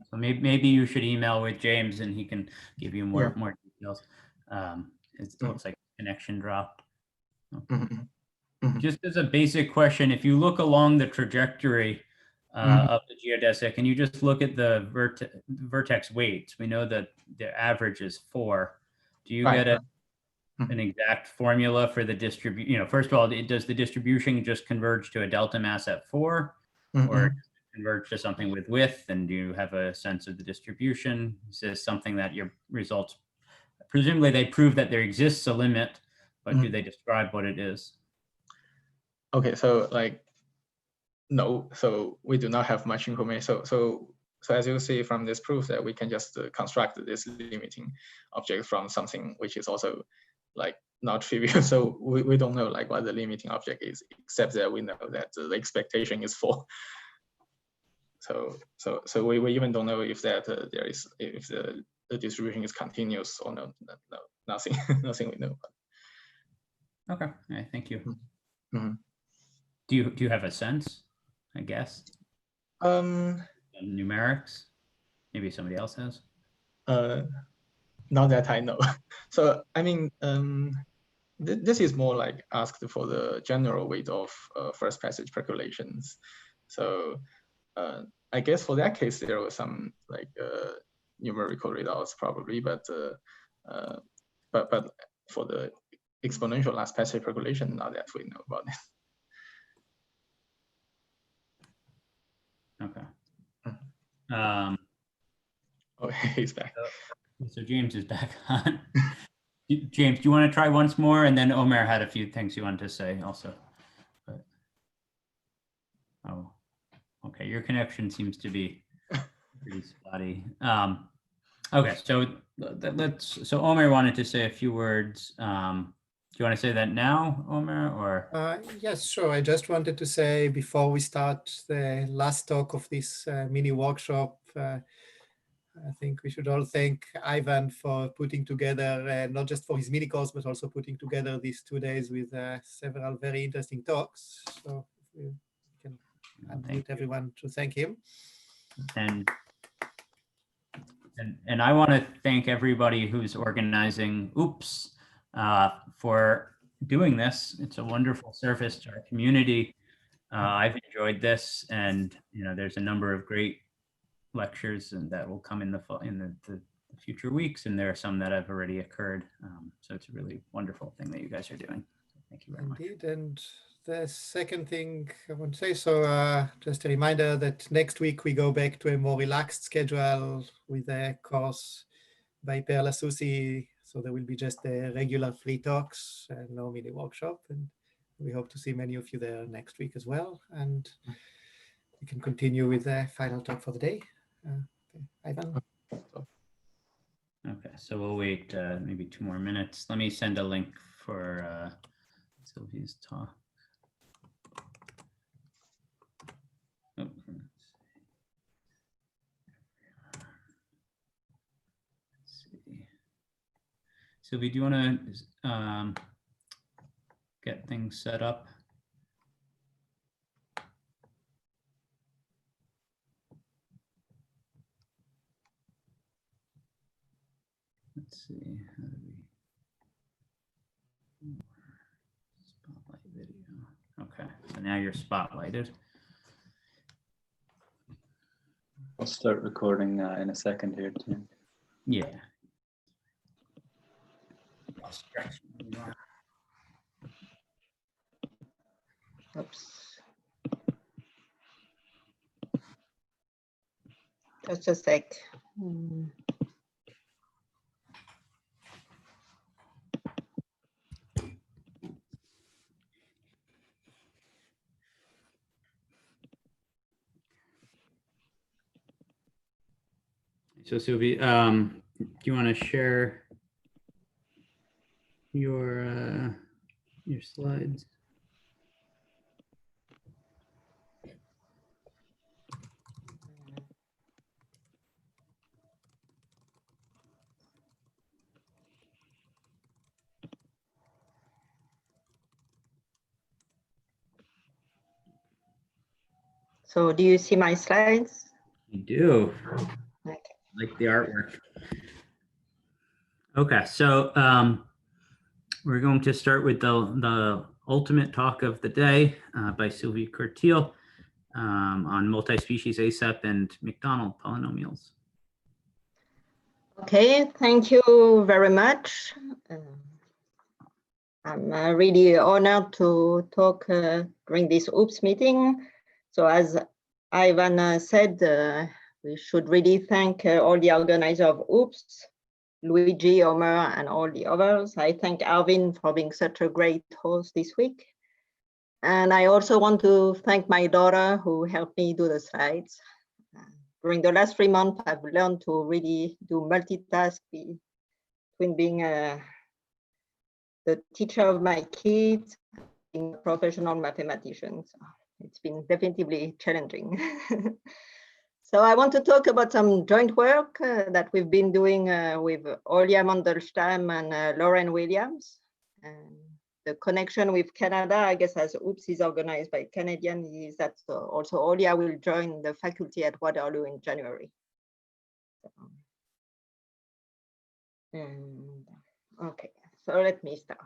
So maybe you should email with James and he can give you more details. It looks like connection dropped. Just as a basic question, if you look along the trajectory of the geodesic and you just look at the vertex weights, we know that the average is 4. Do you get an exact formula for the distribution? First of all, does the distribution just converge to a delta mass at 4, or converge to something with width? And do you have a sense of the distribution? Is this something that your results, presumably they prove that there exists a limit, but do they describe what it is? Okay, so no, so we do not have much information. So as you see from this proof, that we can just construct this limiting object from something which is also not trivial. So we don't know what the limiting object is, except that we know that the expectation is 4. So we even don't know if that if the distribution is continuous or no, nothing nothing we know about. Okay, thank you. Do you have a sense, I guess? Numerics? Maybe somebody else has. Not that I know. So I mean, this is more like asked for the general weight of first passage percolations. So I guess for that case, there was some like numerical results probably, but for the exponential last passage percolation, not that we know about it. Okay. Oh, he's back. So James is back on. James, do you want to try once more? And then Omer had a few things he wanted to say also. But, oh, okay. Your connection seems to be pretty spotty. Okay, so so Omer wanted to say a few words. Do you want to say that now, Omer, or? Yes, sure. I just wanted to say before we start the last talk of this mini workshop, I think we should all thank Ivan for putting together, not just for his mini course, but also putting together these 2 days with several very interesting talks. So we can unmute everyone to thank him. And I want to thank everybody who's organizing OOPS for doing this. It's a wonderful service to our community. I've enjoyed this, and there's a number of great lectures and that will come in the future weeks, and there are some that have already occurred. So it's a really wonderful thing that you guys are doing. Thank you very much. Indeed. And the second thing I want to say, so just a reminder that next week we go back to a more relaxed schedule with a course by Perla Susi. So there will be just the regular free talks and no mini workshop. And we hope to see many of you there next week as well. And we can continue with the final talk for the day. Ivan. Okay, so we'll wait maybe 2 more minutes. Let me send a link for Sylvie's talk. Oh, let's see. Sylvie, do you want to get things set up? Let's see, how do we spotlight video? Okay, so now you're spotlighted. I'll start recording in a second here, Tim. Yeah. Oops. Just a sec. So Sylvie, do you want to share your slides? So do you see my slides? You do. Okay. Like the artwork. Okay, so we're going to start with the ultimate talk of the day by Sylvie Corteel on multi-species ASEP and Macdonald polynomials. Okay, thank you very much. I'm really honored to talk during this OOPS meeting. So as Ivan said, we should really thank all the organizers of OOPS, Luigi, Omer, and all the others. I thank Arvin for being such a great host this week. And I also want to thank my daughter who helped me do the slides. During the last 3 months, I've learned to really do multitask between being the teacher of my kids, being a professional mathematician. So it's been definitively challenging. So I want to talk about some joint work that we've been doing with Olja Mandelstam and Lauren Williams. And the connection with Canada, I guess, as OOPS is organized by Canadian, is that also Olia will join the faculty at Waterloo in January. Okay, so let me start.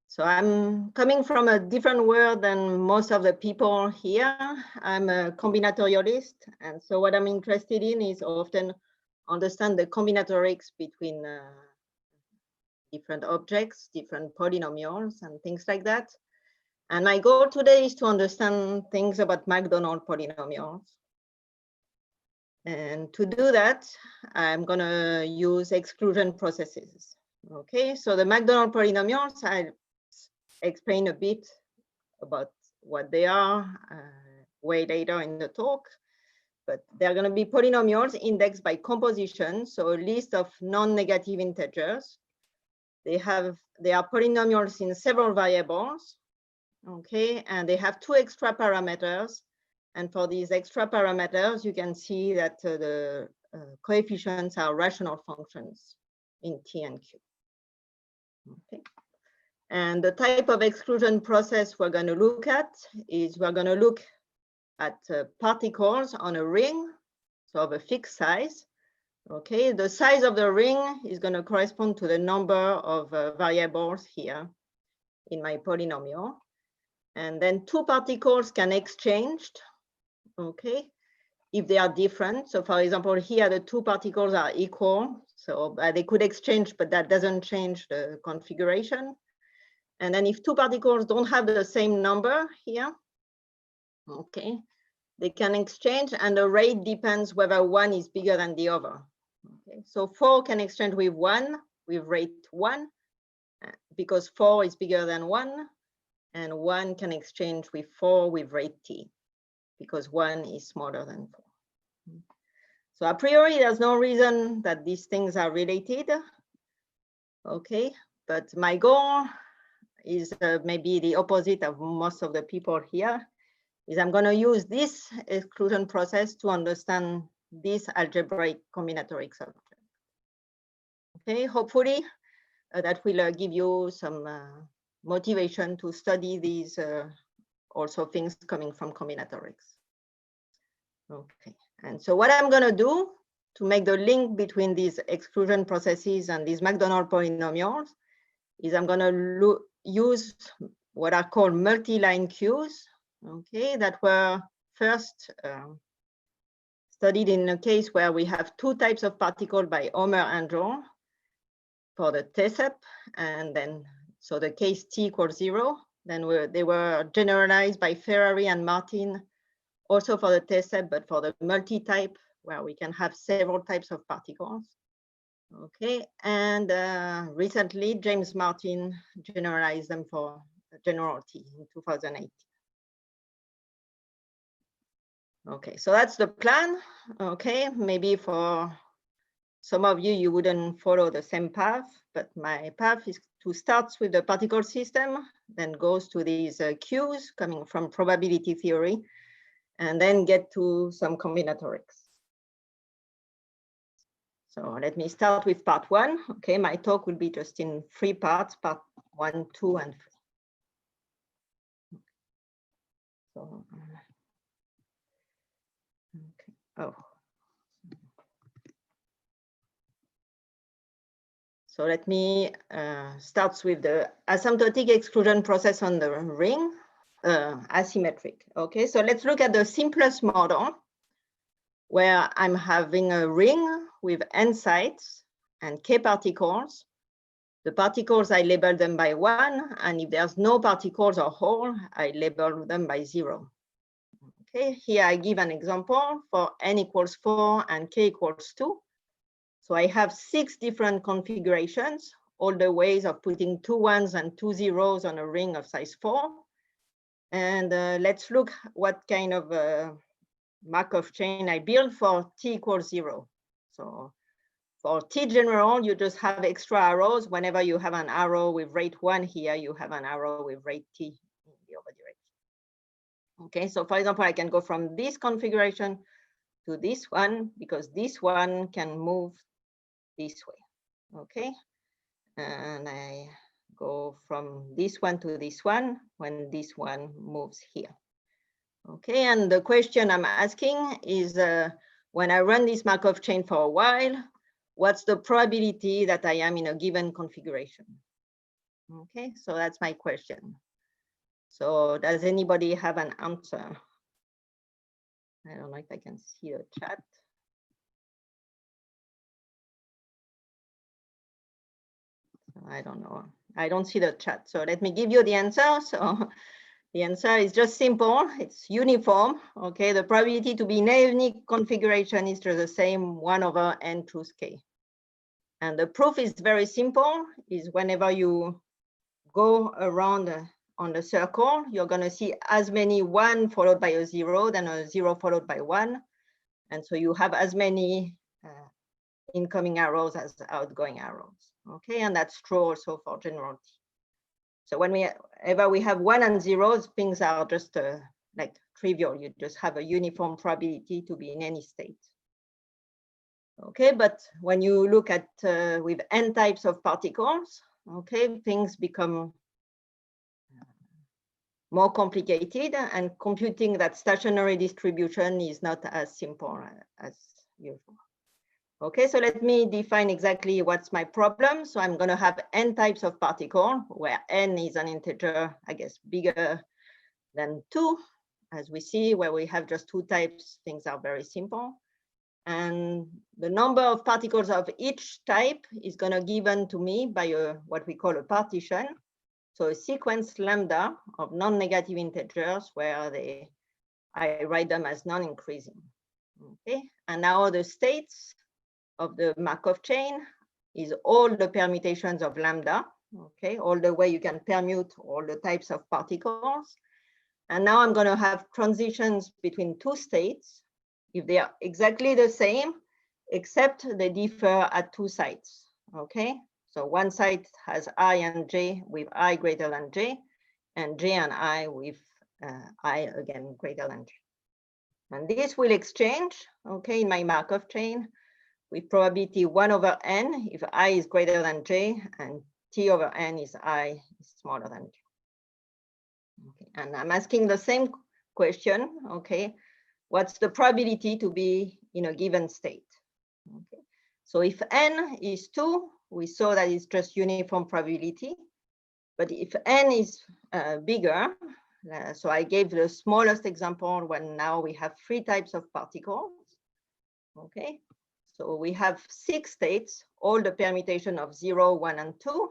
So I'm coming from a different world than most of the people here. I'm a combinatorialist, and so what I'm interested in is often understand the combinatorics between different objects, different polynomials, and things like that. And my goal today is to understand things about Macdonald polynomials. And to do that, I'm going to use exclusion processes. Okay, so the Macdonald polynomials, I'll explain a bit about what they are way later in the talk. But they're going to be polynomials indexed by composition, so a list of non-negative integers. They are polynomials in several variables, okay, and they have two extra parameters. And for these extra parameters, you can see that the coefficients are rational functions in T and Q. Okay. And the type of exclusion process we're going to look at is we're going to look at particles on a ring, so of a fixed size. Okay, the size of the ring is going to correspond to the number of variables here in my polynomial. And then two particles can exchange, okay, if they are different. So for example, here the two particles are equal, so they could exchange, but that doesn't change the configuration. And then if two particles don't have the same number here, okay, they can exchange, and the rate depends whether one is bigger than the other. Okay, so 4 can exchange with 1 with rate 1 because 4 is bigger than 1, and 1 can exchange with 4 with rate T because 1 is smaller than 4. So a priori, there's no reason that these things are related. Okay, but my goal is maybe the opposite of most of the people here, is I'm going to use this exclusion process to understand this algebraic combinatoric subject. Okay, hopefully that will give you some motivation to study these also things coming from combinatorics. Okay, and so what I'm going to do to make the link between these exclusion processes and these Macdonald polynomials is I'm going to use what are called multi-line queues, okay, that were first studied in a case where we have two types of particle by Homer and Joel for the TSEP, and then so the case T equals 0. Then they were generalized by Ferrari and Martin also for the TSEP, but for the multi-type where we can have several types of particles. Okay, and recently James Martin generalized them for general T in 2008. Okay, so that's the plan. Okay, maybe for some of you, you wouldn't follow the same path, but my path is to start with the particle system, then goes to these queues coming from probability theory, and then get to some combinatorics. So let me start with part 1. Okay, my talk will be just in 3 parts, part 1, 2, and 3. So, okay. Oh. So let me start with the asymptotic exclusion process on the ring, asymmetric. Okay, so let's look at the simplest model where I'm having a ring with n sides and k particles. The particles, I label them by 1, and if there's no particles or hole, I label them by 0. Okay, here I give an example for n equals 4 and k equals 2. So I have 6 different configurations, all the ways of putting 2 1s and 2 0s on a ring of size 4. And let's look what kind of Markov chain I build for t equals 0. So for t general, you just have extra arrows. Whenever you have an arrow with rate 1 here, you have an arrow with rate t in the other direction. Okay, so for example, I can go from this configuration to this one because this one can move this way. Okay, and I go from this one to this one when this one moves here. Okay, and the question I'm asking is when I run this Markov chain for a while, what's the probability that I am in a given configuration? Okay, so that's my question. So does anybody have an answer? I don't know if I can see the chat. I don't know. I don't see the chat. So let me give you the answer. So the answer is just simple. It's uniform. Okay, the probability to be in a unique configuration is just the same 1 over n choose k. And the proof is very simple, is whenever you go around on the circle, you're going to see as many 1 followed by a 0 than a 0 followed by 1. And so you have as many incoming arrows as outgoing arrows. Okay, and that's true also for general T. So whenever we have 1 and 0s, things are just like trivial. You just have a uniform probability to be in any state. Okay, but when you look at with n types of particles, okay, things become more complicated, and computing that stationary distribution is not as simple as usual. Okay, so let me define exactly what's my problem. So I'm going to have n types of particle, where n is an integer, I guess, bigger than 2. As we see, where we have just 2 types, things are very simple. And the number of particles of each type is going to be given to me by what we call a partition. So a sequence lambda of non-negative integers where I write them as non-increasing. Okay, and now the states of the Markov chain is all the permutations of lambda. Okay, all the way you can permute all the types of particles. And now I'm going to have transitions between 2 states if they are exactly the same, except they differ at 2 sites. Okay, so one site has I and j with I greater than j, and j and I with I again greater than j. And this will exchange, okay, in my Markov chain with probability 1 over n if I is greater than j, and t over n is I is smaller than j. Okay, and I'm asking the same question, okay, what's the probability to be in a given state? Okay, so if n is 2, we saw that it's just uniform probability. But if n is bigger, so I gave the smallest example when now we have 3 types of particles. Okay, so we have 6 states, all the permutation of 0, 1, and 2.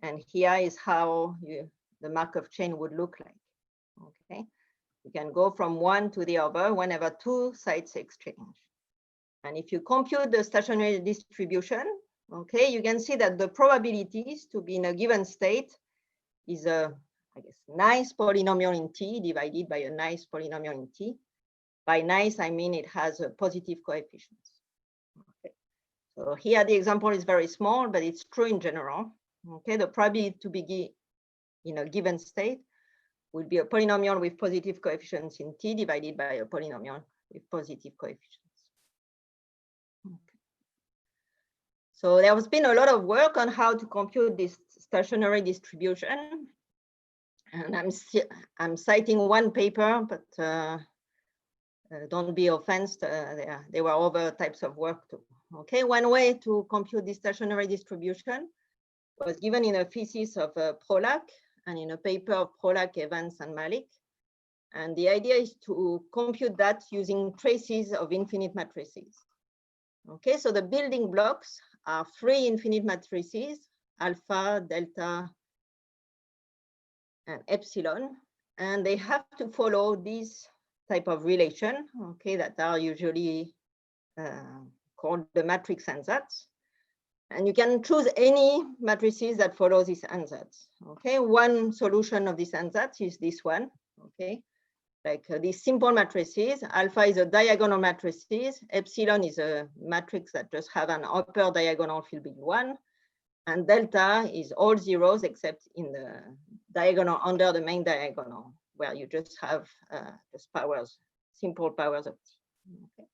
And here is how the Markov chain would look like. Okay, you can go from one to the other whenever 2 sites exchange. And if you compute the stationary distribution, okay, you can see that the probabilities to be in a given state is a, I guess, nice polynomial in T divided by a nice polynomial in T. By nice, I mean it has a positive coefficients. Okay, so here the example is very small, but it's true in general. Okay, the probability to be in a given state will be a polynomial with positive coefficients in T divided by a polynomial with positive coefficients. Okay. So there has been a lot of work on how to compute this stationary distribution. And I'm citing one paper, but don't be offended, there were other types of work too. Okay, one way to compute this stationary distribution was given in a thesis of Prolak and in a paper of Prolak, Evans, and Malik. And the idea is to compute that using traces of infinite matrices. Okay, so the building blocks are 3 infinite matrices, alpha, delta, and epsilon, and they have to follow this type of relation, okay, that are usually called the matrix ansatz. And you can choose any matrices that follow this ansatz. Okay, one solution of this ansatz is this one. Okay, like these simple matrices. Alpha is a diagonal matrices. Epsilon is a matrix that just have an upper diagonal filled with 1. And delta is all zeros except in the diagonal under the main diagonal, where you just have just powers, simple powers of t. Okay.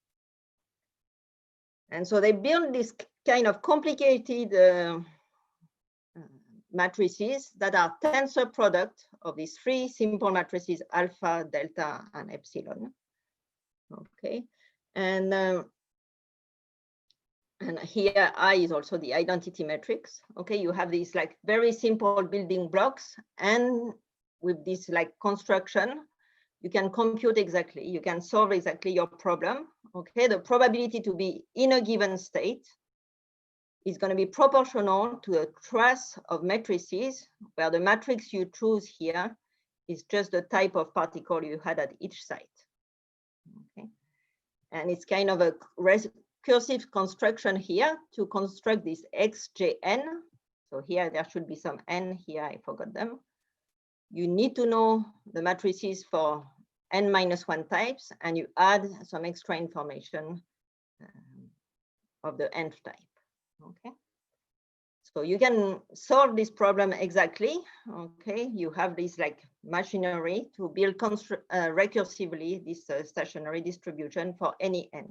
And so they build this kind of complicated matrices that are tensor product of these three simple matrices, alpha, delta, and epsilon. Okay, and here I is also the identity matrix. Okay, you have these like very simple building blocks, and with this like construction, you can compute exactly, you can solve exactly your problem. Okay, the probability to be in a given state is going to be proportional to the class of matrices, where the matrix you choose here is just the type of particle you had at each site. Okay, and it's kind of a recursive construction here to construct this xjn. So here there should be some n here, I forgot them. You need to know the matrices for n-1 types, and you add some extra information of the nth type. Okay, so you can solve this problem exactly. Okay, you have this like machinery to build recursively this stationary distribution for any n.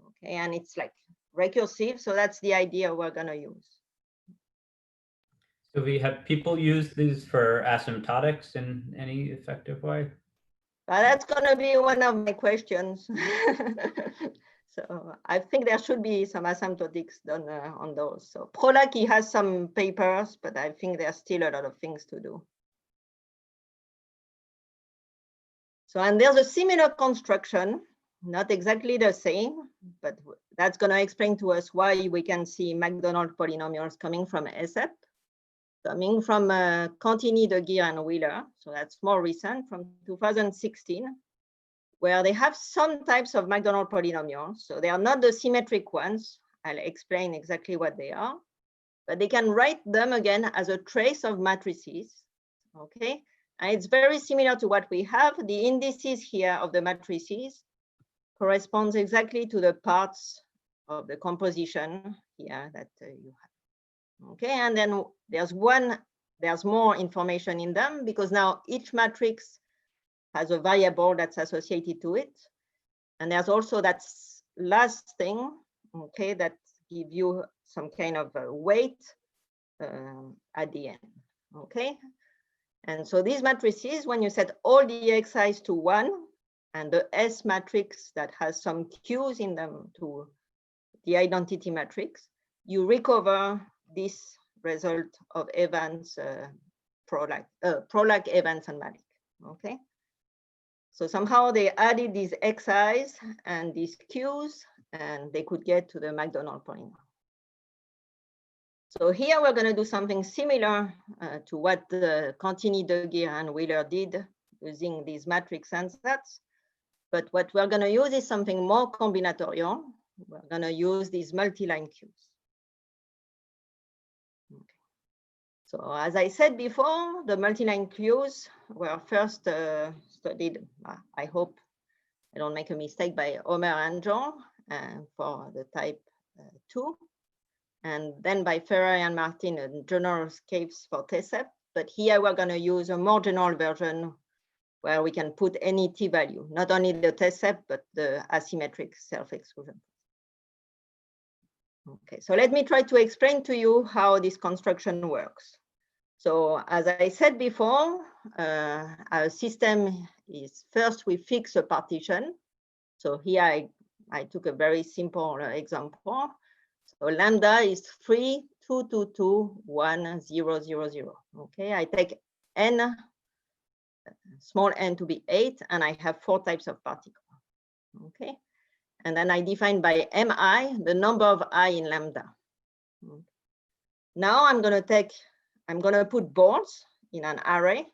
Okay, and it's like recursive, so that's the idea we're going to use. Sylvie, have people used these for asymptotics in any effective way? That's going to be one of my questions. So I think there should be some asymptotics done on those. So Prolaki has some papers, but I think there's still a lot of things to do. So, and there's a similar construction, not exactly the same, but that's going to explain to us why we can see Macdonald polynomials coming from ASEP, coming from Contini, De Geer, and Wheeler. So that's more recent, from 2016. Where they have some types of Macdonald polynomials. So they are not the symmetric ones. I'll explain exactly what they are, but they can write them again as a trace of matrices. Okay, and it's very similar to what we have. The indices here of the matrices corresponds exactly to the parts of the composition here that you have. Okay, and then there's more information in them, because now each matrix has a variable that's associated to it. And there's also that last thing, okay, that give you some kind of a weight at the end, okay? And so these matrices, when you set all the xi's to 1, and the S matrix that has some Q's in them to the identity matrix, you recover this result of Evans, Prolak, Evans, and Malik, okay? So somehow they added these xi's and these q's, and they could get to the Macdonald polynomial. So here we're going to do something similar to what the Contini, De Geer, and Wheeler did using these matrix ansatz. But what we're going to use is something more combinatorial. We're going to use these multi-line q's. Okay. So as I said before, the multi-line q's were first studied, I hope I don't make a mistake, by Omer and Jean for the type 2, and then by Ferrer and Martin in general scapes for TSEP. But here we're going to use a more general version where we can put any t value, not only the TSEP, but the asymmetric self-exclusion. Okay, so let me try to explain to you how this construction works. So as I said before, our system is first we fix a partition. So here I took a very simple example. So lambda is 3, 2, 2, 2, 1, 0, 0, 0. Okay, I take n, small n to be 8, and I have 4 types of particles. Okay, and then I define by mi the number of I in lambda. Okay. Now I'm going to put balls in an array.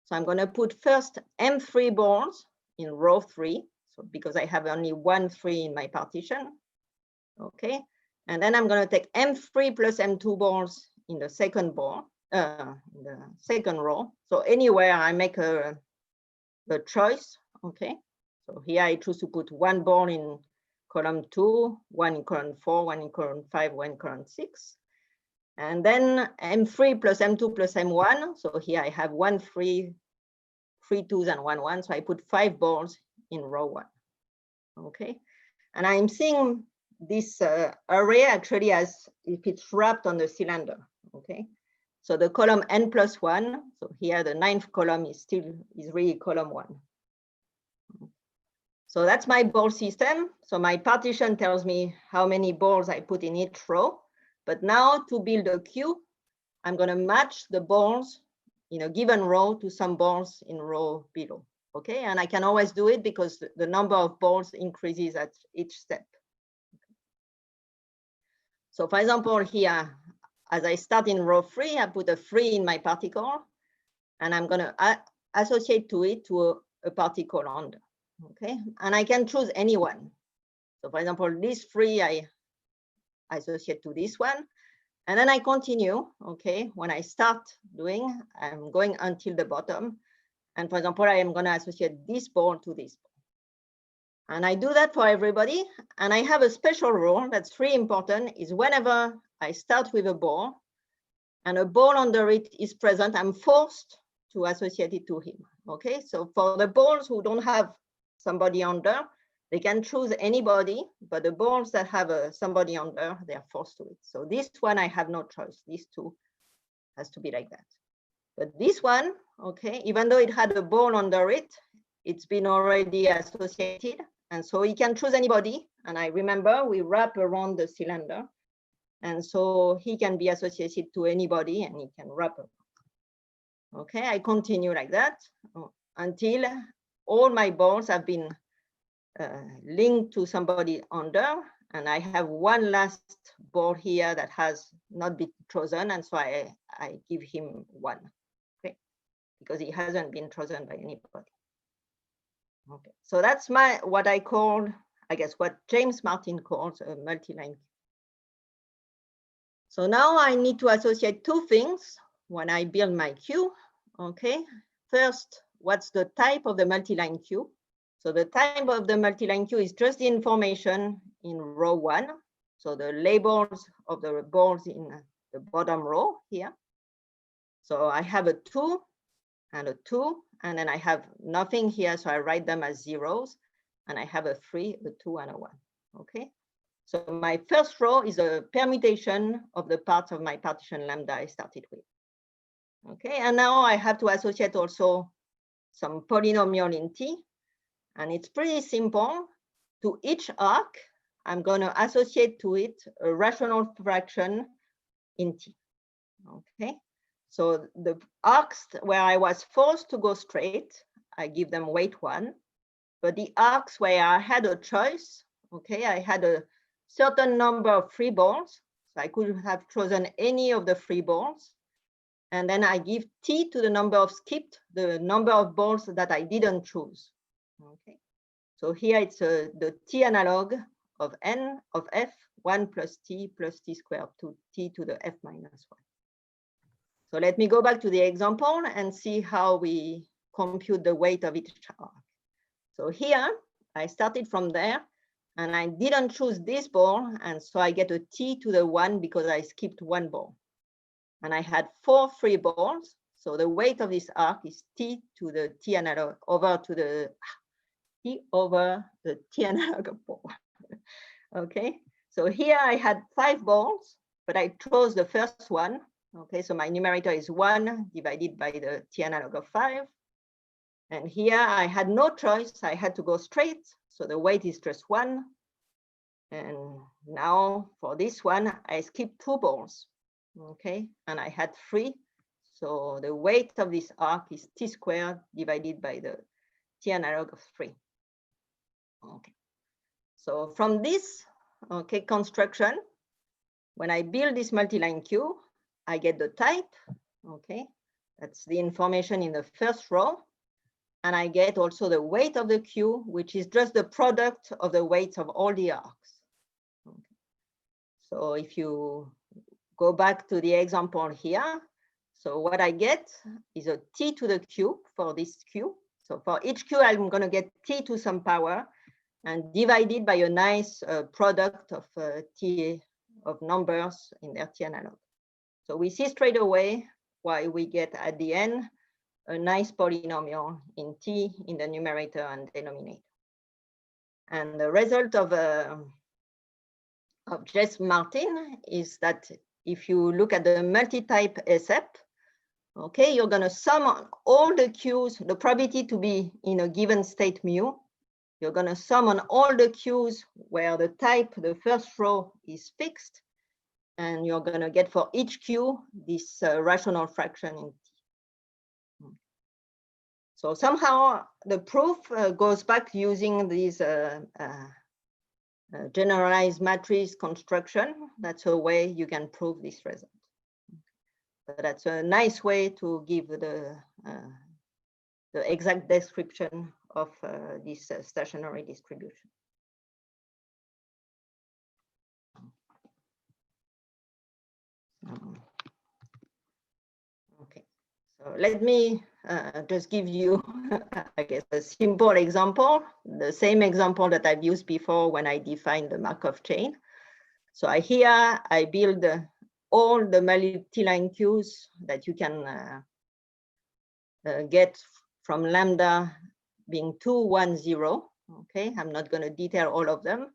So I'm going to put first m3 balls in row 3. So because I have only 1 3 in my partition. Okay. And then I'm going to take m3 plus m2 balls in the second ball, in the second row. So anywhere I make the choice. Okay. So here I choose to put 1 ball in column 2, 1 in column 4, 1 in column 5, 1 in column 6. And then m3 plus m2 plus m1. So here I have 1 3, 3 2s and 1 1. So I put 5 balls in row 1. Okay. And I'm seeing this array actually as if it's wrapped on the cylinder. Okay. So the column n+1, so here the 9th column is really column 1. So that's my ball system. So my partition tells me how many balls I put in each row. But now to build a queue, I'm going to match the balls in a given row to some balls in row below. Okay, and I can always do it because the number of balls increases at each step. So for example, here, as I start in row 3, I put a 3 in my particle, and I'm going to associate to it to a particle under. Okay, and I can choose any one. So for example, this 3 I associate to this one, and then I continue. Okay, when I start doing, I'm going until the bottom. And for example, I am going to associate this ball to this ball. And I do that for everybody. And I have a special rule that's really important, is whenever I start with a ball and a ball under it is present, I'm forced to associate it to him. Okay, so for the balls who don't have somebody under, they can choose anybody, but the balls that have somebody under, they're forced to it. So this one, I have no choice. These two has to be like that. But this one, okay, even though it had a ball under it, it's been already associated. And so he can choose anybody. And I remember we wrap around the cylinder. And so he can be associated to anybody and he can wrap around. Okay, I continue like that until all my balls have been linked to somebody under. And I have one last ball here that has not been chosen. And so I give him 1. Because he hasn't been chosen by anybody. Okay, so that's what I call, I guess, what James Martin calls a multi-line queue. So now I need to associate 2 things when I build my queue. Okay, first, what's the type of the multi-line queue? So the type of the multi-line queue is just the information in row 1. So the labels of the balls in the bottom row here. So I have a 2. And a 2, and then I have nothing here, so I write them as zeros, and I have a 3, a 2, and a 1. Okay, so my first row is a permutation of the parts of my partition lambda I started with. Okay, and now I have to associate also some polynomial in T, and it's pretty simple. To each arc, I'm going to associate to it a rational fraction in T. Okay. So the arcs where I was forced to go straight, I give them weight 1. But the arcs where I had a choice, okay, I had a certain number of free balls. So I could have chosen any of the free balls. And then I give T to the number of skipped, the number of balls that I didn't choose. Okay. So here it's the T analog of N of F, 1 plus T squared to T to the F minus 1. So let me go back to the example and see how we compute the weight of each arc. So here, I started from there, and I didn't choose this ball, and so I get a T to the 1 because I skipped 1 ball. And I had 4 free balls, so the weight of this arc is T to the T analog over to the T over the T analog of ball. Okay, so here I had 5 balls, but I chose the first one. Okay, so my numerator is 1 divided by the T analog of 5. And here I had no choice. I had to go straight. So the weight is just 1. And now for this one, I skipped 2 balls. Okay, and I had 3. So the weight of this arc is T squared divided by the T analog of 3. Okay, so from this construction, when I build this multi-line queue, I get the type, okay, that's the information in the first row. And I get also the weight of the queue, which is just the product of the weights of all the arcs. Okay. So if you go back to the example here, so what I get is a T to the Q for this Q. So for each Q, I'm going to get T to some power and divided by a nice product of T of numbers in their T analog. So we see straight away why we get at the end a nice polynomial in T in the numerator and denominator. And the result of James Martin is that if you look at the multi-type ASEP, okay, you're going to sum all the Qs, the probability to be in a given state mu. You're going to sum on all the Qs where the type, the first row, is fixed. And you're going to get for each Q this rational fraction in T. So somehow the proof goes back using these generalized matrix construction. That's a way you can prove this result. But that's a nice way to give the exact description of this stationary distribution. Okay, so let me just give you, I guess, a simple example, the same example that I've used before when I defined the Markov chain. So here I build all the multi-line Qs that you can get from lambda being 2, 1, 0. Okay, I'm not going to detail all of them.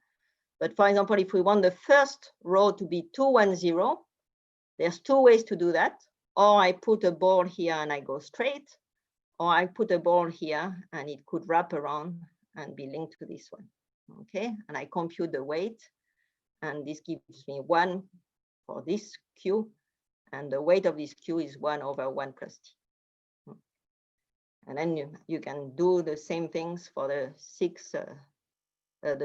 But for example, if we want the first row to be 2, 1, 0, there's two ways to do that. Or I put a ball here and I go straight, or I put a ball here and it could wrap around and be linked to this one. Okay, and I compute the weight, and this gives me 1 for this Q, and the weight of this Q is 1 over 1 plus T. And then you can do the same things for the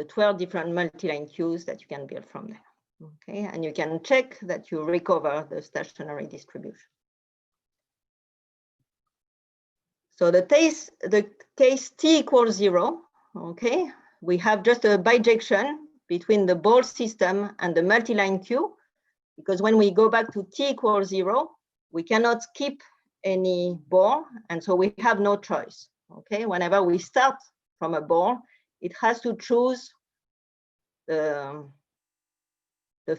12 different multi-line Qs that you can build from there. Okay, and you can check that you recover the stationary distribution. So the case T equals 0, okay, we have just a bijection between the ball system and the multi-line Q, because when we go back to T equals 0, we cannot skip any ball, and so we have no choice. Okay, whenever we start from a ball, it has to choose the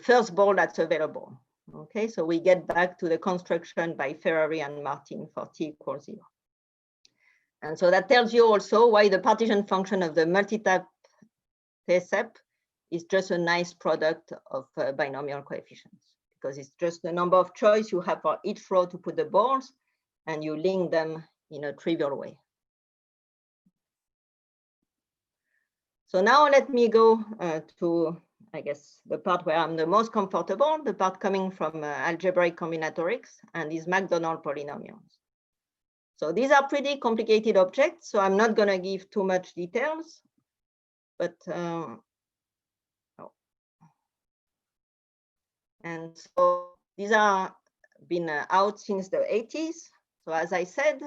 first ball that's available. Okay, so we get back to the construction by Ferrari and Martin for T equals 0. And so that tells you also why the partition function of the multitype ASEP is just a nice product of binomial coefficients, because it's just the number of choice you have for each row to put the balls, and you link them in a trivial way. So now let me go to, I guess, the part where I'm the most comfortable, the part coming from algebraic combinatorics and these Macdonald polynomials. So these are pretty complicated objects, so I'm not going to give too much details, but and so these are been out since the 80s. So as I said,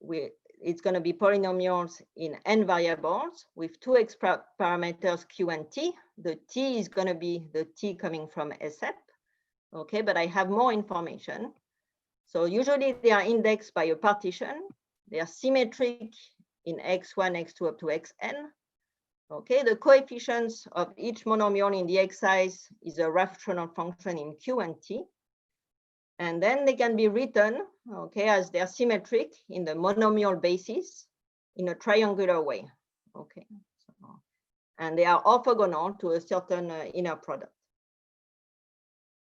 it's going to be polynomials in n variables with two parameters q and t. The t is going to be the t coming from ASEP. Okay, but I have more information. So usually they are indexed by a partition. They are symmetric in x1, x2 up to xn. Okay, the coefficients of each monomial in the x-size is a rational function in q and t. And then they can be written, okay, as they're symmetric in the monomial basis in a triangular way. Okay, and they are orthogonal to a certain inner product.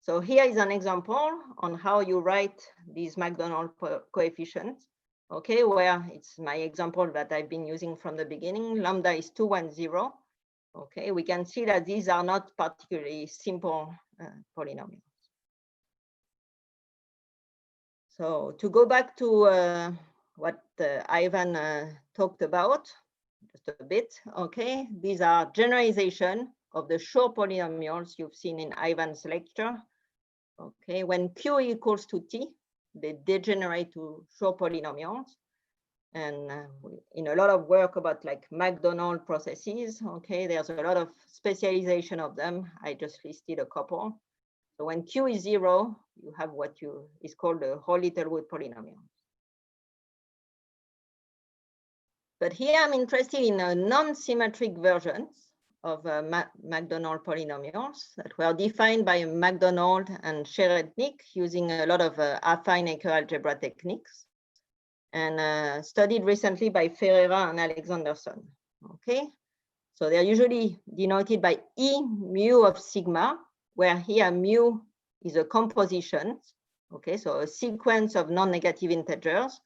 So here is an example on how you write these Macdonald coefficients, okay, where it's my example that I've been using from the beginning. Lambda is 2, 1, 0. Okay, we can see that these are not particularly simple polynomials. So to go back to what Ivan talked about just a bit, okay, these are generalization of the Shor polynomials you've seen in Ivan's lecture. Okay, when Q equals to T, they degenerate to Shor polynomials. And in a lot of work about like Macdonald processes, okay, there's a lot of specialization of them. I just listed a couple. So when Q is 0, you have what is called the whole Littlewood polynomial. But here I'm interested in non-symmetric versions of Macdonald polynomials that were defined by Macdonald and Cherednik using a lot of affine Eker algebra techniques, and studied recently by Ferreira and Alexanderson. Okay, so they're usually denoted by E mu of sigma, where here mu is a composition, okay, so a sequence of non-negative integers,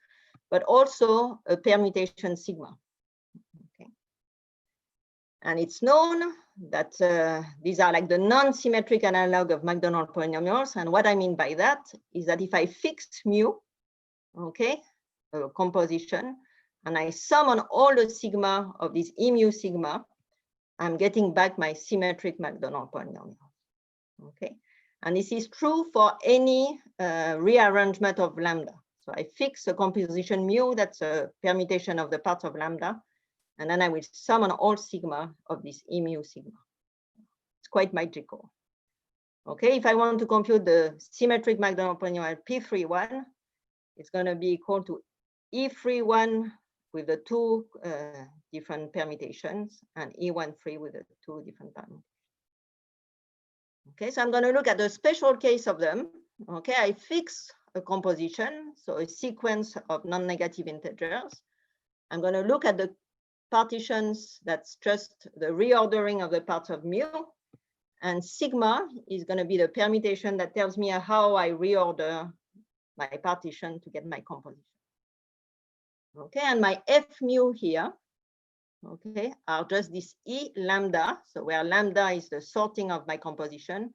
but also a permutation sigma. Okay, and it's known that these are like the non-symmetric analog of Macdonald polynomials. And what I mean by that is that if I fix mu, okay, a composition, and I sum on all the sigma of this E mu sigma, I'm getting back my symmetric Macdonald polynomial. Okay, and this is true for any rearrangement of lambda. So I fix a composition mu, that's a permutation of the parts of lambda, and then I will sum on all sigma of this E mu sigma. It's quite magical. Okay, if I want to compute the symmetric Macdonald polynomial P31, it's going to be equal to E31 with the two different permutations and E13 with the two different permutations. Okay, so I'm going to look at the special case of them. Okay, I fix a composition, so a sequence of non-negative integers. I'm going to look at the partitions, that's just the reordering of the parts of mu. And sigma is going to be the permutation that tells me how I reorder my partition to get my composition. Okay, and my F mu here, okay, are just this E lambda, so where lambda is the sorting of my composition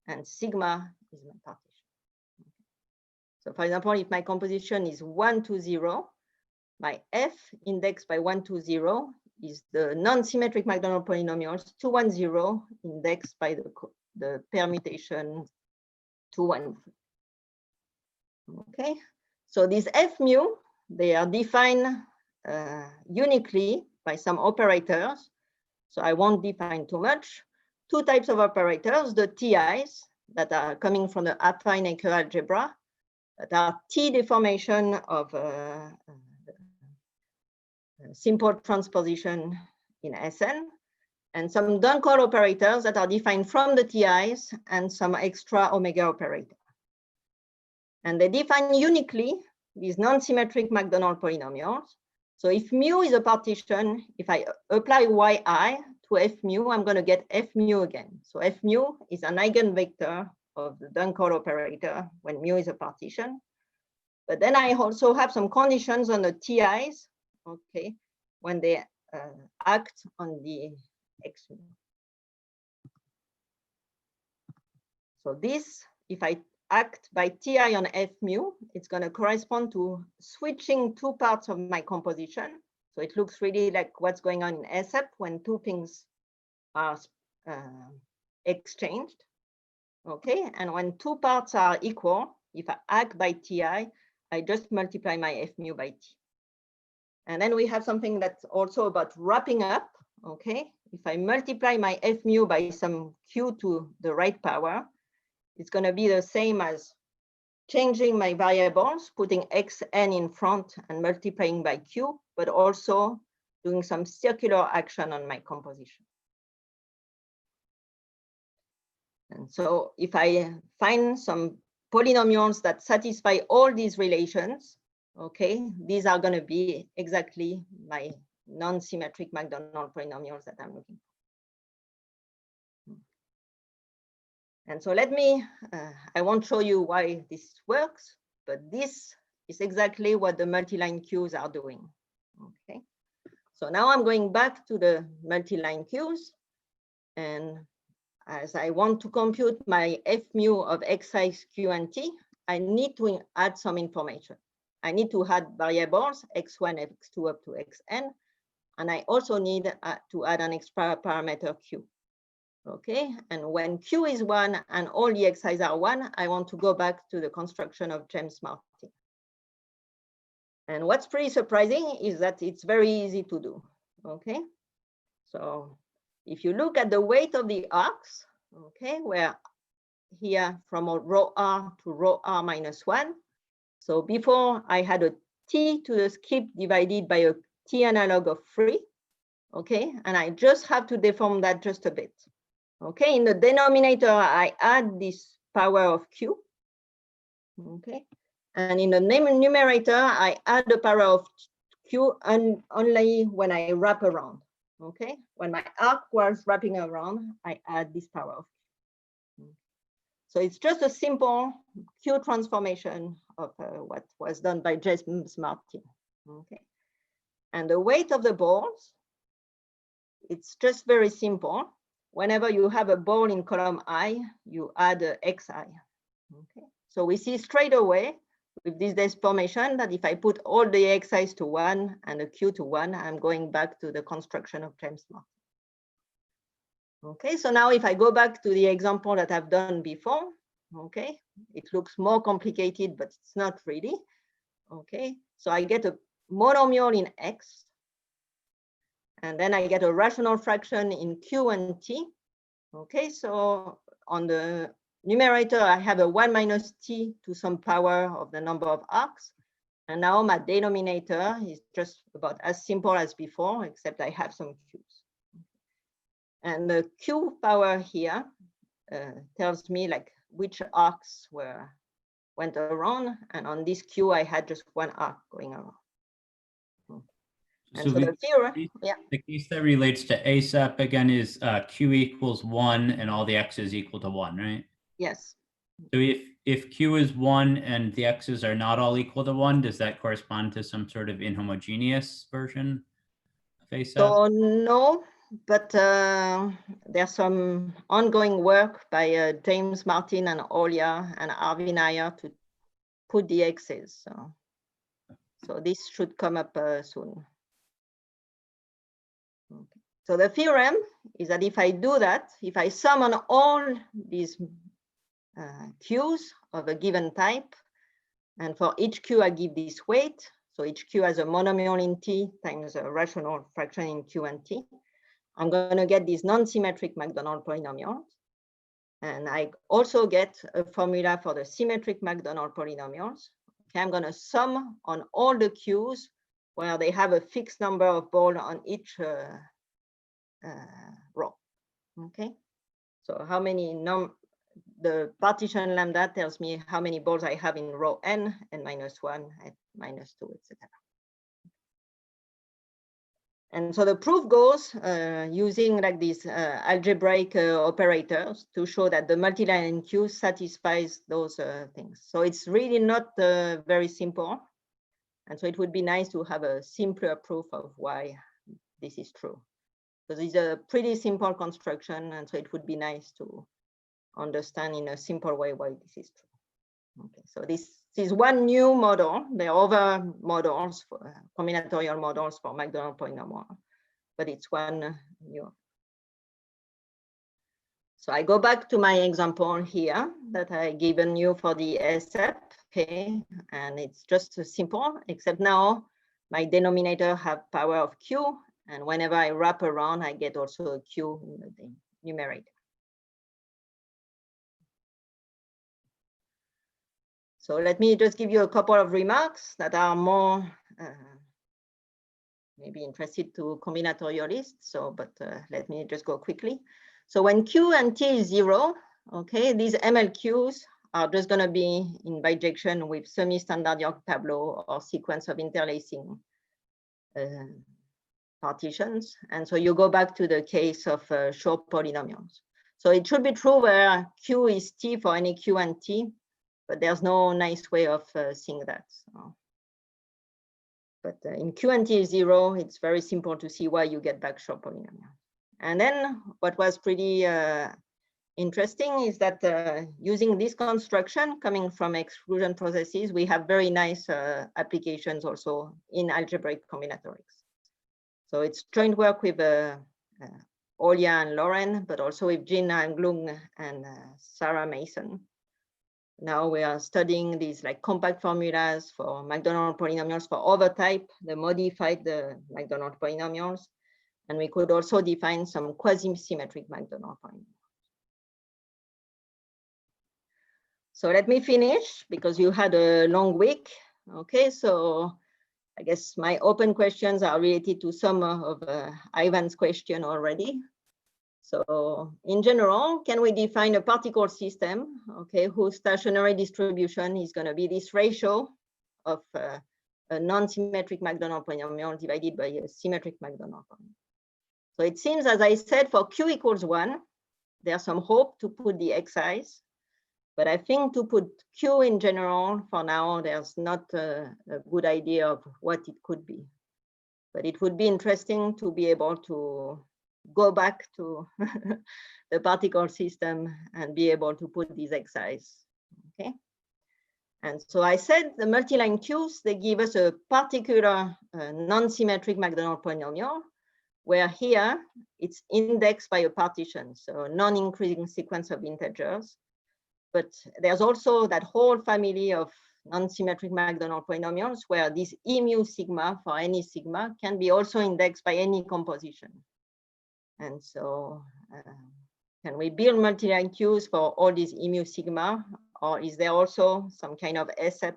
and sigma is my partition. Okay. So for example, if my composition is 1, 2, 0, my F indexed by 1, 2, 0 is the non-symmetric Macdonald polynomials 2, 1, 0 indexed by the permutation 2, 1, 3. Okay, so these F mu, they are defined uniquely by some operators. So I won't define too much. Two types of operators, the TIs that are coming from the affine Ecker algebra, that are T deformation of simple transposition in Sn, and some Dunkle operators that are defined from the TIs and some extra omega operator. And they define uniquely these non-symmetric Macdonald polynomials. So if mu is a partition, if I apply yi to F mu, I'm going to get F mu again. So F mu is an eigenvector of the Dunkle operator when mu is a partition. But then I also have some conditions on the TIs, okay, when they act on the X mu. So this, if I act by Ti on F mu, it's going to correspond to switching two parts of my composition. So it looks really like what's going on in ASEP when two things are exchanged. Okay, and when two parts are equal, if I act by Ti, I just multiply my F mu by T. And then we have something that's also about wrapping up. Okay, if I multiply my F mu by some Q to the right power, it's going to be the same as changing my variables, putting xn in front and multiplying by q, but also doing some circular action on my composition. And so if I find some polynomials that satisfy all these relations, okay, these are going to be exactly my non-symmetric Macdonald polynomials that I'm looking for. And so let me, I won't show you why this works, but this is exactly what the multi-line queues are doing. Okay, so now I'm going back to the multi-line queues, and as I want to compute my F mu of xi, q, and t, I need to add some information. I need to add variables x1, x2 up to xn, and I also need to add an extra parameter q. Okay, and when q is 1 and all the xi's are 1, I want to go back to the construction of James-Martin. And what's pretty surprising is that it's very easy to do. Okay, so if you look at the weight of the arcs, okay, where here from rho r to rho r minus 1. So before I had a t to the skip divided by a t analog of 3. Okay, and I just have to deform that just a bit. Okay, in the denominator, I add this power of q. Okay, and in the numerator, I add the power of q only when I wrap around. Okay, when my arc was wrapping around, I add this power of q. So it's just a simple Q transformation of what was done by James Martin. Okay. And the weight of the balls, it's just very simple. Whenever you have a ball in column I, you add a xi. Okay. So we see straight away with this deformation that if I put all the xi's to 1 and the q to 1, I'm going back to the construction of James Martin. Okay, so now if I go back to the example that I've done before, okay, it looks more complicated, but it's not really. Okay, so I get a monomial in x, and then I get a rational fraction in q and t. Okay, so on the numerator, I have a 1 minus t to some power of the number of arcs. And now my denominator is just about as simple as before, except I have some q's. And the q power here tells me like which arcs went around. And on this q, I had just one arc going around. And so the theorem, yeah. The case that relates to ASEP again is q equals 1 and all the x's equal to 1, right? Yes. So if q is 1 and the x's are not all equal to 1, does that correspond to some sort of inhomogeneous version of ASEP? So no, but there's some ongoing work by James Martin and Olia and Arvin Iyer to put the x's. So this should come up soon. Okay. So the theorem is that if I do that, if I sum on all these q's of a given type, and for each q I give this weight, so each q has a monomial in t times a rational fraction in q and t, I'm going to get these non-symmetric Macdonald polynomials. And I also get a formula for the symmetric Macdonald polynomials. Okay, I'm going to sum on all the q's where they have a fixed number of balls on each row. Okay, so how many the partition lambda tells me how many balls I have in row n, and minus 1, and minus 2, etc. And so the proof goes using like these algebraic operators to show that the multi-line Q satisfies those things. So it's really not very simple. And so it would be nice to have a simpler proof of why this is true. Because it's a pretty simple construction. And so it would be nice to understand in a simple way why this is true. Okay, so this is one new model. There are other models, combinatorial models for Macdonald polynomial, but it's one new. So I go back to my example here that I given you for the ASEP, okay, and it's just simple, except now my denominator have power of q, and whenever I wrap around, I get also a q in the numerator. So let me just give you a couple of remarks that are more maybe interested to combinatorialists. So, but let me just go quickly. So when q and t is 0, okay, these MLQs are just going to be in bijection with semi-standard York tableau or sequence of interlacing partitions. And so you go back to the case of short polynomials. So it should be true where q is t for any q and t, but there's no nice way of seeing that. So. But in q and t is 0, it's very simple to see why you get back short polynomial. And then what was pretty interesting is that using this construction coming from exclusion processes, we have very nice applications also in algebraic combinatorics. So it's joint work with Olia and Lauren, but also with Jin Anglung and Sarah Mason. Now we are studying these like compact formulas for Macdonald polynomials for other type, the modified Macdonald polynomials. And we could also define some quasi-symmetric Macdonald polynomials. So let me finish because you had a long week. Okay, so I guess my open questions are related to some of Ivan's question already. So in general, can we define a particle system, okay, whose stationary distribution is going to be this ratio of a non-symmetric Macdonald polynomial divided by a symmetric Macdonald polynomial? So it seems, as I said, for q equals 1, there's some hope to put the Xi's, but I think to put Q in general, for now, there's not a good idea of what it could be. But it would be interesting to be able to go back to the particle system and be able to put these Xi's, okay? And so I said the multi-line Qs, they give us a particular non-symmetric Macdonald polynomial, where here it's indexed by a partition, so a non-increasing sequence of integers. But there's also that whole family of non-symmetric Macdonald polynomials where this E mu sigma for any sigma can be also indexed by any composition. And so can we build multi-line Qs for all these E mu sigma, or is there also some kind of ASEP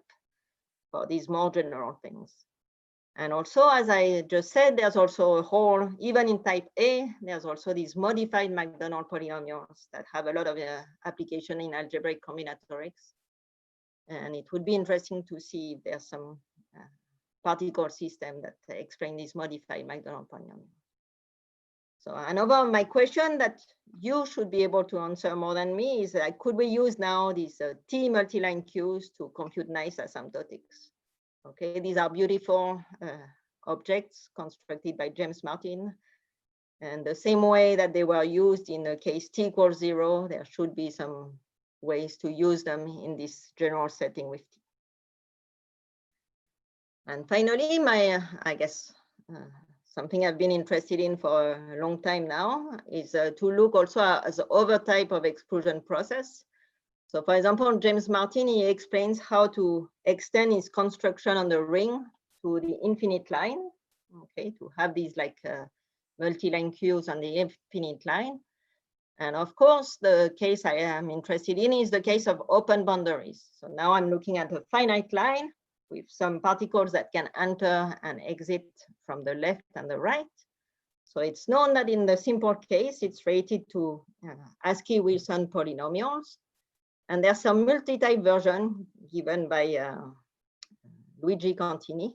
for these more general things? And also, as I just said, there's also a whole, even in type A, there's also these modified Macdonald polynomials that have a lot of application in algebraic combinatorics. And it would be interesting to see if there's some particle system that explain these modified Macdonald polynomials. So another my question that you should be able to answer more than me is could we use now these T multi-line Qs to compute nice asymptotics? Okay, these are beautiful objects constructed by James Martin. And the same way that they were used in the case T equals 0, there should be some ways to use them in this general setting with T. And finally, I guess, something I've been interested in for a long time now is to look also as other type of exclusion process. So for example, James Martin, he explains how to extend his construction on the ring to the infinite line, okay, to have these like multi-line Qs on the infinite line. And of course, the case I am interested in is the case of open boundaries. So now I'm looking at a finite line with some particles that can enter and exit from the left and the right. So it's known that in the simple case, it's related to Askew-Wilson polynomials. And there's some multi-type version given by Luigi Contini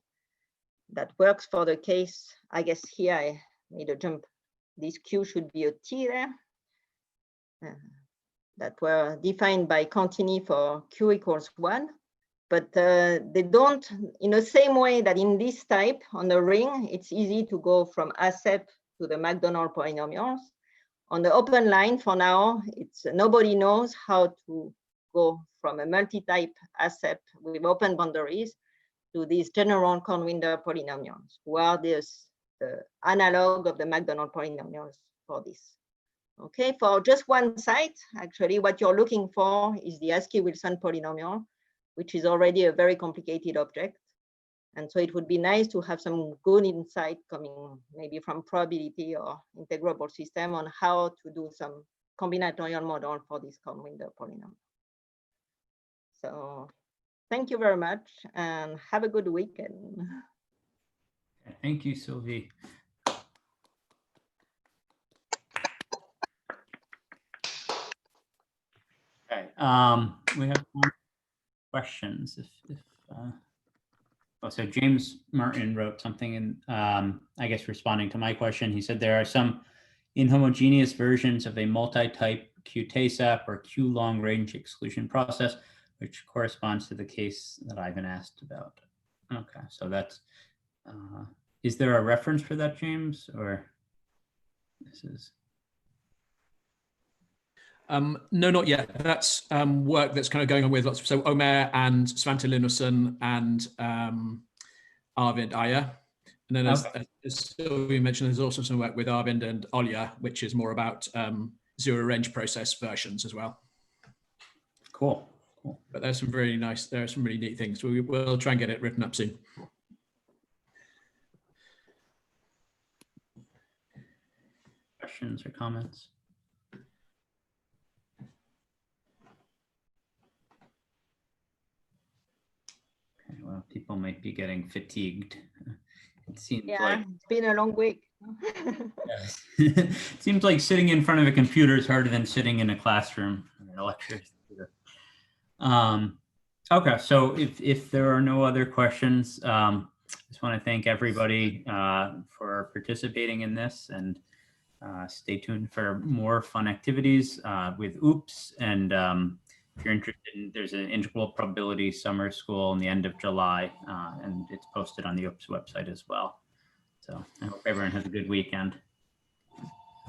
that works for the case. I guess here I made a jump. This Q should be a T there. That were defined by Contini for Q equals 1. But they don't, in the same way that in this type on the ring, it's easy to go from ASEP to the Macdonald polynomials. On the open line for now, it's nobody knows how to go from a multi-type ASEP with open boundaries to these general Kornwinder polynomials, who are the analog of the Macdonald polynomials for this. Okay, for just one site, actually what you're looking for is the Askew-Wilson polynomial, which is already a very complicated object. And so it would be nice to have some good insight coming maybe from probability or integrable system on how to do some combinatorial model for this Kornwinder polynomial. So thank you very much and have a good weekend. Thank you, Sylvie. Okay, we have questions. So James Martin wrote something in, I guess, responding to my question. He said there are some inhomogeneous versions of a multi-type QTASAP or Q long-range exclusion process, which corresponds to the case that Ivan asked about. Okay, so that's, is there a reference for that, James, or this is? No, not yet. That's work that's kind of going on with lots of, so Omer and Svante Linusson and Arvind Iyer. And then as Sylvie mentioned, there's also some work with Arvind and Olya, which is more about zero range process versions as well. Cool. Cool. But there's some really nice, there are some really neat things. We will try and get it written up soon. Questions or comments? Okay, well, people might be getting fatigued. It seems like it's been a long week. Yes. It seems like sitting in front of a computer is harder than sitting in a classroom or a lecture. Okay, so if there are no other questions, I just want to thank everybody for participating in this, and Stay tuned for more fun activities with OOPS. And if you're interested, there's an integral probability summer school in the end of July, and it's posted on the OOPS website as well. So I hope everyone has a good weekend.